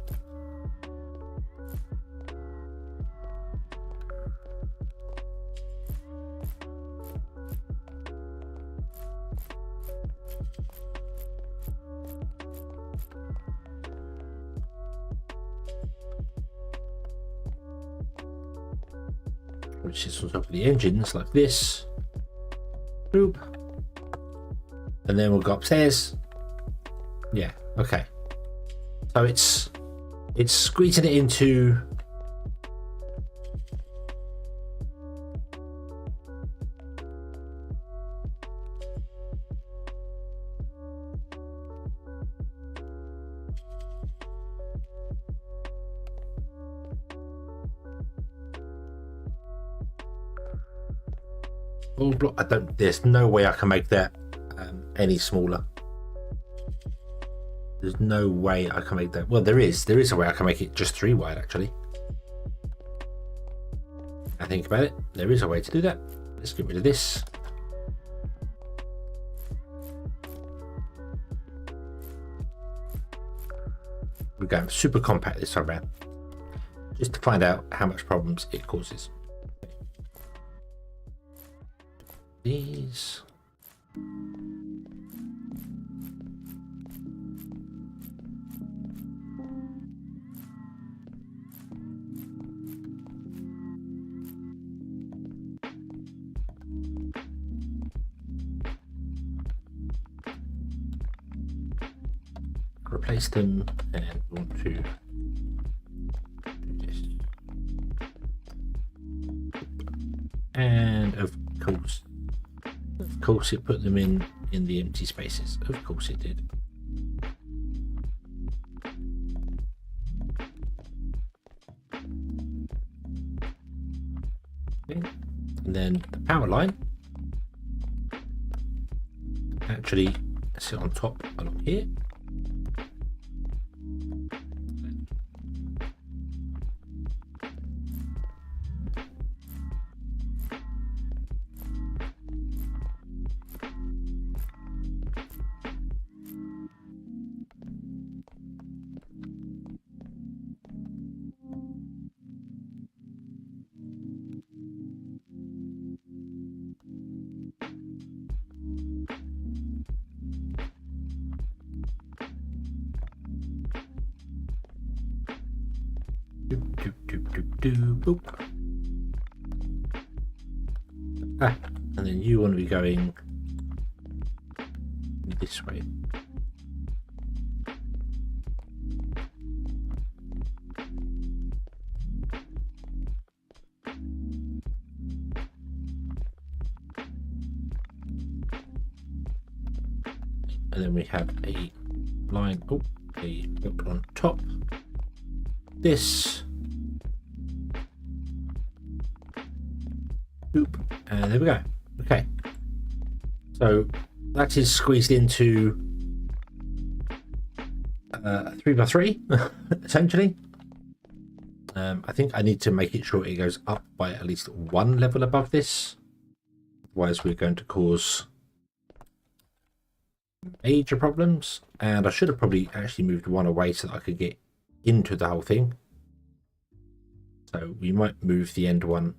Which sits on top of the engines like this. Boop. And then we'll go upstairs. Yeah, okay. So it's squeezing it into all block. I don't. There's no way I can make that any smaller. There's no way I can make that. Well, there is a way I can make it just 3 wide actually. I think about it. There is a way to do that. Let's get rid of this. We're going super compact this time around, just to find out how much problems it causes. These. Replace them, and we want to do this. And of course it put them in the empty spaces. Of course it did. Okay. And then the power line actually sit on top along here. Boop. And then you want to be going this way. And then we have a line, a book on top. This. Boop. And there we go. Okay. So that is squeezed into a 3x3, essentially. I think I need to make it sure it goes up by at least 1 level above this. Otherwise, we're going to cause major problems. And I should have probably actually moved 1 away so that I could get into the whole thing. So we might move the end one.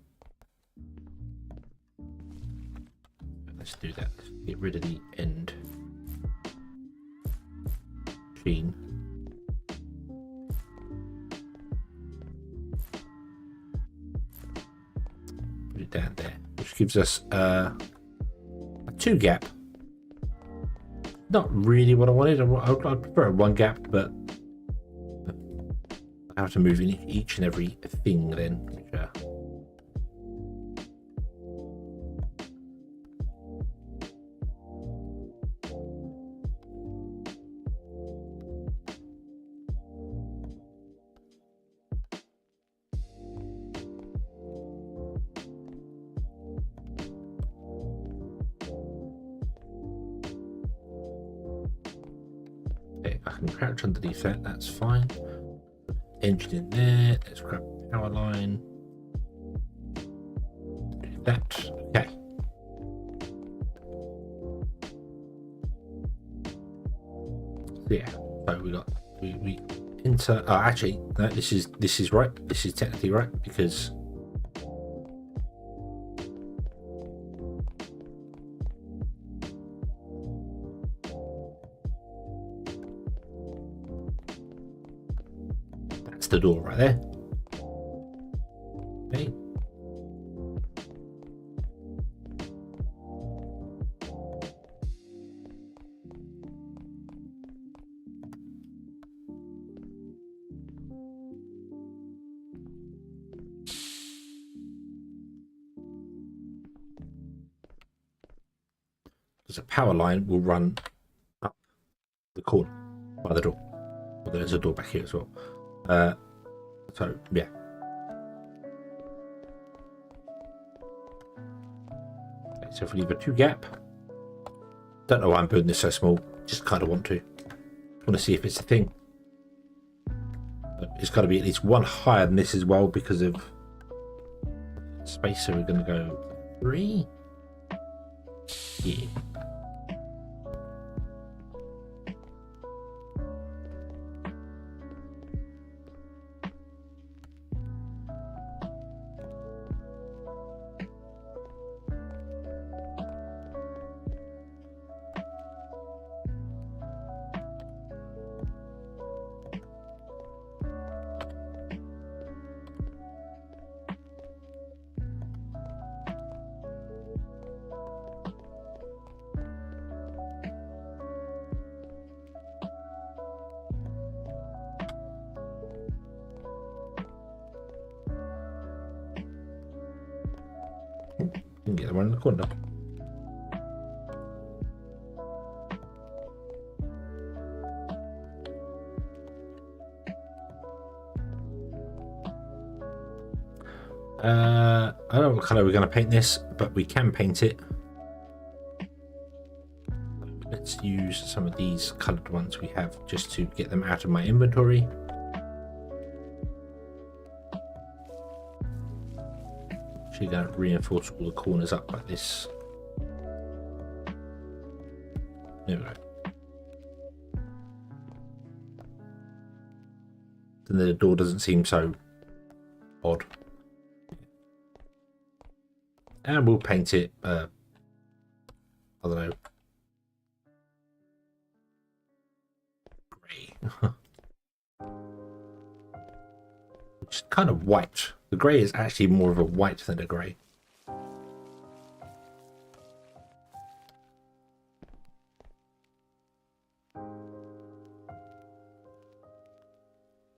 Let's do that. Let's get rid of the end machine. Put it down there, which gives us a 2 gap. Not really what I wanted. I'd prefer a 1 gap, but I have to move in each and every thing then. Which, okay, I can crouch underneath that. That's fine. Engine in there. Let's grab power line. Do that. Okay. So yeah. So we enter. Oh, actually, no. This is right. This is technically right because that's the door right there. Okay. There's a power line will run up the corner by the door. Well, there's a door back here as well. So yeah. Okay, so if we leave a 2 gap, don't know why I'm building this so small. Just kind of want to see if it's a thing. It's got to be at least 1 higher than this as well because of space. So we're going to go 3. Yeah. Can get the one in the corner. I don't know what colour we're going to paint this, but we can paint it. Let's use some of these coloured ones we have just to get them out of my inventory. Actually going to reinforce all the corners up like this. There we go. Then the door doesn't seem so odd. And we'll paint it, I don't know, grey. Which is kind of white. The grey is actually more of a white than a grey.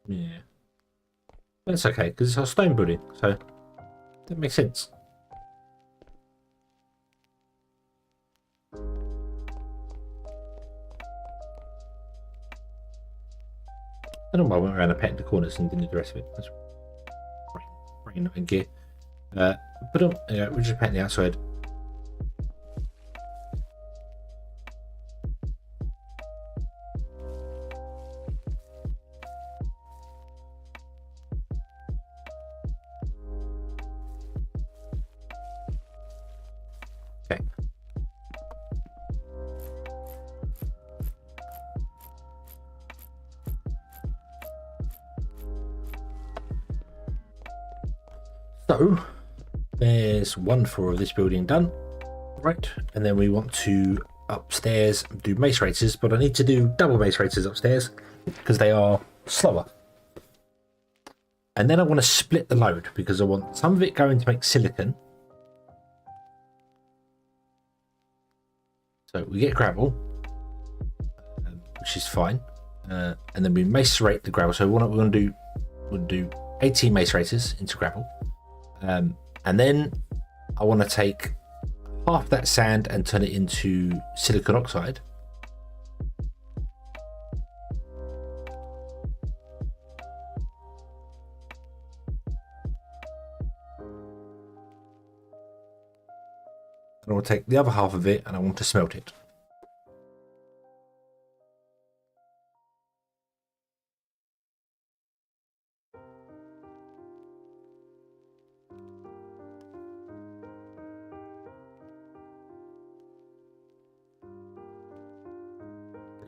Yeah. That's okay, because it's a stone building, so that makes sense. I don't know why I went around and painted the corners and didn't do the rest of it. That's brain not in gear. But yeah, we'll just paint the outside. Okay. So there's 1 floor of this building done, right? And then we want to upstairs do mace racers, but I need to do double mace racers upstairs because they are slower. And then I want to split the load because I want some of it going to make silicon. So we get gravel, which is fine, and then we macerate the gravel. So what we're going to do, we'll do 18 mace racers into gravel, and then I want to take half that sand and turn it into silicon oxide. And I want to take the other half of it and I want to smelt it.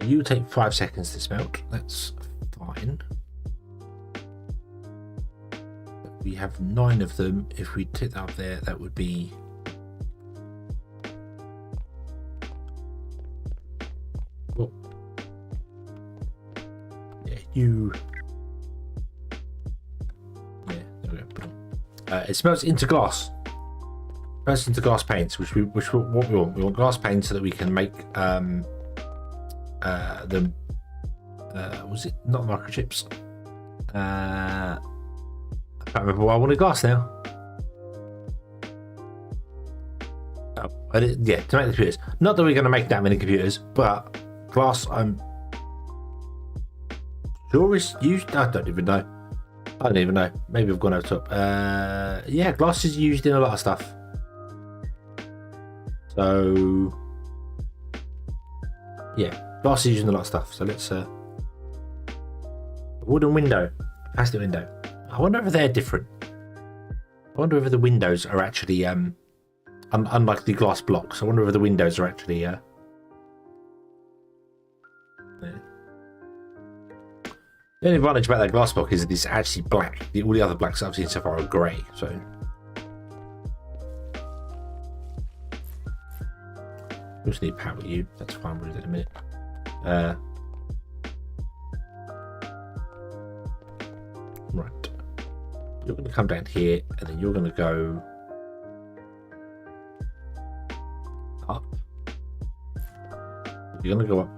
You take 5 seconds to smelt. That's fine. We have 9 of them. If we take that up there, that would be... Well, yeah, you... Yeah, there we go. It smelts into glass. It smelts into glass paints, what we want. We want glass paint so that we can make was it not microchips? I can't remember why I wanted glass now. Oh, yeah, to make the computers. Not that we're going to make that many computers, but glass, I'm sure is used. I don't even know. Maybe I've gone over top. Yeah, glass is used in a lot of stuff. So yeah, glass is used in a lot of stuff. So let's wooden window, plastic window. I wonder if they're different. I wonder if the windows are actually unlike the glass blocks. I wonder if the windows are actually yeah. The only advantage about that glass block is that it's actually black. All the other blacks I've seen so far are grey. So we just need power you. That's fine. We'll do that in a minute. Right. You're going to come down here, and then you're going to go up. You're going to go up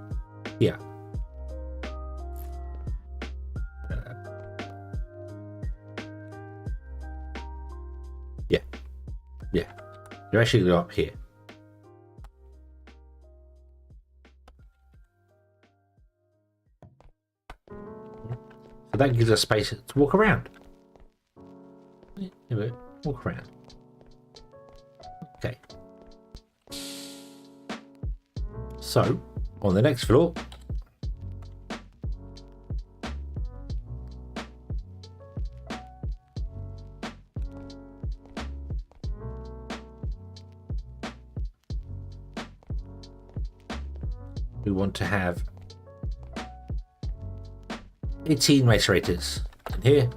here. Yeah. You're actually going to go up here. So that gives us space to walk around. Walk around. Okay. So, on the next floor, we want to have 18 macerators in here.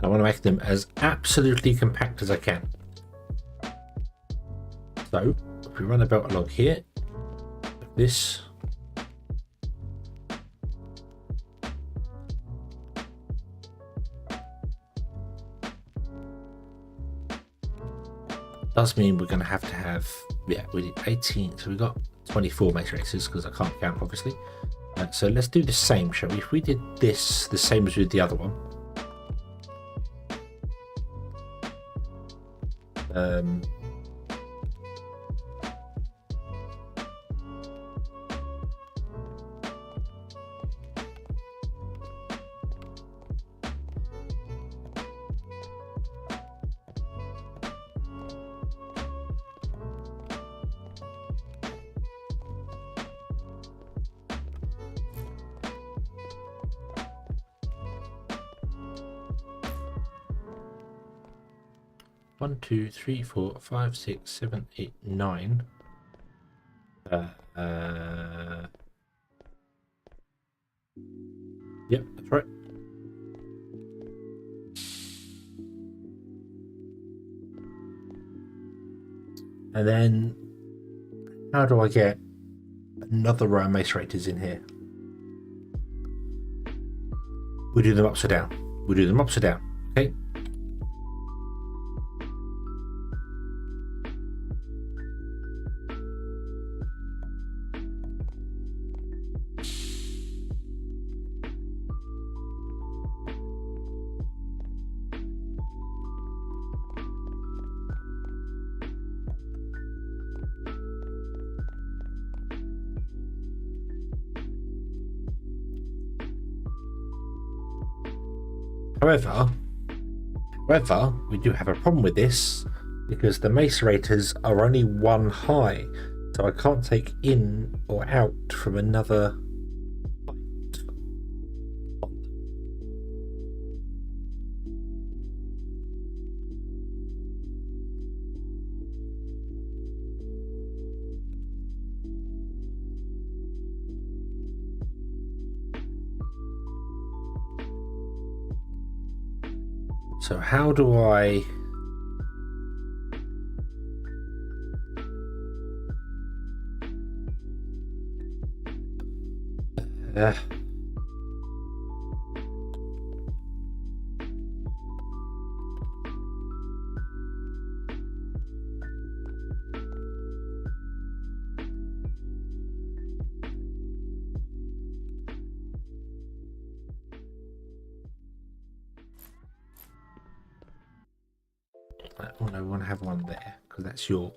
I want to make them as absolutely compact as I can. So if we run a belt along here, like this, does mean we're going to have, yeah, we did 18, so we got 24 macerators because I can't count obviously. So let's do the same, shall we? If we did this the same as with the other one, one, two, three, four, five, six, seven, eight, 9. Yep, that's right. And then how do I get another row of macerators in here? We do them upside down. We do them upside down. Okay. However, we do have a problem with this because the macerators are only one high, so I can't take in or out from another height. So how do I... Oh no, we want to have one there because that's your...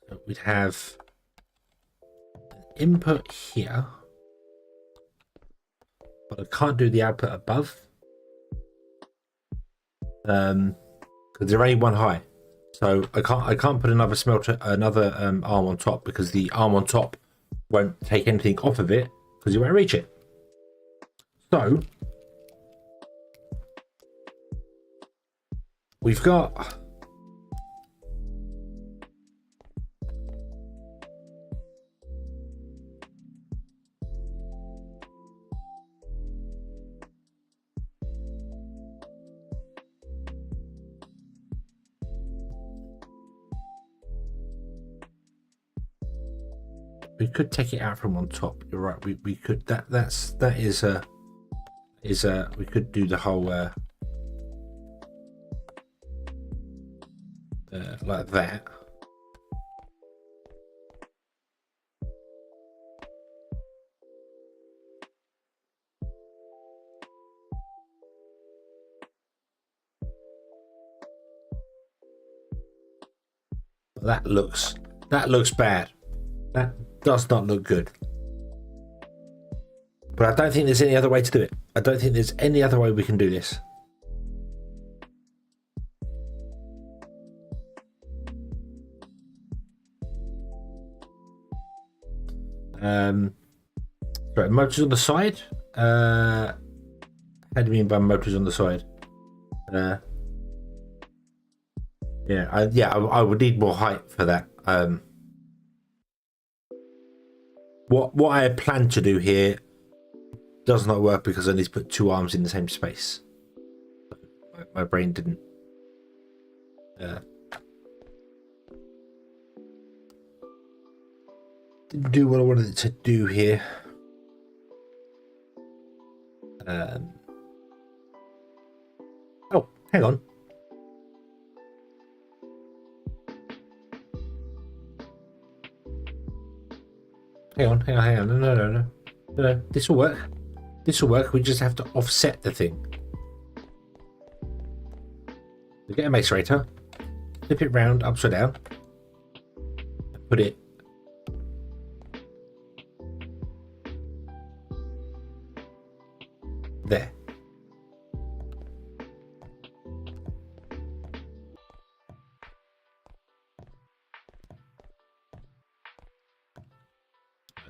So we'd have input here, but I can't do the output above because they're only one high. So I can't put another smelter, another arm on top because the arm on top won't take anything off of it because you won't reach it. So we've got we could take it out from on top. You're right. We could that is we could do the whole like that. That looks bad. That does not look good. But I don't think there's any other way to do it. I don't think there's any other way we can do this. Right, motors on the side. How do you mean by motors on the side? I would need more height for that. What I had planned to do here does not work because I need to put two arms in the same space. My brain didn't. Didn't do what I wanted it to do here. Oh, hang on. Hang on. No. This will work. We just have to offset the thing. We get a macerator, flip it round upside down, and put it there.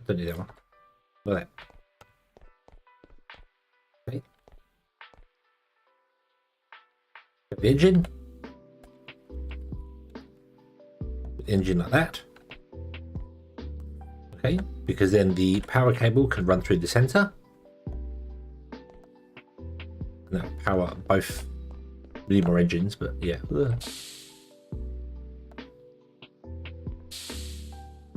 Don't need that one. Like that. Okay. The engine. The engine like that. Okay, because then the power cable can run through the center. And that'll power both. We need more engines, but yeah.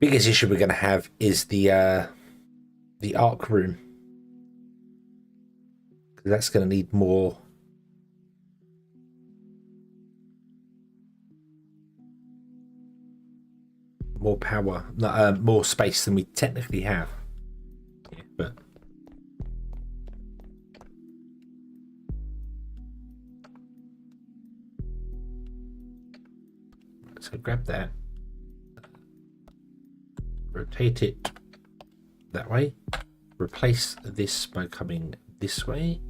Biggest issue we're going to have is the arc room, because that's going to need more power, more space than we technically have. Yeah, but so grab that, rotate it that way, replace this by coming this way.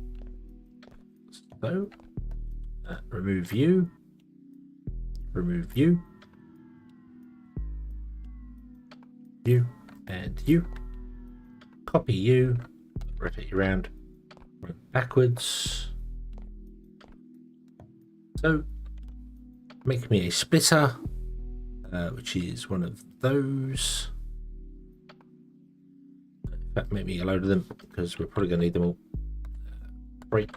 So remove you, you and you, copy you, rotate you around, run backwards. So make me a splitter, which is one of those. In fact, make me a load of them, because we're probably going to need them all. Break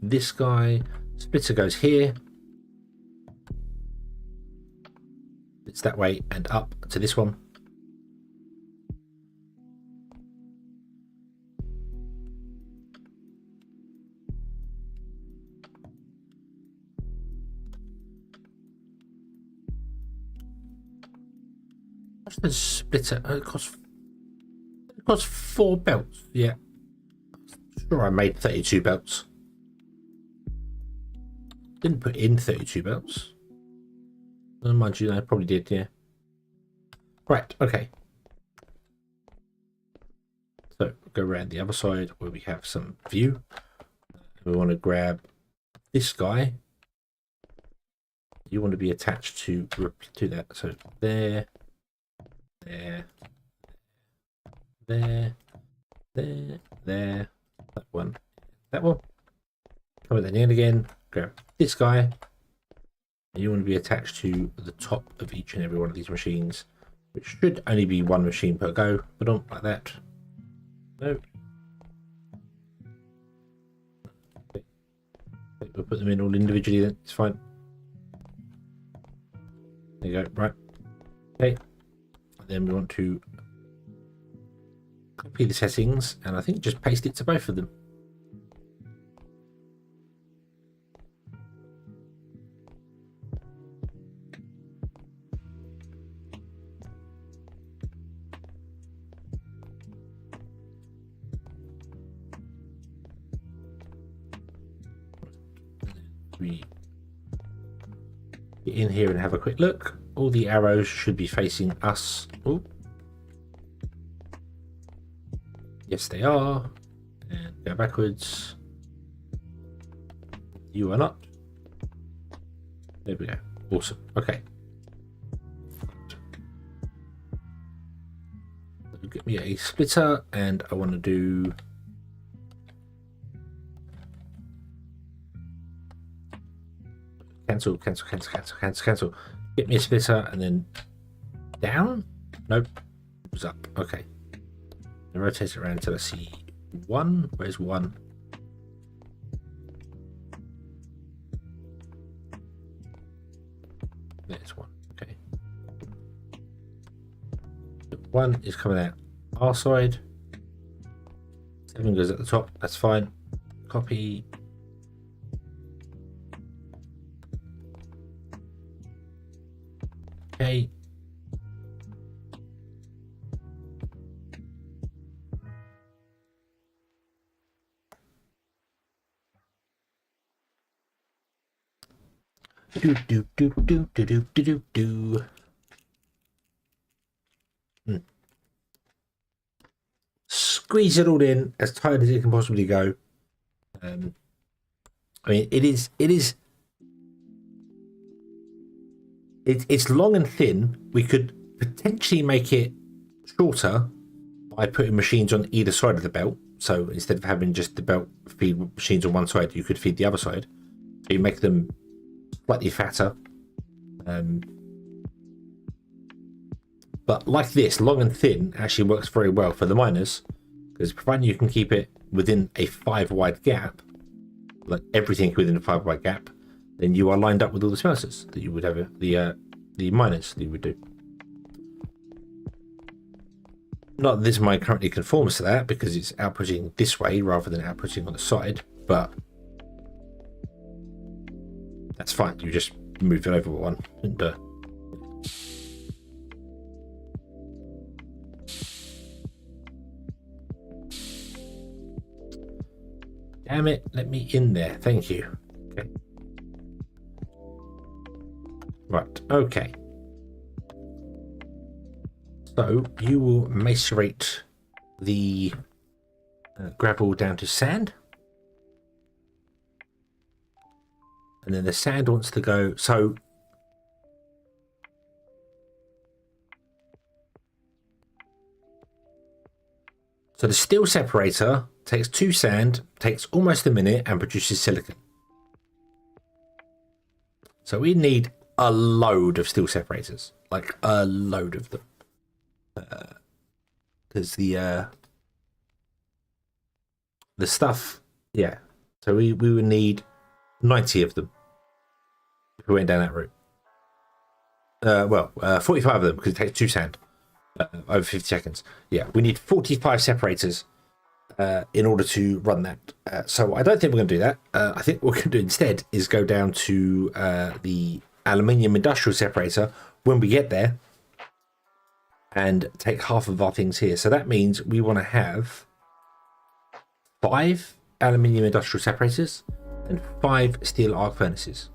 this guy, splitter goes here, it's that way and up to this one. What's the splitter? It costs 4 belts. Yeah, sure, I made 32 belts. Didn't put in 32 belts. Mind you, I probably did. Yeah. Right. Okay. So go around the other side where we have some view. We want to grab this guy. You want to be attached to that. So there. That one. Come at the end again. Grab this guy. And you want to be attached to the top of each and every one of these machines, which should only be one machine per go, but don't like that. No. Okay. We'll put them in all individually then. It's fine. There you go. Right. Okay. And then we want to copy the settings and I think just paste it to both of them. We get in here and have a quick look. All the arrows should be facing us. Oh, yes, they are. And go backwards. You are not. There we go. Awesome. Okay. So get me a splitter, and I want to do. Cancel. Get me a splitter and then down. Nope. It was up. Okay. And rotate it around until I see 1. Where's 1? There's 1. Okay. 1 is coming out our side. 7 goes at the top. That's fine. Copy. Okay. Do. Squeeze it all in as tight as it can possibly go. I mean, it's long and thin. We could potentially make it shorter by putting machines on either side of the belt. So instead of having just the belt feed machines on one side, you could feed the other side. So you make them slightly fatter. But like this, long and thin actually works very well for the miners, because providing you can keep it within a 5 wide gap, like everything within a 5 wide gap, then you are lined up with all the smelters that you would have, the miners that you would do. Not that this mine currently conforms to that because it's outputting this way rather than outputting on the side, but that's fine. You just move it over one and damn it, let me in there. Thank you. Okay. Right, okay. So you will macerate the gravel down to sand. And then the sand wants to go, so the steel separator takes 2 sand, takes almost a minute and produces silicon. So we need a load of steel separators, like a load of them. Because the stuff, yeah. So we would need 90 of them if we went down that route. 45 of them because it takes 2 sand over 50 seconds. Yeah, we need 45 separators in order to run that. So I don't think we're going to do that. I think what we're going to do instead is go down to the aluminium industrial separator when we get there and take half of our things here. So that means we want to have 5 aluminium industrial separators and 5 steel arc furnaces.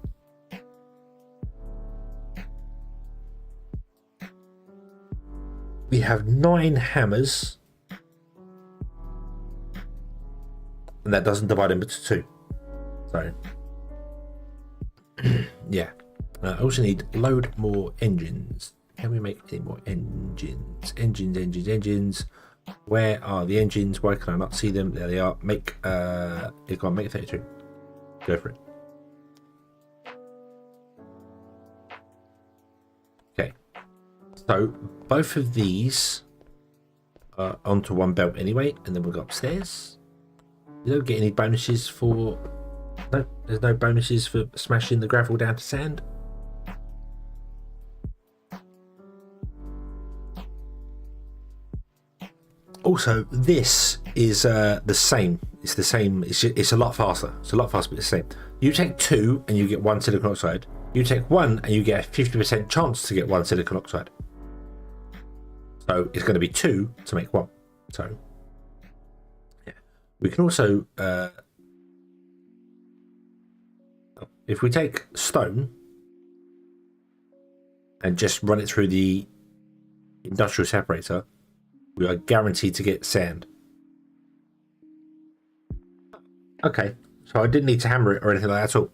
We have 9 hammers, and that doesn't divide into 2. So, yeah. I also need load more engines. Can we make any more engines? Engines. Where are the engines? Why can I not see them? There they are. Make 32. Go for it. Okay. So both of these are onto one belt anyway, and then we'll go upstairs. You don't get any bonuses for... No, there's no bonuses for smashing the gravel down to sand. Also, this is the same. It's the same. It's a lot faster. It's a lot faster, but it's the same. You take 2 and you get 1 silicon oxide. You take 1 and you get a 50% chance to get 1 silicon oxide. So it's going to be 2 to make 1. So yeah, we can also, if we take stone and just run it through the industrial separator, we are guaranteed to get sand. Okay, so I didn't need to hammer it or anything like that at all.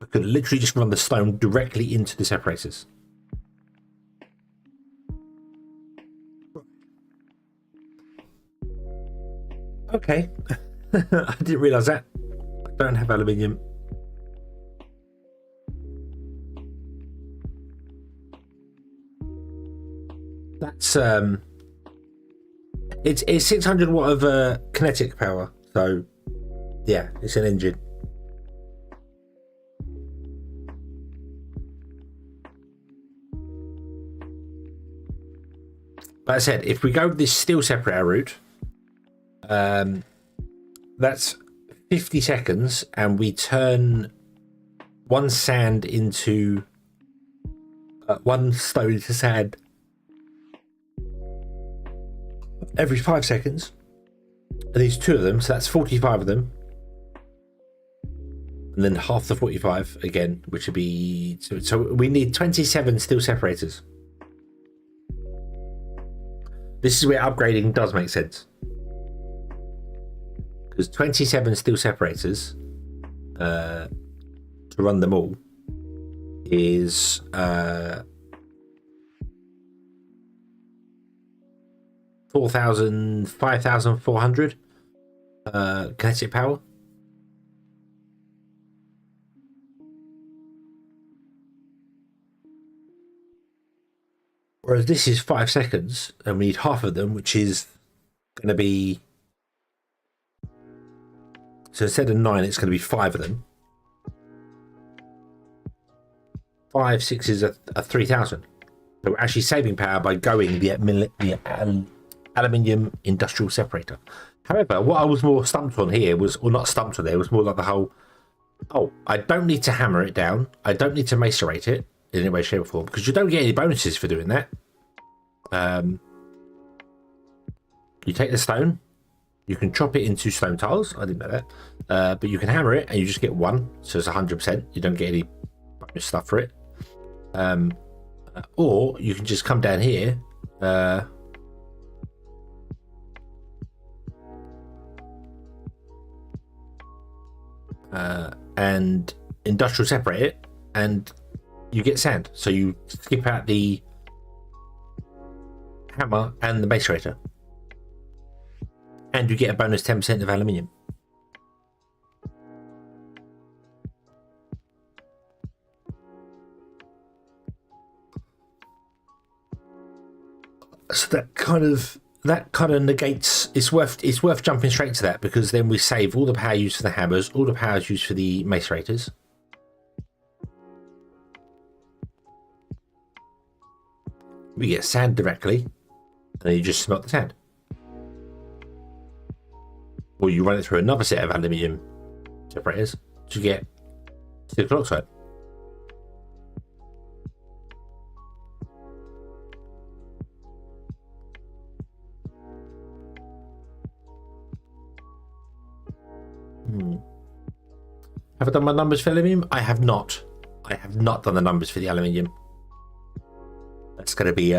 I could literally just run the stone directly into the separators. Okay, I didn't realise that. I don't have aluminium. That's it's 600 watt of kinetic power, so yeah, it's an engine. But as I said, if we go this steel separator route, that's 50 seconds, and we turn 1 sand into 1 stone into sand every 5 seconds. And these 2 of them, so that's 45 of them, and then half the 45 again, which would be so we need 27 steel separators. This is where upgrading does make sense, because 27 steel separators to run them all is 5,400 kinetic power. Whereas this is 5 seconds, and we need half of them, which is going to be... So instead of 9, it's going to be 5 of them. 5, 6 is a 3,000. So we're actually saving power by going the aluminium industrial separator. However, what I was more stumped on here was, or not stumped on there, was more like the whole, oh, I don't need to hammer it down. I don't need to macerate it in any way, shape or form, because you don't get any bonuses for doing that. You take the stone, you can chop it into stone tiles. I didn't know that. But you can hammer it and you just get 1. So it's 100%. You don't get any bonus stuff for it. Or you can just come down here. And industrial separate it and you get sand. So you skip out the hammer and the macerator. And you get a bonus 10% of aluminium. So that kind of negates. It's worth jumping straight to that, because then we save all the power used for the hammers, all the power used for the macerators. We get sand directly, and then you just smelt the sand. Or you run it through another set of aluminium separators to get silicon oxide. Have I done my numbers for aluminium? I have not. I have not done the numbers for the aluminium. That's going to be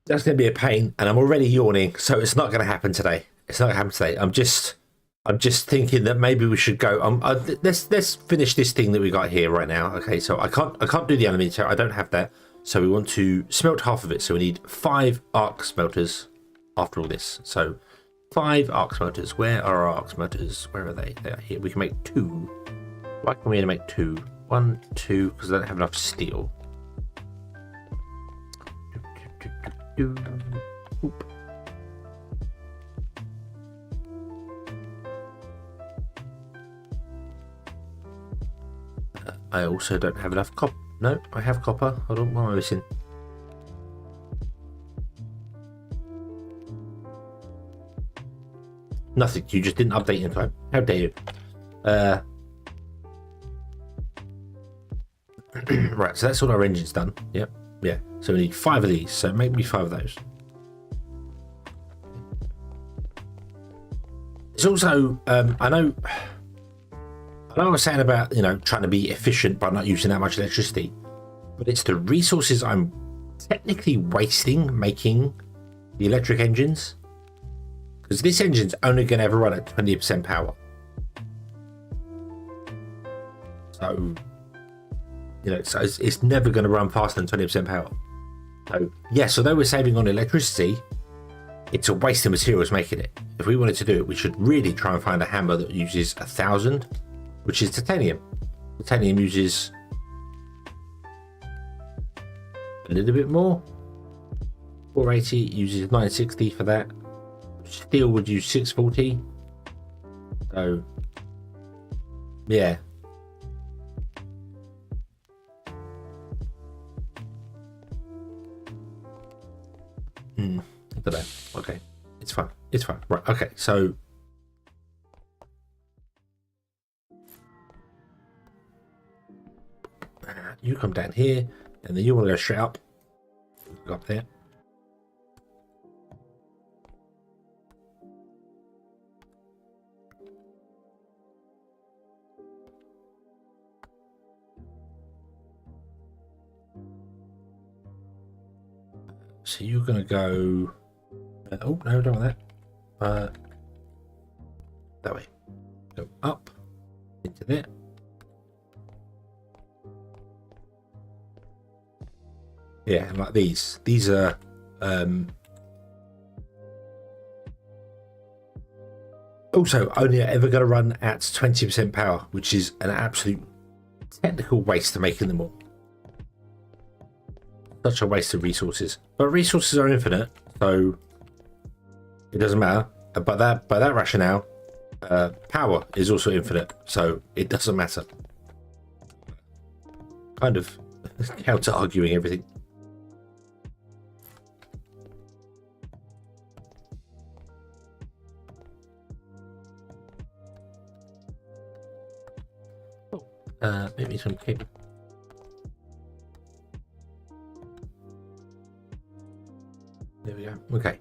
that's going to be a pain, and I'm already yawning, so it's not going to happen today. It's not going to happen today. I'm just thinking that maybe we should go. Let's finish this thing that we got here right now. Okay, so I can't do the aluminium, so I don't have that. So we want to smelt half of it. So we need 5 arc smelters after all this. So 5 arc smelters. Where are our arc smelters? Where are they? They are here. We can make 2. Why can we only make 2? 1, 2, because I don't have enough steel. Oop. I also don't have enough copper. No, I have copper. Hold on, what am I missing? Nothing. You just didn't update in time. How dare you? Right, so that's all our engines done. Yep. Yeah. So we need 5 of these. So make me 5 of those. It's also, I know I was saying about, trying to be efficient by not using that much electricity, but it's the resources I'm technically wasting making the electric engines, because this engine's only going to ever run at 20% power. So, it's never going to run faster than 20% power. So, yes, although we're saving on electricity, it's a waste of materials making it. If we wanted to do it, we should really try and find a hammer that uses 1,000, which is titanium. Titanium uses a little bit more. 480 uses 960 for that. Steel would use 640. So, yeah. I don't know. Okay, it's fine. It's fine. Right. Okay. So, you come down here, and then you want to go straight up. Go up there. So you're going to go. Oh no, don't want that. That way. Go up into there. Yeah, like these. These are also only ever going to run at 20% power, which is an absolute technical waste of making them all. Such a waste of resources. But resources are infinite, so it doesn't matter. By that rationale, power is also infinite, so it doesn't matter. kind of counter arguing everything. Maybe some cable. There we go. Okay.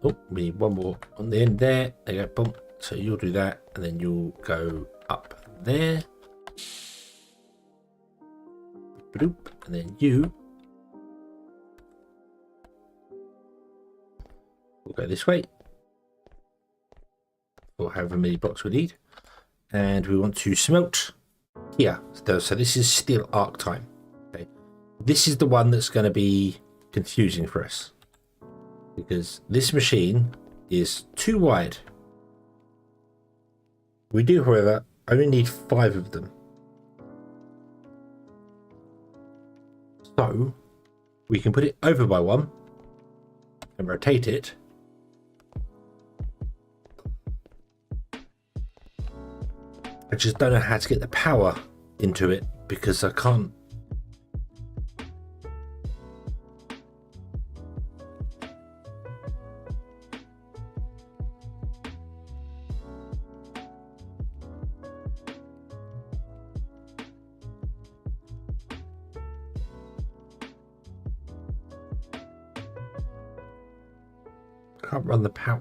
Oh, we need one more on the end there. There you go. Boom. So you'll do that, and then you'll go up there. Bloop. And then you will go this way. Or however many blocks we need, and we want to smelt here. So this is still arc time. Okay, this is the one that's going to be confusing for us because this machine is too wide. We do, however, only need 5 of them, so we can put it over by 1 and rotate it. I just don't know how to get the power into it because I can't. Can't run the power.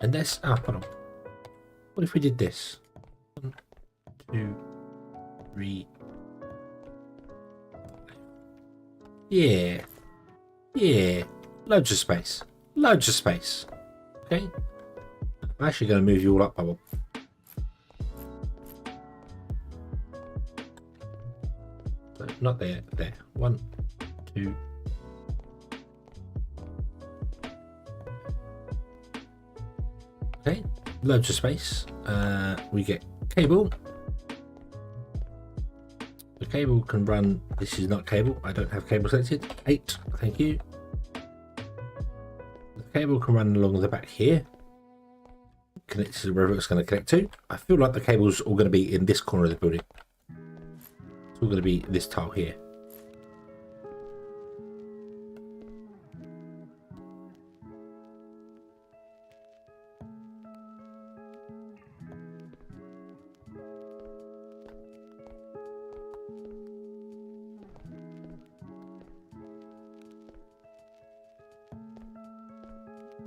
And this, hold on. What if we did this? 1, 2, 3. Yeah. Yeah. Loads of space. Loads of space. Okay. I'm actually going to move you all up by 1. So not there, there. 1, 2. Okay, loads of space. We get cable. The cable can run. This is not cable. I don't have cable selected. 8. Thank you. The cable can run along the back here. Connect to wherever it's going to connect to. I feel like the cable's all going to be in this corner of the building. It's all going to be this tile here.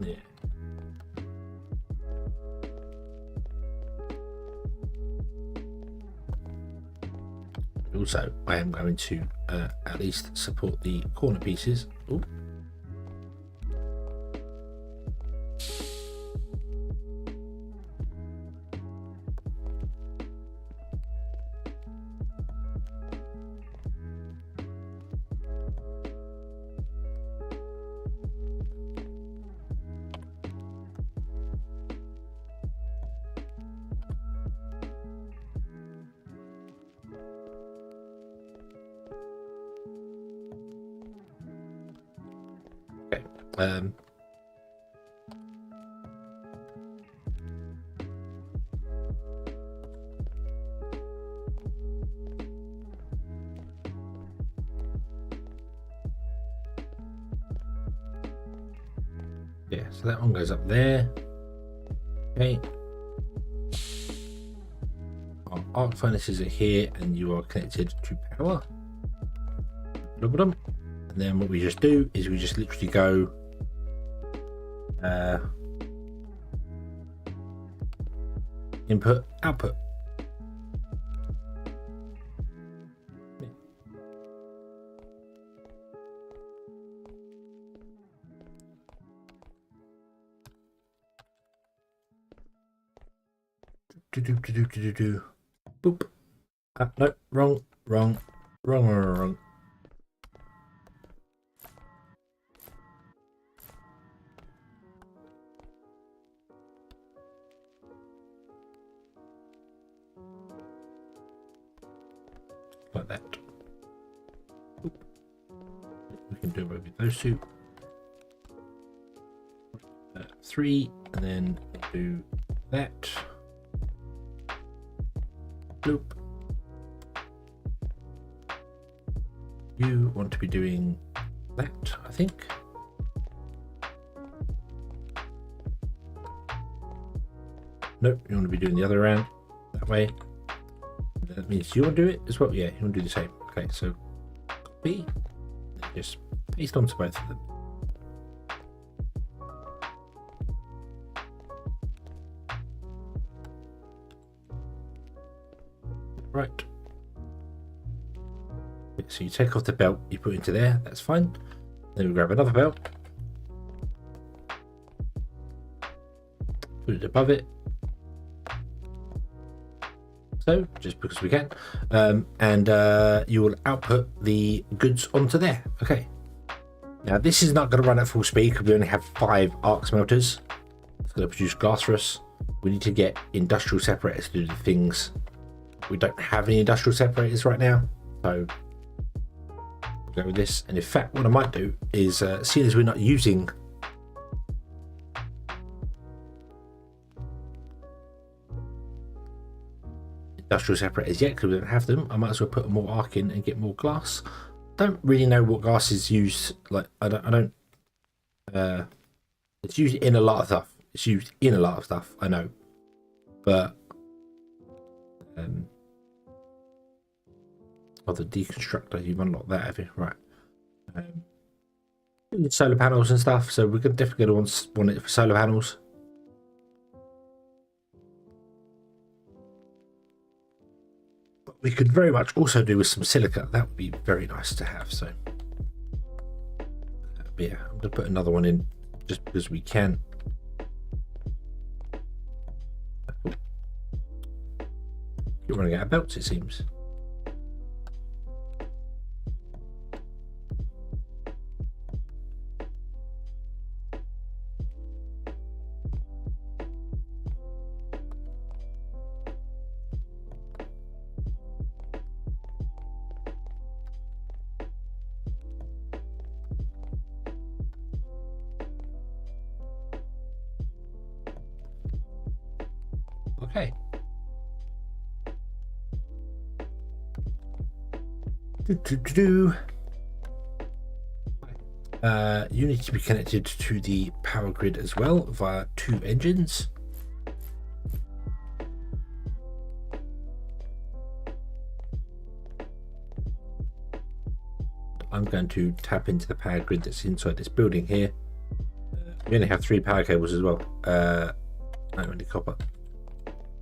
Yeah. Also, I am going to at least support the corner pieces. Ooh. Um, yeah, so that one goes up there. Okay. Our arc furnaces are here, and you are connected to power. And then what we just do is we just literally go input, output. Yeah. Do. Boop. No, wrong. Like that. do away with those two. 3, and then do that. Loop. You want to be doing that, I think. Nope, you want to be doing the other round that way. That means you want to do it as well. Yeah, you want to do the same. Okay, so copy, just paste onto both of them. Right. So you take off the belt, you put it into there, that's fine. Then we grab another belt, put it above it. So, just because we can. And you will output the goods onto there. Okay. Now, this is not going to run at full speed because we only have 5 arc smelters. It's going to produce glass for us. We need to get industrial separators to do the things. We don't have any industrial separators right now. So, we'll go with this. And in fact, what I might do is, seeing as we're not using industrial separators yet because we don't have them, I might as well put more arc in and get more glass. Don't really know what glass is used. Like I don't it's used in a lot of stuff. It's used in a lot of stuff, I know, but the deconstructor, you've unlocked that, have you? Right. Solar panels and stuff, so we're definitely going to want it for solar panels. We could very much also do with some silica. That would be very nice to have. So, but yeah, I'm going to put another one in just because we can. You're running out of belts, it seems. Okay. You need to be connected to the power grid as well via 2 engines. I'm going to tap into the power grid that's inside this building here. We only have 3 power cables as well. Not really copper.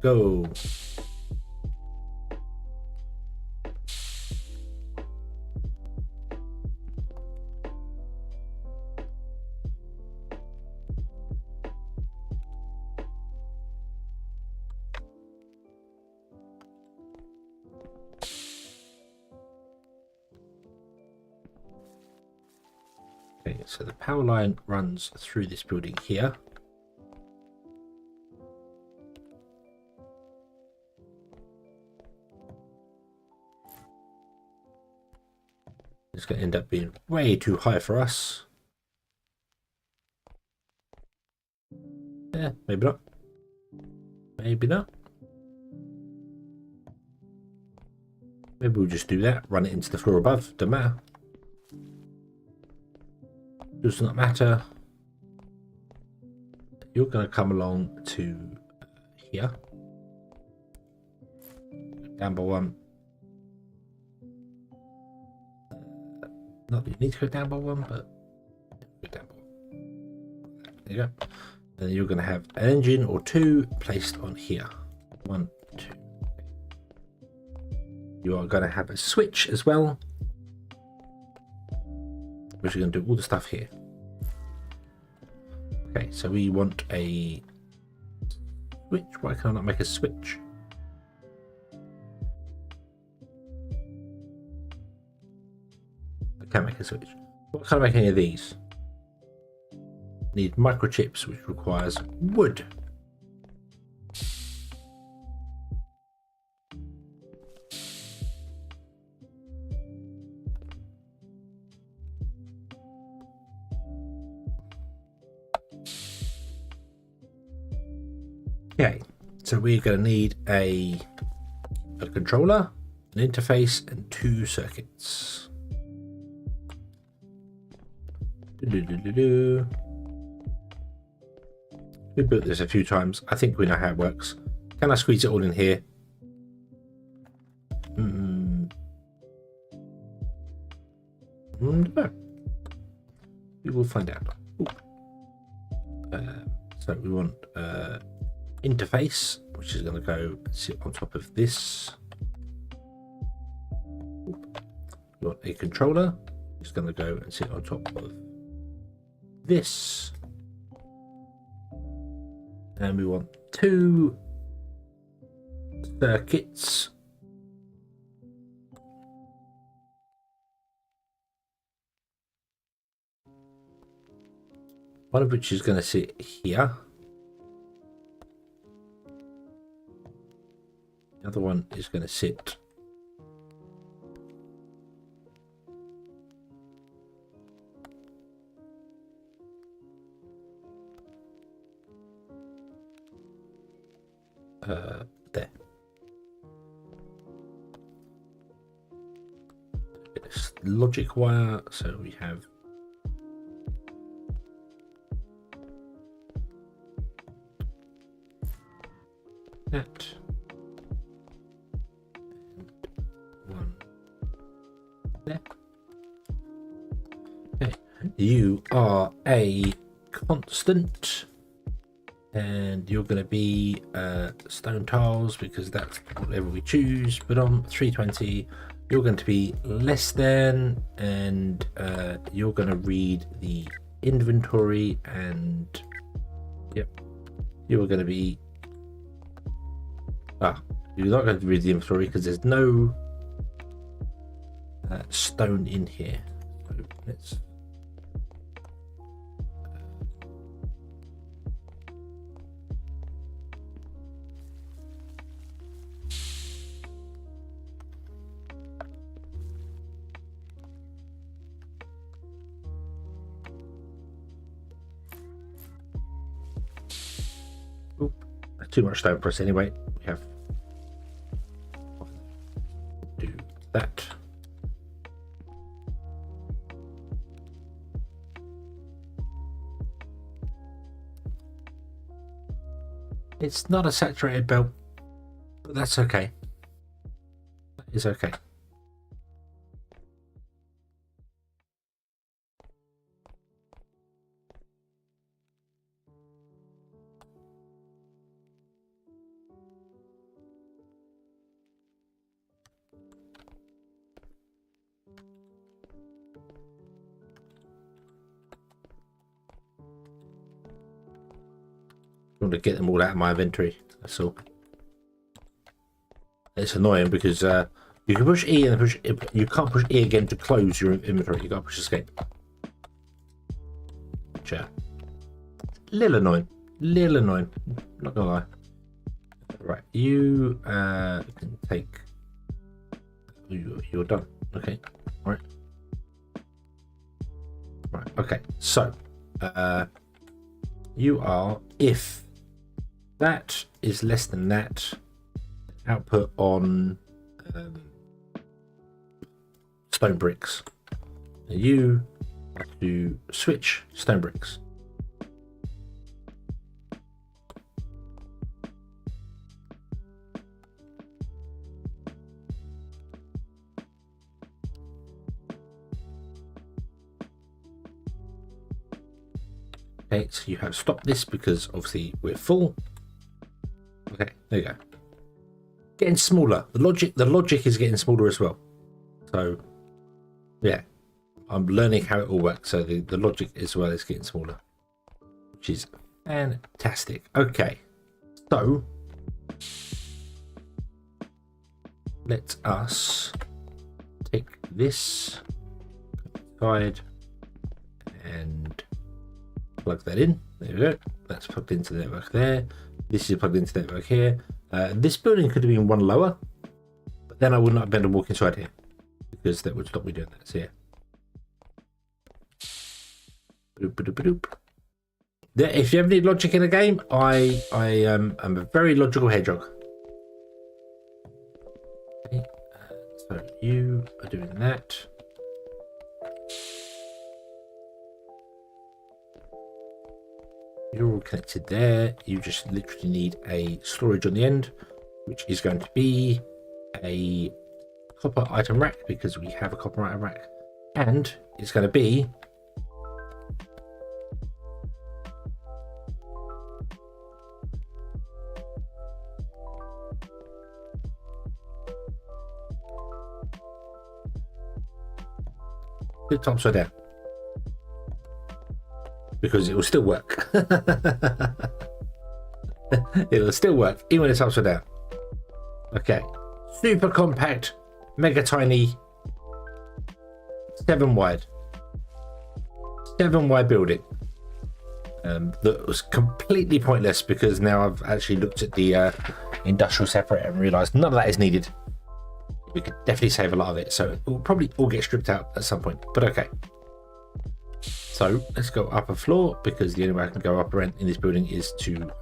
Go. Okay, so the power line runs through this building here. It's going to end up being way too high for us. Yeah, maybe not. Maybe not. Maybe we'll just do that. Run it into the floor above. Doesn't matter. Does not matter. You're going to come along to here. Down by 1. Not that you need to go down by 1, but go down by 1. There you go. Then you're going to have an engine or 2 placed on here. 1, 2. You are going to have a switch as well, which is going to do all the stuff here. Okay, so we want a switch. Why can I not make a switch? I can't make a switch. What can I make any of these? Need microchips, which requires wood. Okay, so we're going to need a controller, an interface, and 2 circuits. We built this a few times. I think we know how it works. Can I squeeze it all in here? No. We will find out. So we want interface, which is going to go sit on top of this. We want a controller, which is going to go and sit on top of this. And we want 2 circuits. One of which is going to sit here. The other one is going to sit there. It's logic wire, so we have that. And 1 there. Okay. You are a constant. And you're going to be stone tiles because that's whatever we choose. But on 320, you're going to be less than, and you're going to read the inventory. And yep, you're going to be you're not going to read the inventory because there's no stone in here. So let's too much stone for us anyway. We have to do that. It's not a saturated belt, but that's okay. That is okay. I want to get them all out of my inventory, that's all. It's annoying because you can push E and you can't push E again to close your inventory. You gotta push escape. Which little annoying. Not gonna lie. Right, you can take. You're done. Okay. All right. Right. Okay. So, you are, if that is less than that, output on stone bricks. You have to switch stone bricks. Okay, so you have stopped this because obviously we're full. Okay, there you go. Getting smaller. The logic is getting smaller as well. So yeah, I'm learning how it all works. So the logic as well is getting smaller, which is fantastic. Okay, so let us take this side and plug that in. There we go. That's plugged into the network there. This is plugged into the network here. This building could have been one lower, but then I would not have been able to walk inside here because that would stop me doing that. So yeah. If you ever need logic in a game, I am a very logical hedgehog. Okay, so you are doing that. You're all connected there. You just literally need a storage on the end, which is going to be a copper item rack, because we have a copper item rack, and it's going to be flip upside down, because it will still work. It'll still work even when it's upside down. Okay, super compact, mega tiny, 7 wide building. That was completely pointless, because now I've actually looked at the industrial separator and realised none of that is needed. We could definitely save a lot of it, so it will probably all get stripped out at some point, but okay. So let's go up a floor, because the only way I can go up around in this building is to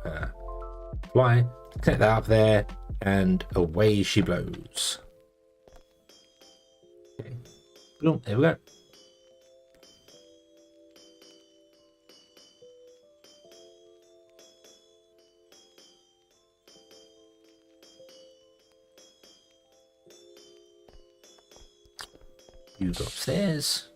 fly, connect that up there, and away she blows. Okay. Boom, there we go. You go upstairs.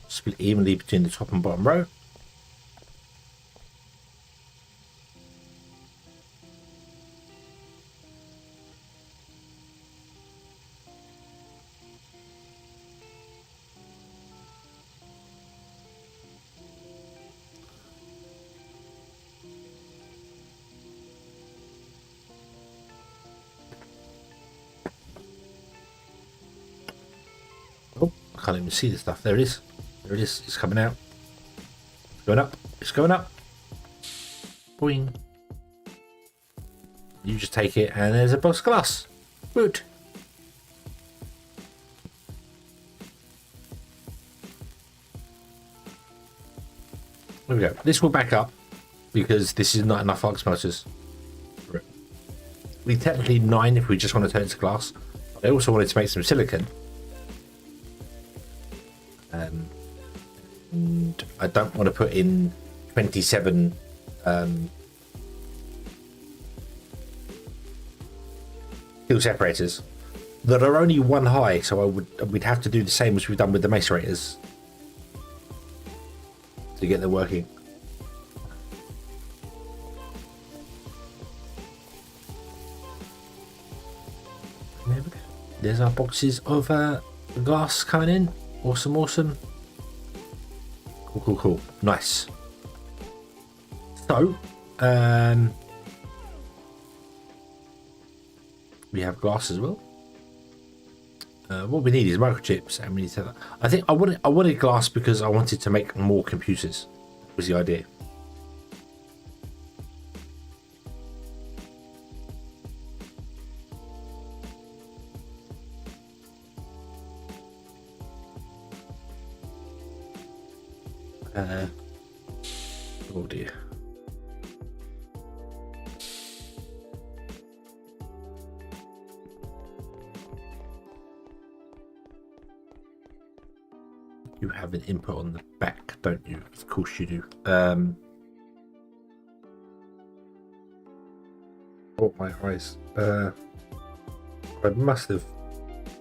Split evenly between the top and bottom row. Oh, I can't even see the stuff. There it is. There it is. It's coming out. It's going up. It's going up. Boing. You just take it, and there's a box of glass. Good. There we go. This will back up, because this is not enough arc smelters. We technically 9 if we just want to turn it to glass. I also wanted to make some silicon. And I don't want to put in 27 steel separators that are only 1 high, so we'd have to do the same as we've done with the macerators to get them working. There we go. There's our boxes of glass coming in. Awesome, awesome. Cool, cool, cool. Nice. So, we have glass as well. What we need is microchips, and we need to have, I think I wanted glass because I wanted to make more computers. That was the idea. Oh dear. You have an input on the back, don't you? Of course you do. Oh, my eyes. I must have.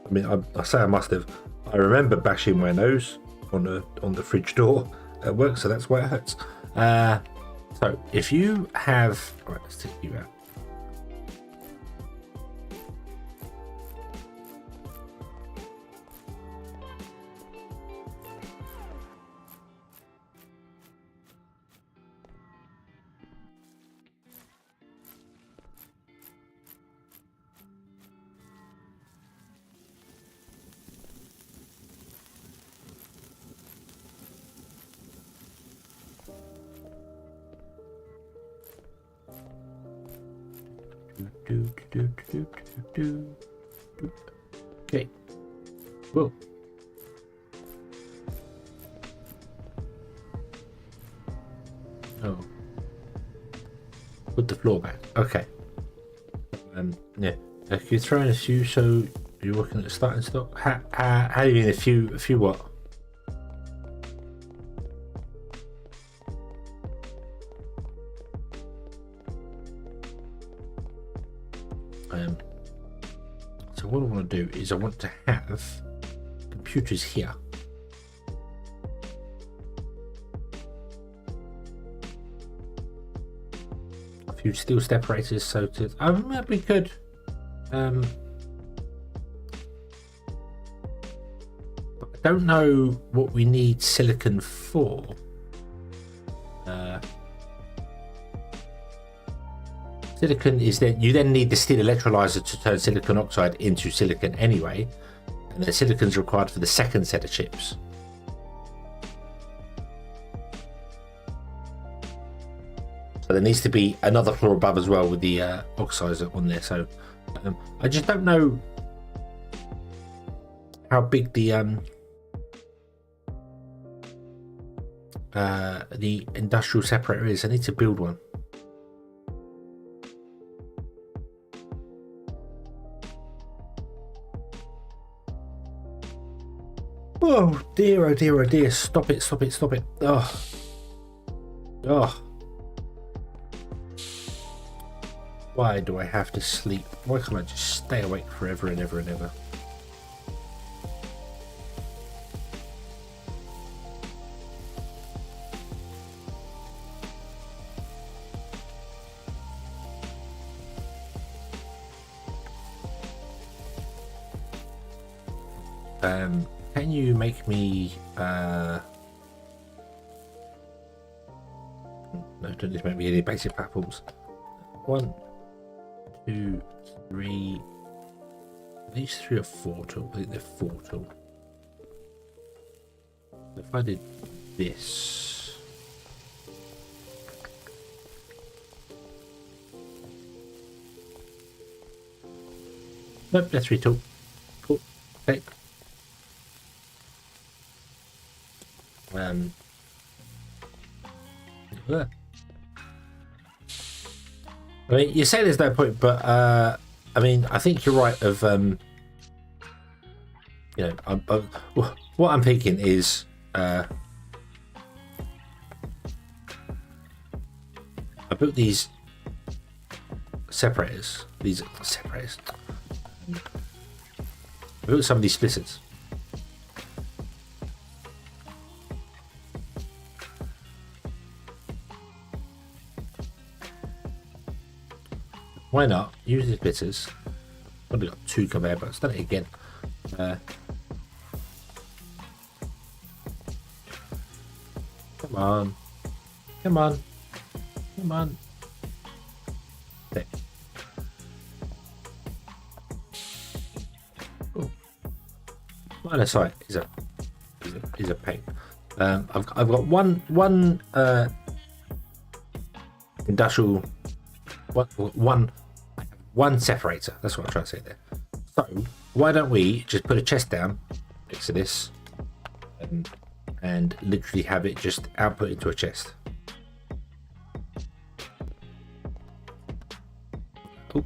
I mean, I say I must have. I remember bashing my nose on the fridge door at work, so that's why it hurts. So if you have, all right, let's take you out. Okay. Well, Oh. Put the floor back. Okay. Yeah. If you throw in a few, so you're looking at starting stock. How do you mean a few? A few what? So what I want to do is I want to have computers here. A few steel separators, so to we could. But I don't know what we need silicon for. Silicon is then you then need the steel electrolyzer to turn silicon oxide into silicon anyway, and then silicon is required for the second set of chips. So there needs to be another floor above as well with the oxidizer on there. So I just don't know how big the industrial separator is. I need to build one. Oh dear, oh dear, oh dear. Stop it, stop it, stop it. Oh. Oh. Why do I have to sleep? Why can't I just stay awake forever and ever and ever? Can you make me no, don't need to make me any basic platforms. 1, 2, 3. Are these 3 or 4 tall? I think they're 4 tall. If I did this, nope, they're 3 tall. Cool. Okay. I mean, you say there's no point, but I mean, I think you're right. Of you know, what I'm thinking is I built these separators. These separators. I built some of these splitters. Why not use these splitters? I've only got 2 conveyor belts. Done it again. Come on, come on, come on. There. Oh. Line of sight is a pain. I've got one industrial one separator. That's what I'm trying to say there. So why don't we just put a chest down next to this and literally have it just output into a chest. Oh,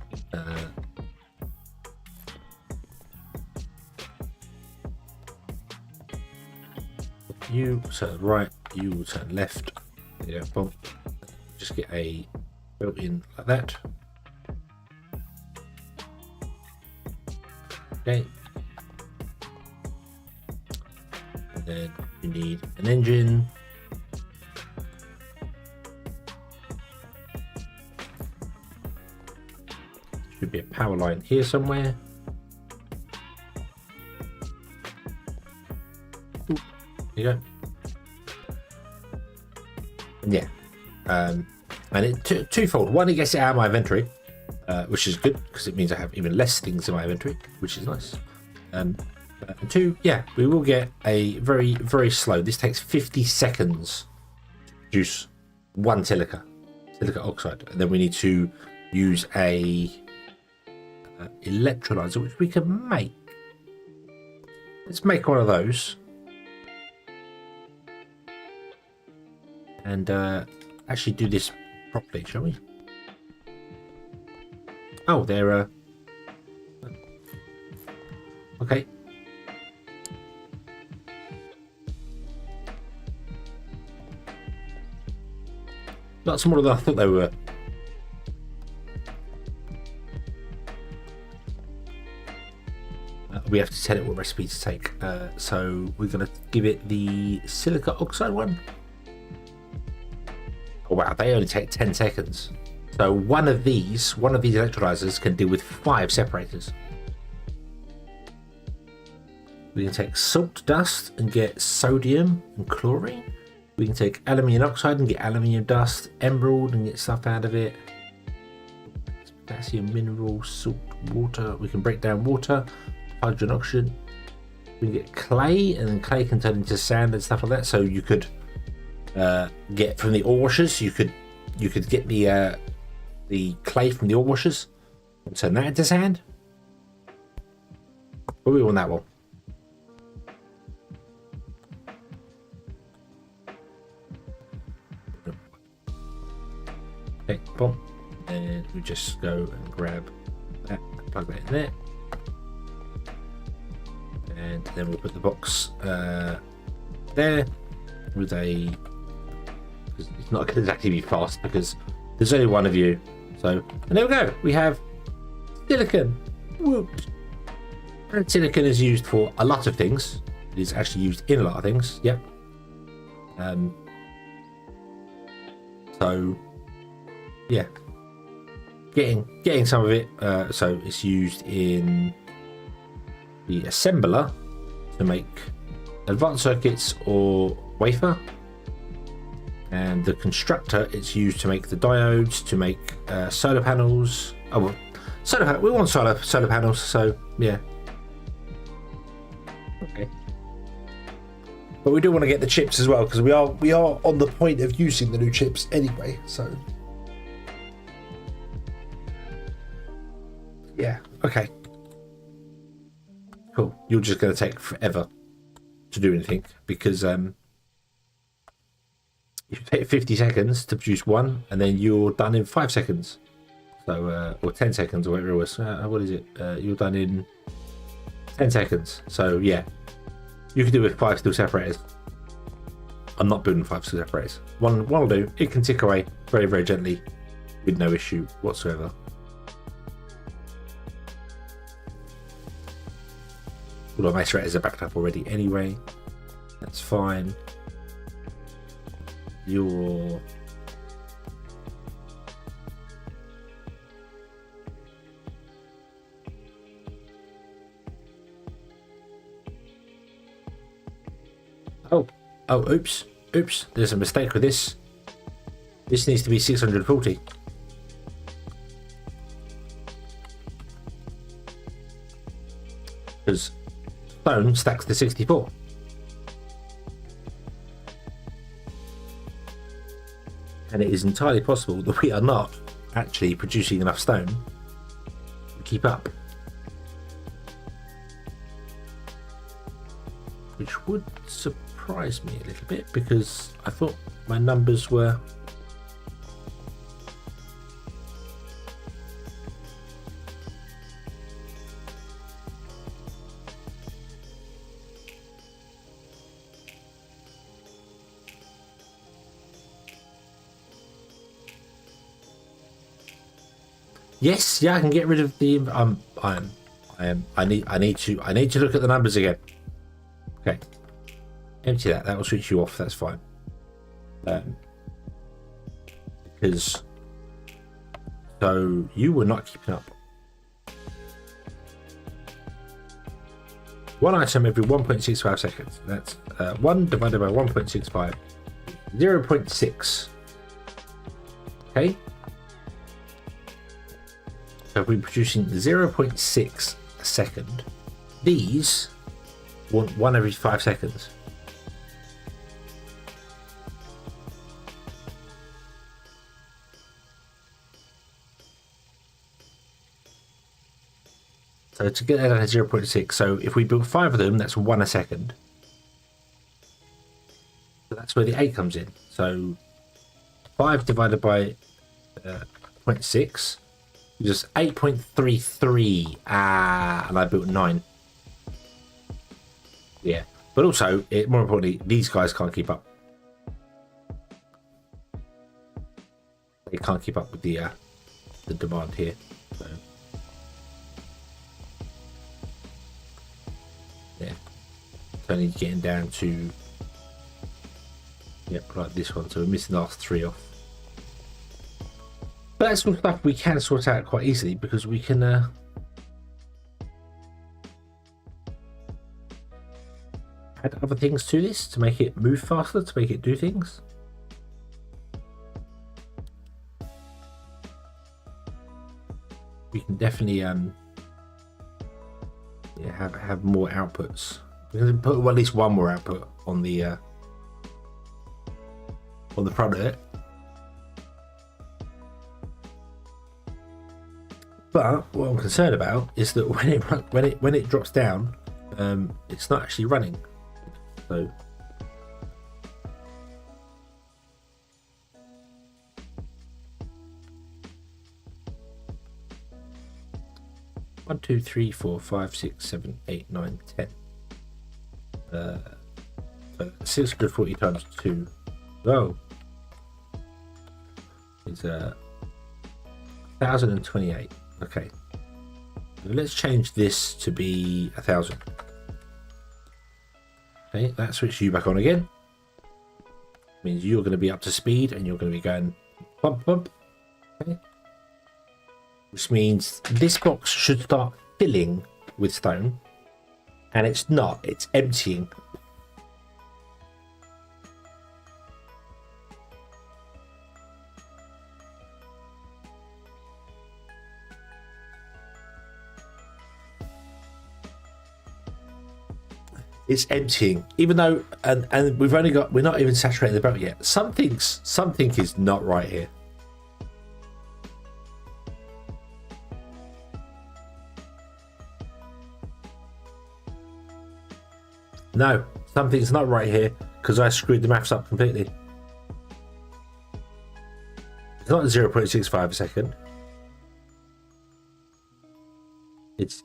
you turn right, you will turn left. Yeah, boom. Just get a built in like that. Okay. And then you need an engine. Should be a power line here somewhere. Ooh, there you go. And yeah. And it twofold. One, it gets it out of my inventory, which is good because it means I have even less things in my inventory, which is nice. And 2, yeah, we will get a very, very slow. This takes 50 seconds to produce 1 silica oxide, and then we need to use a electrolyzer, which we can make. Let's make one of those, and actually do this properly, shall we? Oh, they're okay. Not smaller than I thought they were. We have to tell it what recipe to take. So we're going to give it the silica oxide one. Oh wow, they only take 10 seconds. So one of these electrolyzers can deal with 5 separators. We can take salt dust and get sodium and chlorine. We can take aluminium oxide and get aluminium dust, emerald and get stuff out of it. Potassium, mineral, salt, water. We can break down water, hydrogen, oxygen. We can get clay, and then clay can turn into sand and stuff like that. So you could get from the ore washers. You could get the clay from the ore washers and turn that into sand. But we want that one. Okay, boom. And we just go and grab that and plug that in there. And then we'll put the box there with a... It's not going to exactly be fast because there's only one of you. So, and there we go. We have silicon. Whoop. And silicon is used for a lot of things. It is actually used in a lot of things. Yep. So, yeah. Getting some of it. So it's used in the assembler to make advanced circuits or wafer. And the constructor, it's used to make the diodes, to make solar panels. Oh, well, we want solar panels, so yeah. Okay. But we do want to get the chips as well, because we are on the point of using the new chips anyway. So yeah, okay, cool. You're just going to take forever to do anything because you take 50 seconds to produce one, and then you're done in 5 seconds. So, or 10 seconds, or whatever it was. What is it? You're done in 10 seconds. So, yeah, you can do with 5 steel separators. I'm not building 5 steel separators. One will do. It can tick away very, very gently with no issue whatsoever. All of my separators are backed up already anyway. That's fine. Your oops, there's a mistake with this. This needs to be 640 because stone stacks to 64. And it is entirely possible that we are not actually producing enough stone to keep up. Which would surprise me a little bit because I thought my numbers were... Yes, yeah, I can get rid of the. I need to look at the numbers again. Okay, empty that. That will switch you off. That's fine. Because so you were not keeping up. One item every 1.65 seconds. That's 1 divided by 1.65. 0.6. Okay. So if we're producing 0.6 a second, these want 1 every 5 seconds. So to get that down to 0.6, so if we build 5 of them, that's 1 a second. So that's where the 8 comes in. So 5 divided by 0.6 gives us 8.33. And I built 9. Yeah, but also, more importantly, these guys can't keep up. They can't keep up with the demand here. So, yeah, it's only getting down to like this one. So we're missing the last 3 off. But that's some stuff we can sort out quite easily because we can add other things to this to make it move faster, to make it do things. We can definitely have more outputs. We can put at least one more output on the product. But what I'm concerned about is that when it drops down, it's not actually running. So 1, 2, 3, 4, 5, 6, 7, 8, 9, 10. 640 times 2. Oh, it's 1028. Okay, so let's change this to be 1000. Okay, that switches you back on again. Means you're going to be up to speed and you're going to be going bump bump. Okay, which means this box should start filling with stone, and it's not. It's emptying. It's emptying, even though, and we've only got, we're not even saturating the belt yet. Something is not right here. No, something's not right here because I screwed the maths up completely. It's not 0.65 a second. It's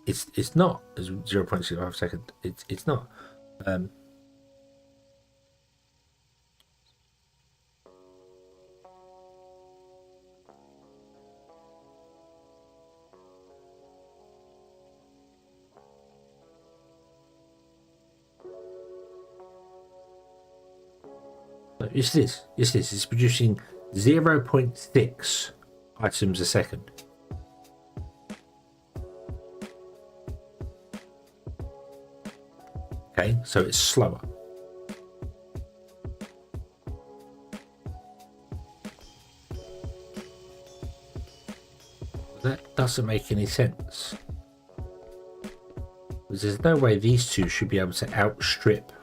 not 0.65 a second. It's not. It's this. It's producing 0.6 items a second. Okay, so it's slower. That doesn't make any sense. Because there's no way these two should be able to outstrip.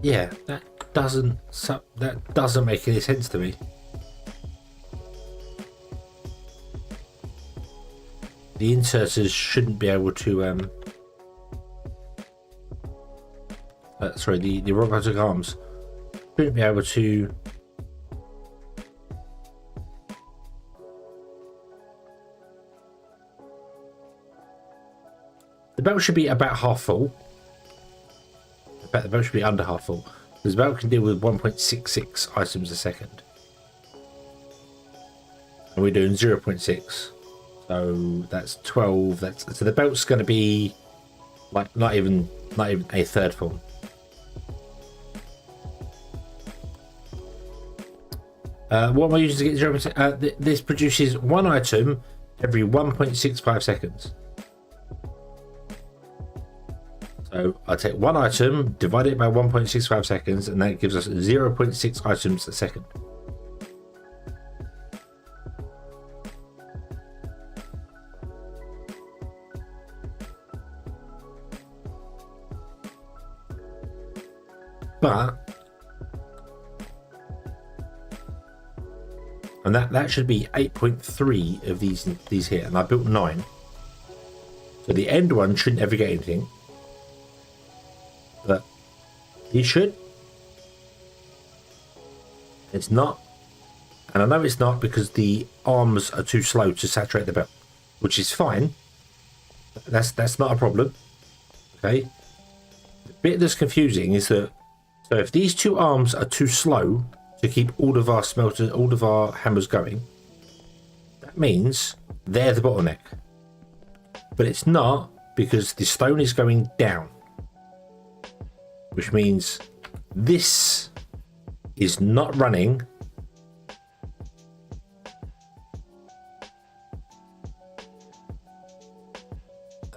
Yeah, that doesn't make any sense to me. The inserters shouldn't be able to sorry, the robotic arms shouldn't be able to the belt should be about half full. In fact, the belt should be under half full. Because the belt can deal with 1.66 items a second. And we're doing 0.6. So that's 12. So the belt's going to be like not even a third full. What am I using to get 0.6? This produces one item every 1.65 seconds. So I take one item, divide it by 1.65 seconds, and that gives us 0.6 items a second. But and that should be 8.3 of these here, and I built 9. So the end one shouldn't ever get anything, but he should. It's not, and I know it's not because the arms are too slow to saturate the belt, which is fine. That's not a problem. Okay. The bit that's confusing is that so if these two arms are too slow to keep all of our smelters, all of our hammers going, that means they're the bottleneck. But it's not, because the stone is going down, which means this is not running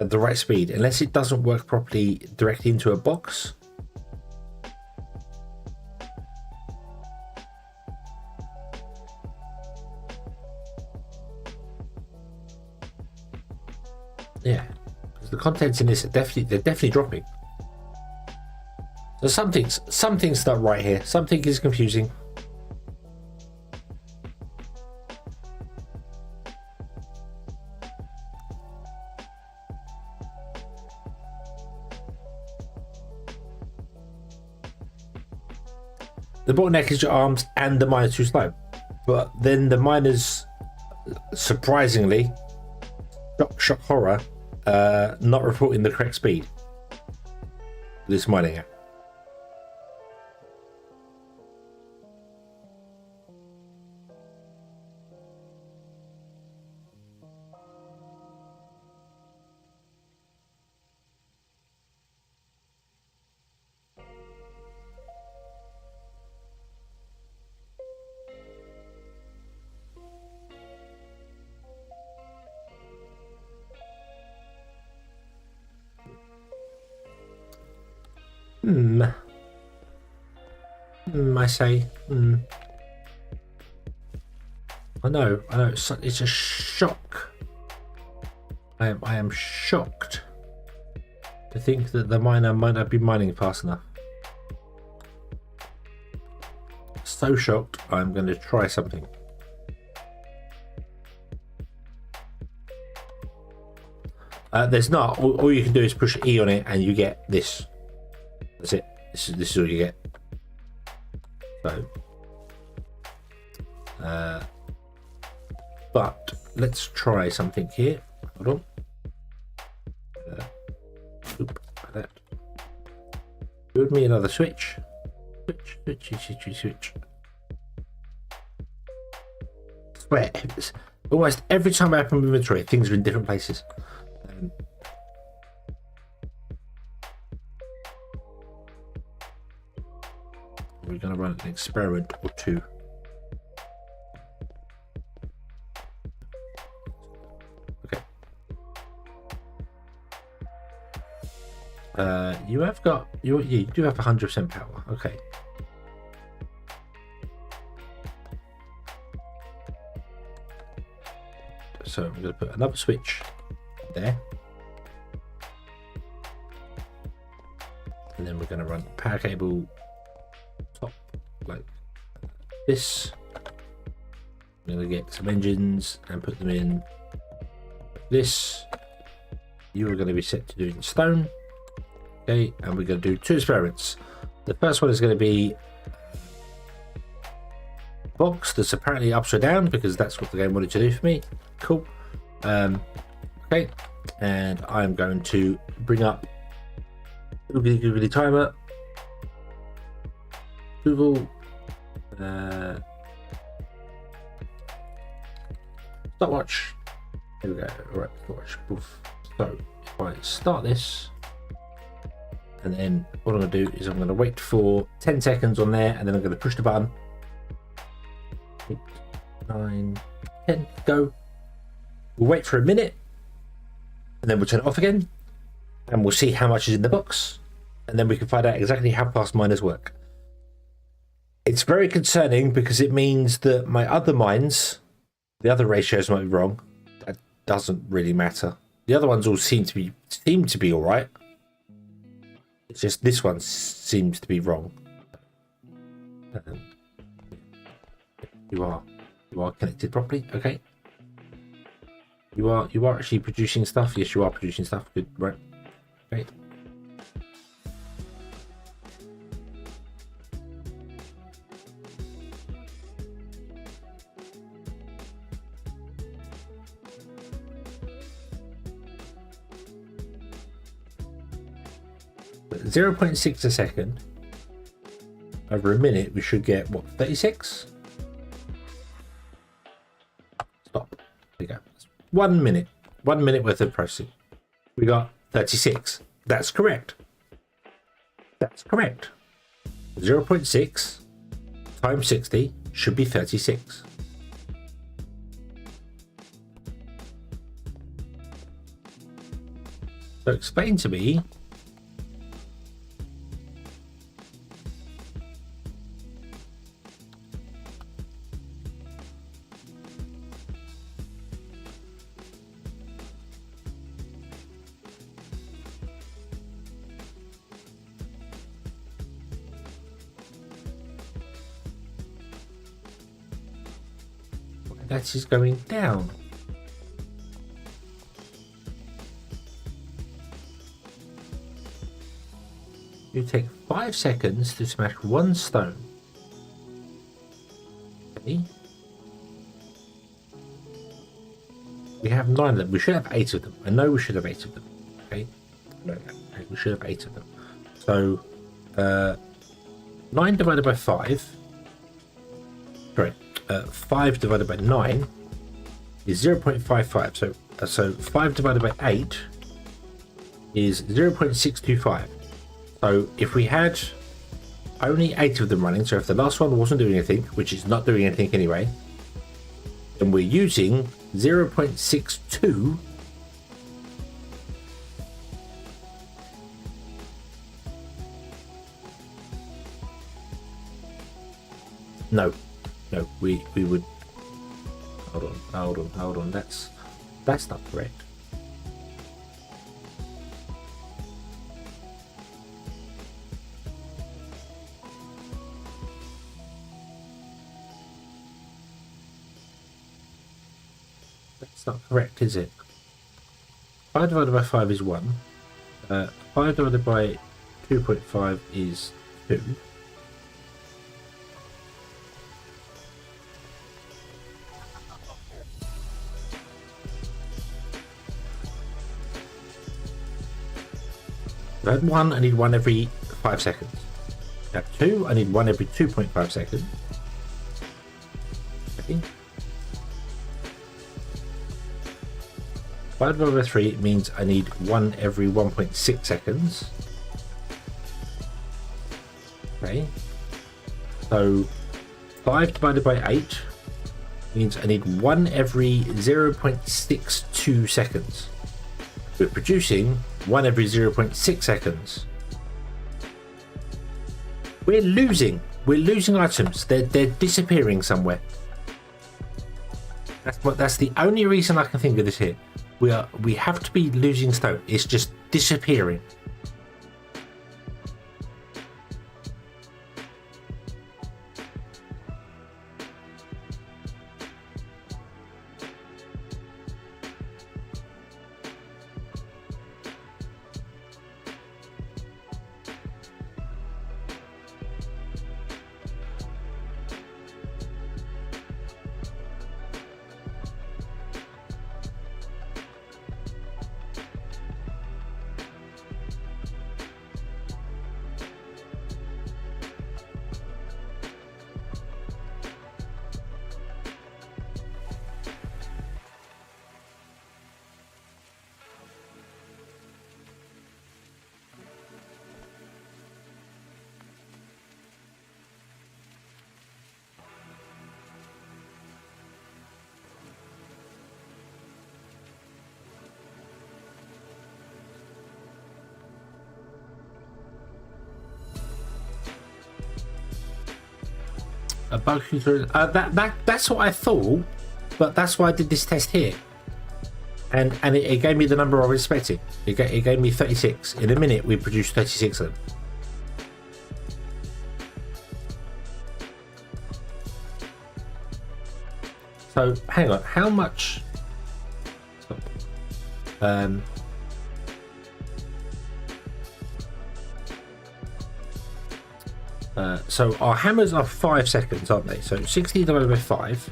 at the right speed unless it doesn't work properly directly into a box. Yeah, because the contents in this are definitely dropping. So something's not right here. Something is confusing. The bottleneck is your arms and the miner too slow, but then the miners, surprisingly, shock horror, not reporting the correct speed. This mining app. I say. I know. It's a shock. I am shocked to think that the miner might not be mining fast enough. So shocked. I'm going to try something. There's not. All you can do is push E on it, and you get this. That's it. This is all you get. So, but let's try something here. Hold on. Like that. Give me another switch. Switch. I swear, almost every time I open my inventory, things are in different places. We're going to run an experiment or two. Okay. You have got you do have 100% power. Okay. So I'm going to put another switch there. And then we're going to run power cable top like this. I'm going to get some engines and put them in this. You are going to be set to do it in stone. Okay, and we're going to do two experiments. The first one is going to be a box that's apparently upside down because that's what the game wanted to do for me. Cool. Okay, and I'm going to bring up googly timer. Google stopwatch. Here we go. Alright, stopwatch. Oof. So if I start this, and then what I'm going to do is I'm going to wait for 10 seconds on there, and then I'm going to push the button. 8, 9, 10, go. We'll wait for a minute, and then we'll turn it off again, and we'll see how much is in the box, and then we can find out exactly how fast miners work. It's very concerning because it means that my other mines, the other ratios might be wrong. That doesn't really matter. The other ones all seem to be all right. It's just this one seems to be wrong. You are connected properly. Okay. You are actually producing stuff. Yes, you are producing stuff. Good, right? Okay. 0.6 a second over a minute, we should get what, 36? Stop. There you go. 1 minute. 1 minute worth of processing. We got 36. That's correct. That's correct. 0.6 times 60 should be 36. So explain to me that is going down. You take 5 seconds to smash 1 stone. Okay. We have 9 of them. We should have 8 of them. I know we should have 8 of them. Okay. No, we should have 8 of them. So 9 divided by 5. Sorry. 5 divided by 9 is 0.55. So 5 divided by 8 is 0.625. So if we had only 8 of them running, so if the last one wasn't doing anything, which is not doing anything anyway, then we're using 0.62 . No, we would hold on. That's not correct. That's not correct, is it? 5 divided by 5 is 1. 5 divided by 2.5 is 2. I had 1, I need 1 every 5 seconds. I have 2, I need 1 every 2.5 seconds. Okay. 5 divided by 3 means I need 1 every 1.6 seconds. Okay. So 5 divided by 8 means I need 1 every 0.62 seconds. We're producing 1 every 0.6 seconds. We're losing items. They're disappearing somewhere. That's the only reason I can think of this here. We have to be losing stone. It's just disappearing. A bug through that's what I thought, but that's why I did this test here, and it gave me the number I was expecting. It gave me 36. In a minute we produced 36 of them. So hang on, how much? So our hammers are 5 seconds, aren't they? So 60 divided by 5.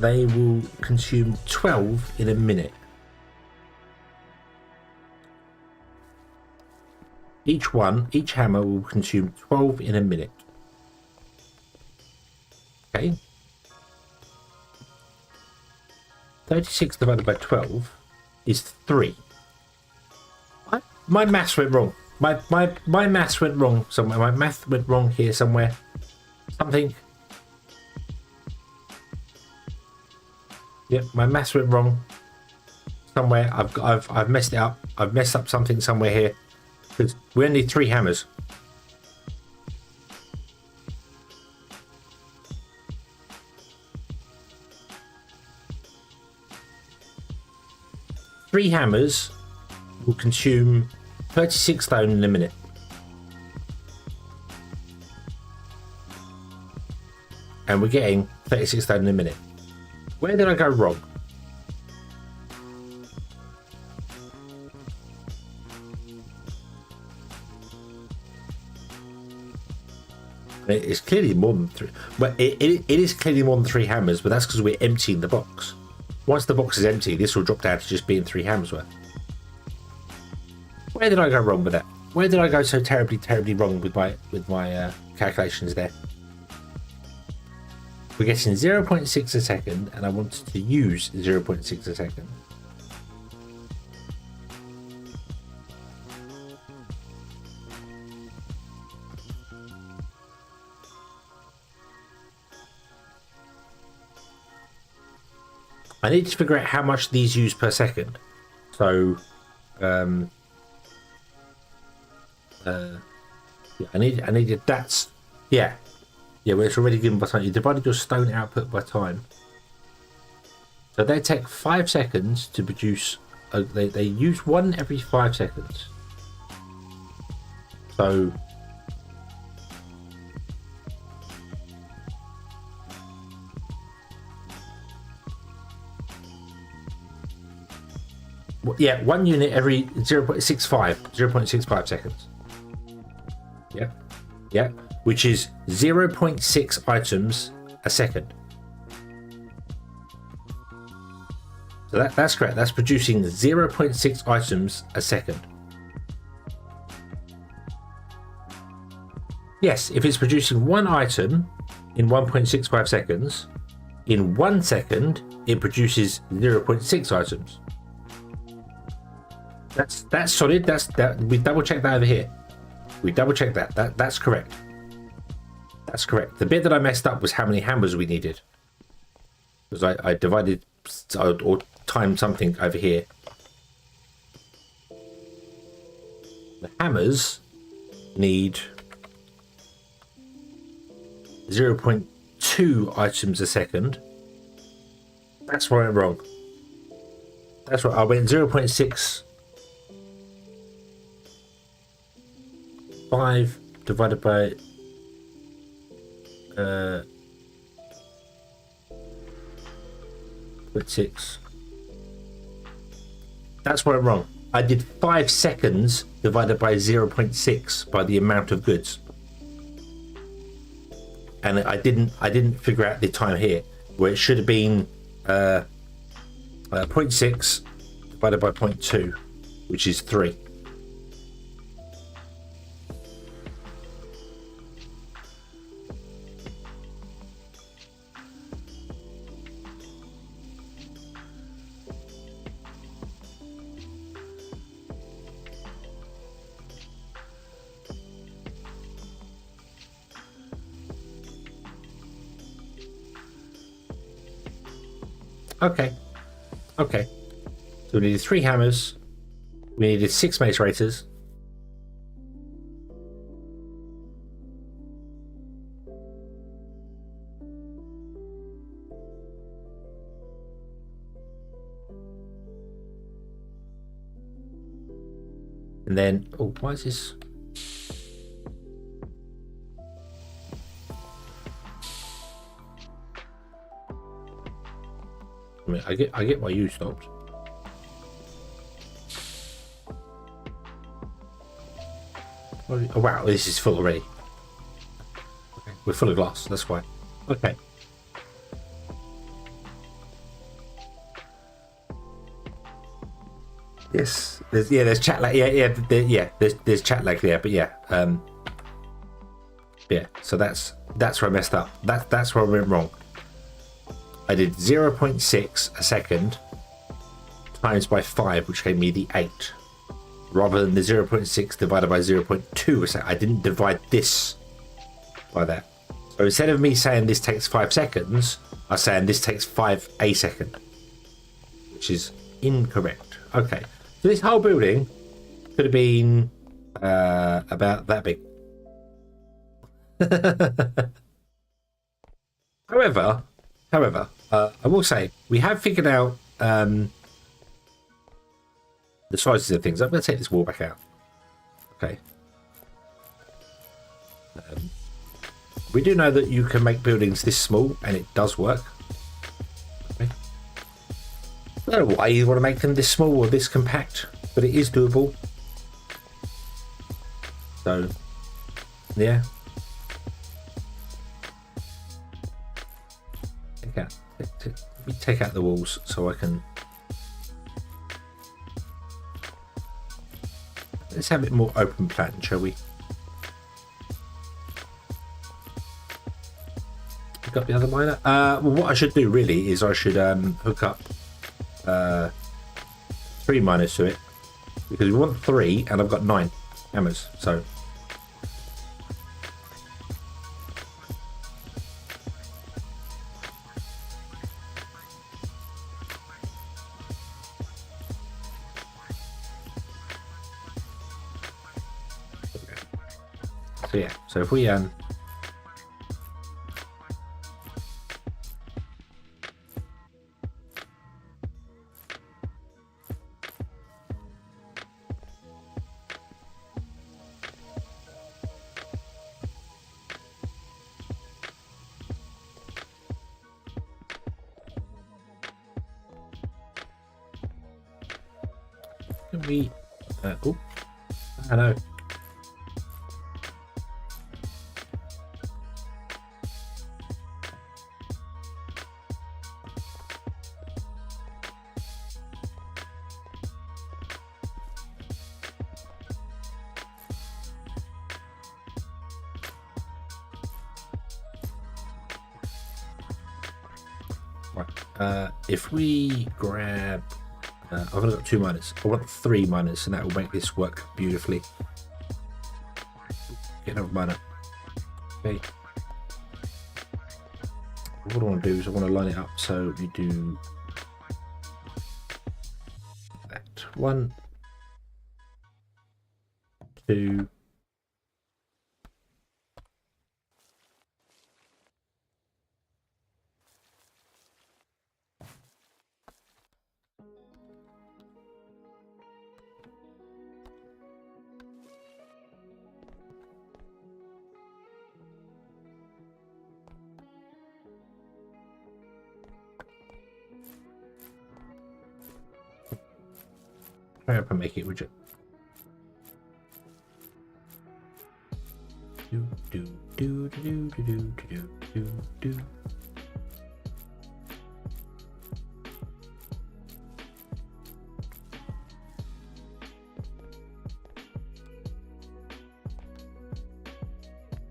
They will consume 12 in a minute. Each hammer will consume 12 in a minute. Okay. 36 divided by 12 is 3. My maths went wrong. My maths went wrong somewhere. My math went wrong here somewhere. Something. Yep, my maths went wrong somewhere. I've messed it up. I've messed up something somewhere here. Because we only need 3 hammers. Three hammers will consume 36 stone in a minute. And we're getting 36 stone in a minute. Where did I go wrong? It's clearly more than 3. But it is clearly more than 3 hammers, but that's because we're emptying the box. Once the box is empty, this will drop down to just being 3 hammers worth. Where did I go wrong with that? Where did I go so terribly wrong with my calculations there? We're getting 0.6 a second, and I wanted to use 0.6 a second. I need to figure out how much these use per second. So, yeah, I needed that's yeah, well, it's already given by time. You divided your stone output by time. So they take 5 seconds to produce. They use 1 every 5 seconds. So. Yeah, 1 unit every 0.65 seconds. Yeah, which is 0.6 items a second. So that's correct. That's producing 0.6 items a second. Yes, if it's producing 1 item in 1.65 seconds, in 1 second it produces 0.6 items. That's solid. We double checked that over here. We double checked that. That's correct. That's correct. The bit that I messed up was how many hammers we needed. Because I divided or timed something over here. The hammers need 0.2 items a second. That's where I went wrong. That's right. I went 0.6. 5 divided by 0.6. That's where I'm wrong. I did 5 seconds divided by 0.6 by the amount of goods, and I didn't figure out the time here where it should have been 0.6 divided by 0.2, which is 3. Okay. So we needed 3 hammers. We needed 6 mace raters. And then, oh, why is this? I mean, I get why you stopped. Oh wow, this is full already. Okay, we're full of glass. That's why. Okay. Yes. There's chat lag. There's chat lag there, but yeah. Yeah. So that's where I messed up. That's where I went wrong. I did 0.6 a second times by 5, which gave me the 8, rather than the 0.6 divided by 0.2 a second. I didn't divide this by that. So instead of me saying this takes 5 seconds, I'm saying this takes 5 a second, which is incorrect. Okay, so this whole building could have been about that big. However, I will say we have figured out the sizes of things. I'm going to take this wall back out. Okay. We do know that you can make buildings this small, and it does work. Okay. I don't know why you want to make them this small or this compact, but it is doable. So, yeah. Let me take out the walls so I can. Let's have it more open plan, shall we? Hook up the other miner. Well, what I should do really is I should hook up 3 miners to it, because we want 3, and I've got 9 hammers. So. So yeah, so if we can we oh, I know. If we grab, I've only got 2 miners. I want 3 miners, and that will make this work beautifully. Get another miner. Okay. What I want to do is I want to line it up so we do that. 1, 2. Hurry up and make it, would you? Do do do do do do do do do.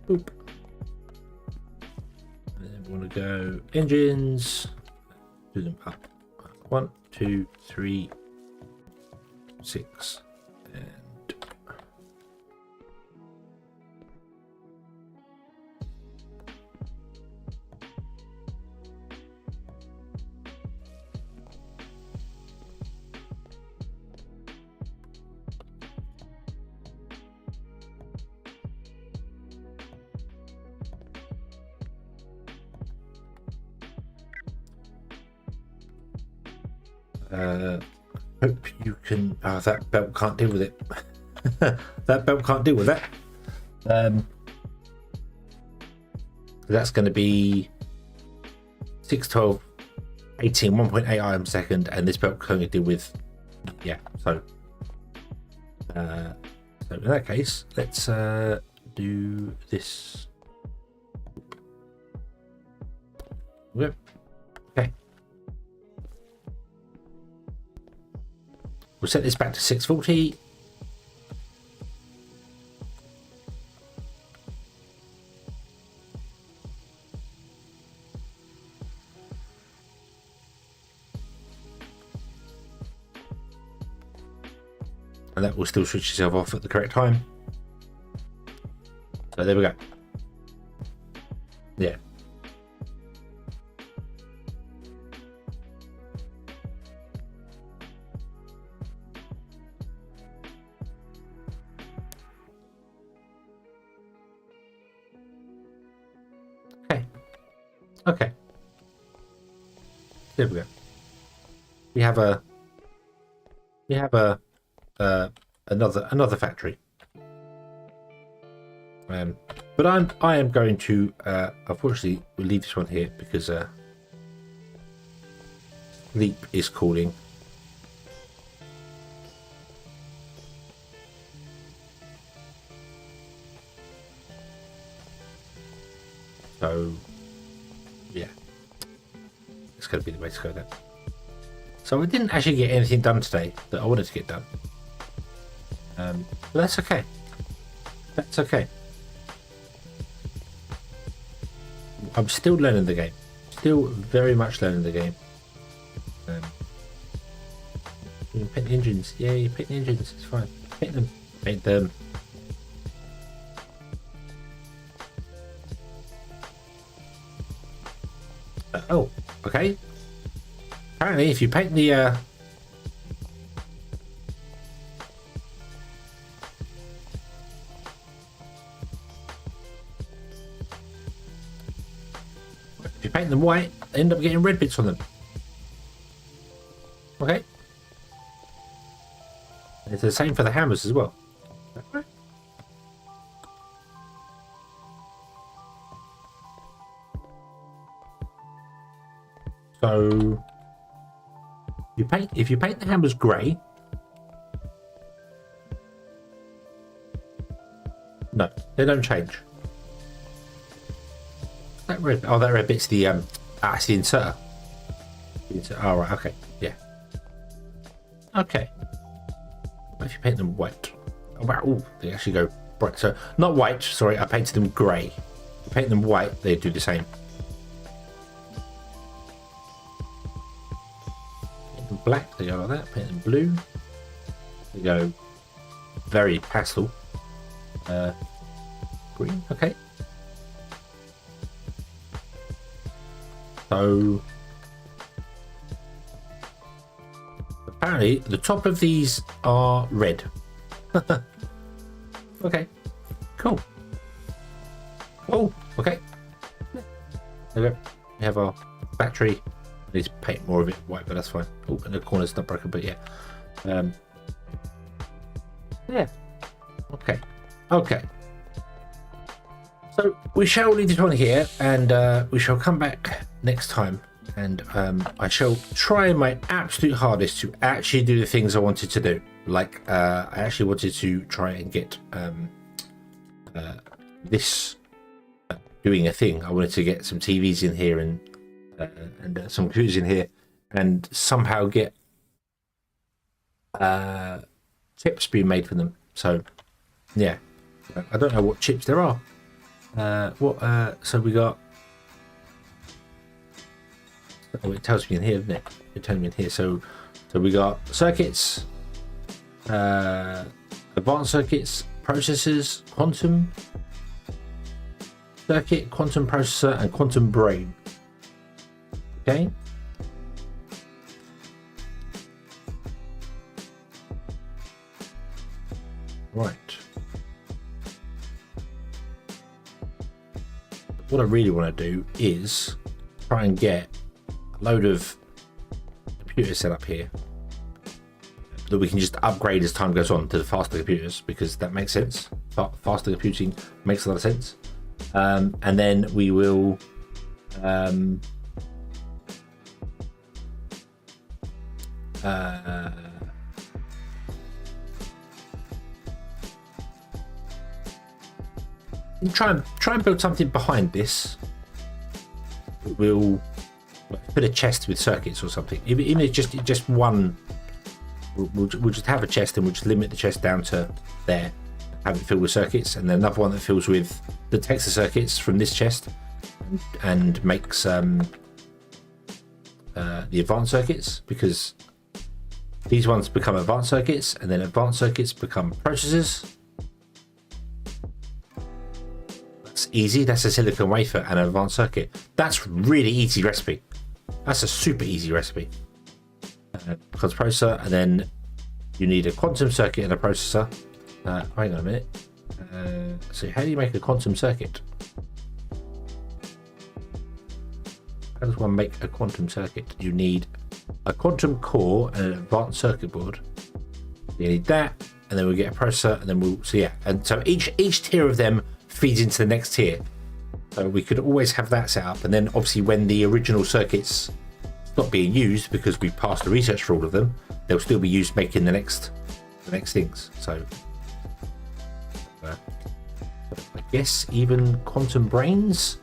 Boop. And then we want to go engines. Do them up. 1, 2, 3. 6 and hope you can. Oh, that belt can't deal with it. That belt can't deal with that. That's going to be 6, 12, 1.8 items a second, and this belt can only deal with, yeah. So in that case, let's do this. Yep. Okay. We'll set this back to 640. And that will still switch itself off at the correct time. So there we go. Yeah. Okay. There we go. We have another factory. But I am going to unfortunately we'll leave this one here because Leap is calling. So yeah, it's going to be the way to go then. So we didn't actually get anything done today that I wanted to get done. But that's okay. That's okay. I'm still learning the game. Still very much learning the game. You can paint the engines. Yeah, you paint the engines. It's fine. Paint them. Paint them. Oh, okay. Apparently, if you paint the if you paint them white, they end up getting red bits on them. Okay. It's the same for the hammers as well. So if you paint the hammers grey, no, they don't change. That red, oh, that red bit's the it's the inserter. Oh right, okay, yeah, okay. What if you paint them white? Oh wow, ooh, they actually go bright. So not white, sorry, I painted them grey. If you paint them white, they do the same. Black, they go like that. Paint them blue, they go very pastel. Green, okay. So apparently the top of these are red. Okay, cool. Oh, okay. There we go. We have our battery. I need to paint more of it white, but that's fine. Oh, and the corner's not broken, but yeah. Yeah. Okay. Okay. So we shall leave this one here, and we shall come back next time, and I shall try my absolute hardest to actually do the things I wanted to do. Like I actually wanted to try and get this doing a thing. I wanted to get some TVs in here and some computers in here, and somehow get chips being made for them. So yeah, I don't know what chips there are. So we got, oh, it tells me in here, doesn't it? It tells me in here. So we got circuits, advanced circuits, processors, quantum circuit, quantum processor, and quantum brain. Okay. Right. What I really want to do is try and get a load of computers set up here that we can just upgrade as time goes on to the faster computers, because that makes sense. Faster computing makes a lot of sense. And then we will Try and build something behind this. We'll put a chest with circuits or something. Even if just one, we'll just have a chest and we'll just limit the chest down to there. Have it filled with circuits, and then another one that fills with that takes the circuits from this chest and makes the advanced circuits, because these ones become advanced circuits, and then advanced circuits become processors. That's easy. That's a silicon wafer and an advanced circuit. That's really easy recipe. That's a super easy recipe. Because processor, and then you need a quantum circuit and a processor. Hang on a minute. So how do you make a quantum circuit? How does one make a quantum circuit? You need a quantum core and an advanced circuit board. You need that, and then we'll get a processor, and then and so each tier of them feeds into the next tier. So we could always have that set up, and then obviously when the original circuits stop being used because we passed the research for all of them, they'll still be used making the next things. So I guess even quantum brains.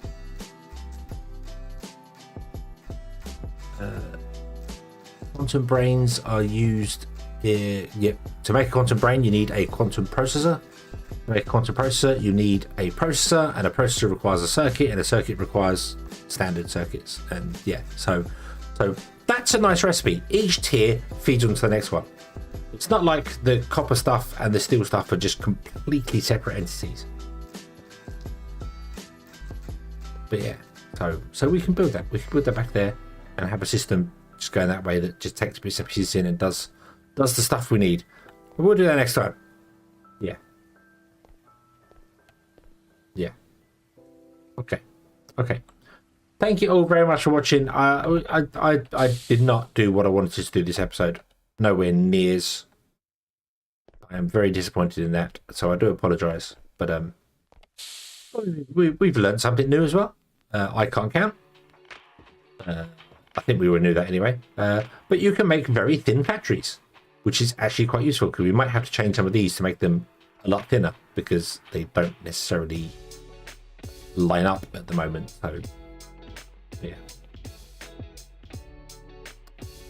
Quantum brains are used here. Yep. To make a quantum brain, you need a quantum processor. To make a quantum processor, you need a processor, and a processor requires a circuit, and a circuit requires standard circuits. And yeah, so that's a nice recipe. Each tier feeds onto the next one. It's not like the copper stuff and the steel stuff are just completely separate entities. But yeah, so we can build that. We can build that back there and have a system just going that way that just takes bits and pieces in and does the stuff we need. We'll do that next time. Yeah. Yeah. Okay. Thank you all very much for watching. I did not do what I wanted to do this episode. Nowhere nears. I am very disappointed in that, so I do apologise. But we've learned something new as well. I can't count. I think we all knew that anyway. But you can make very thin factories, which is actually quite useful, because we might have to change some of these to make them a lot thinner, because they don't necessarily line up at the moment. So yeah.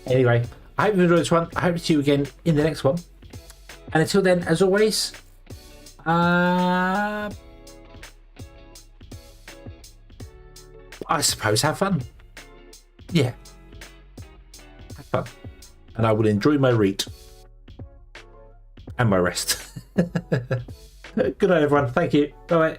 Anyway, I hope you enjoyed this one. I hope to see you again in the next one. And until then, as always, I suppose have fun. Yeah. Have fun. And I will enjoy my read. And my rest. Good night, everyone. Thank you. Bye-bye.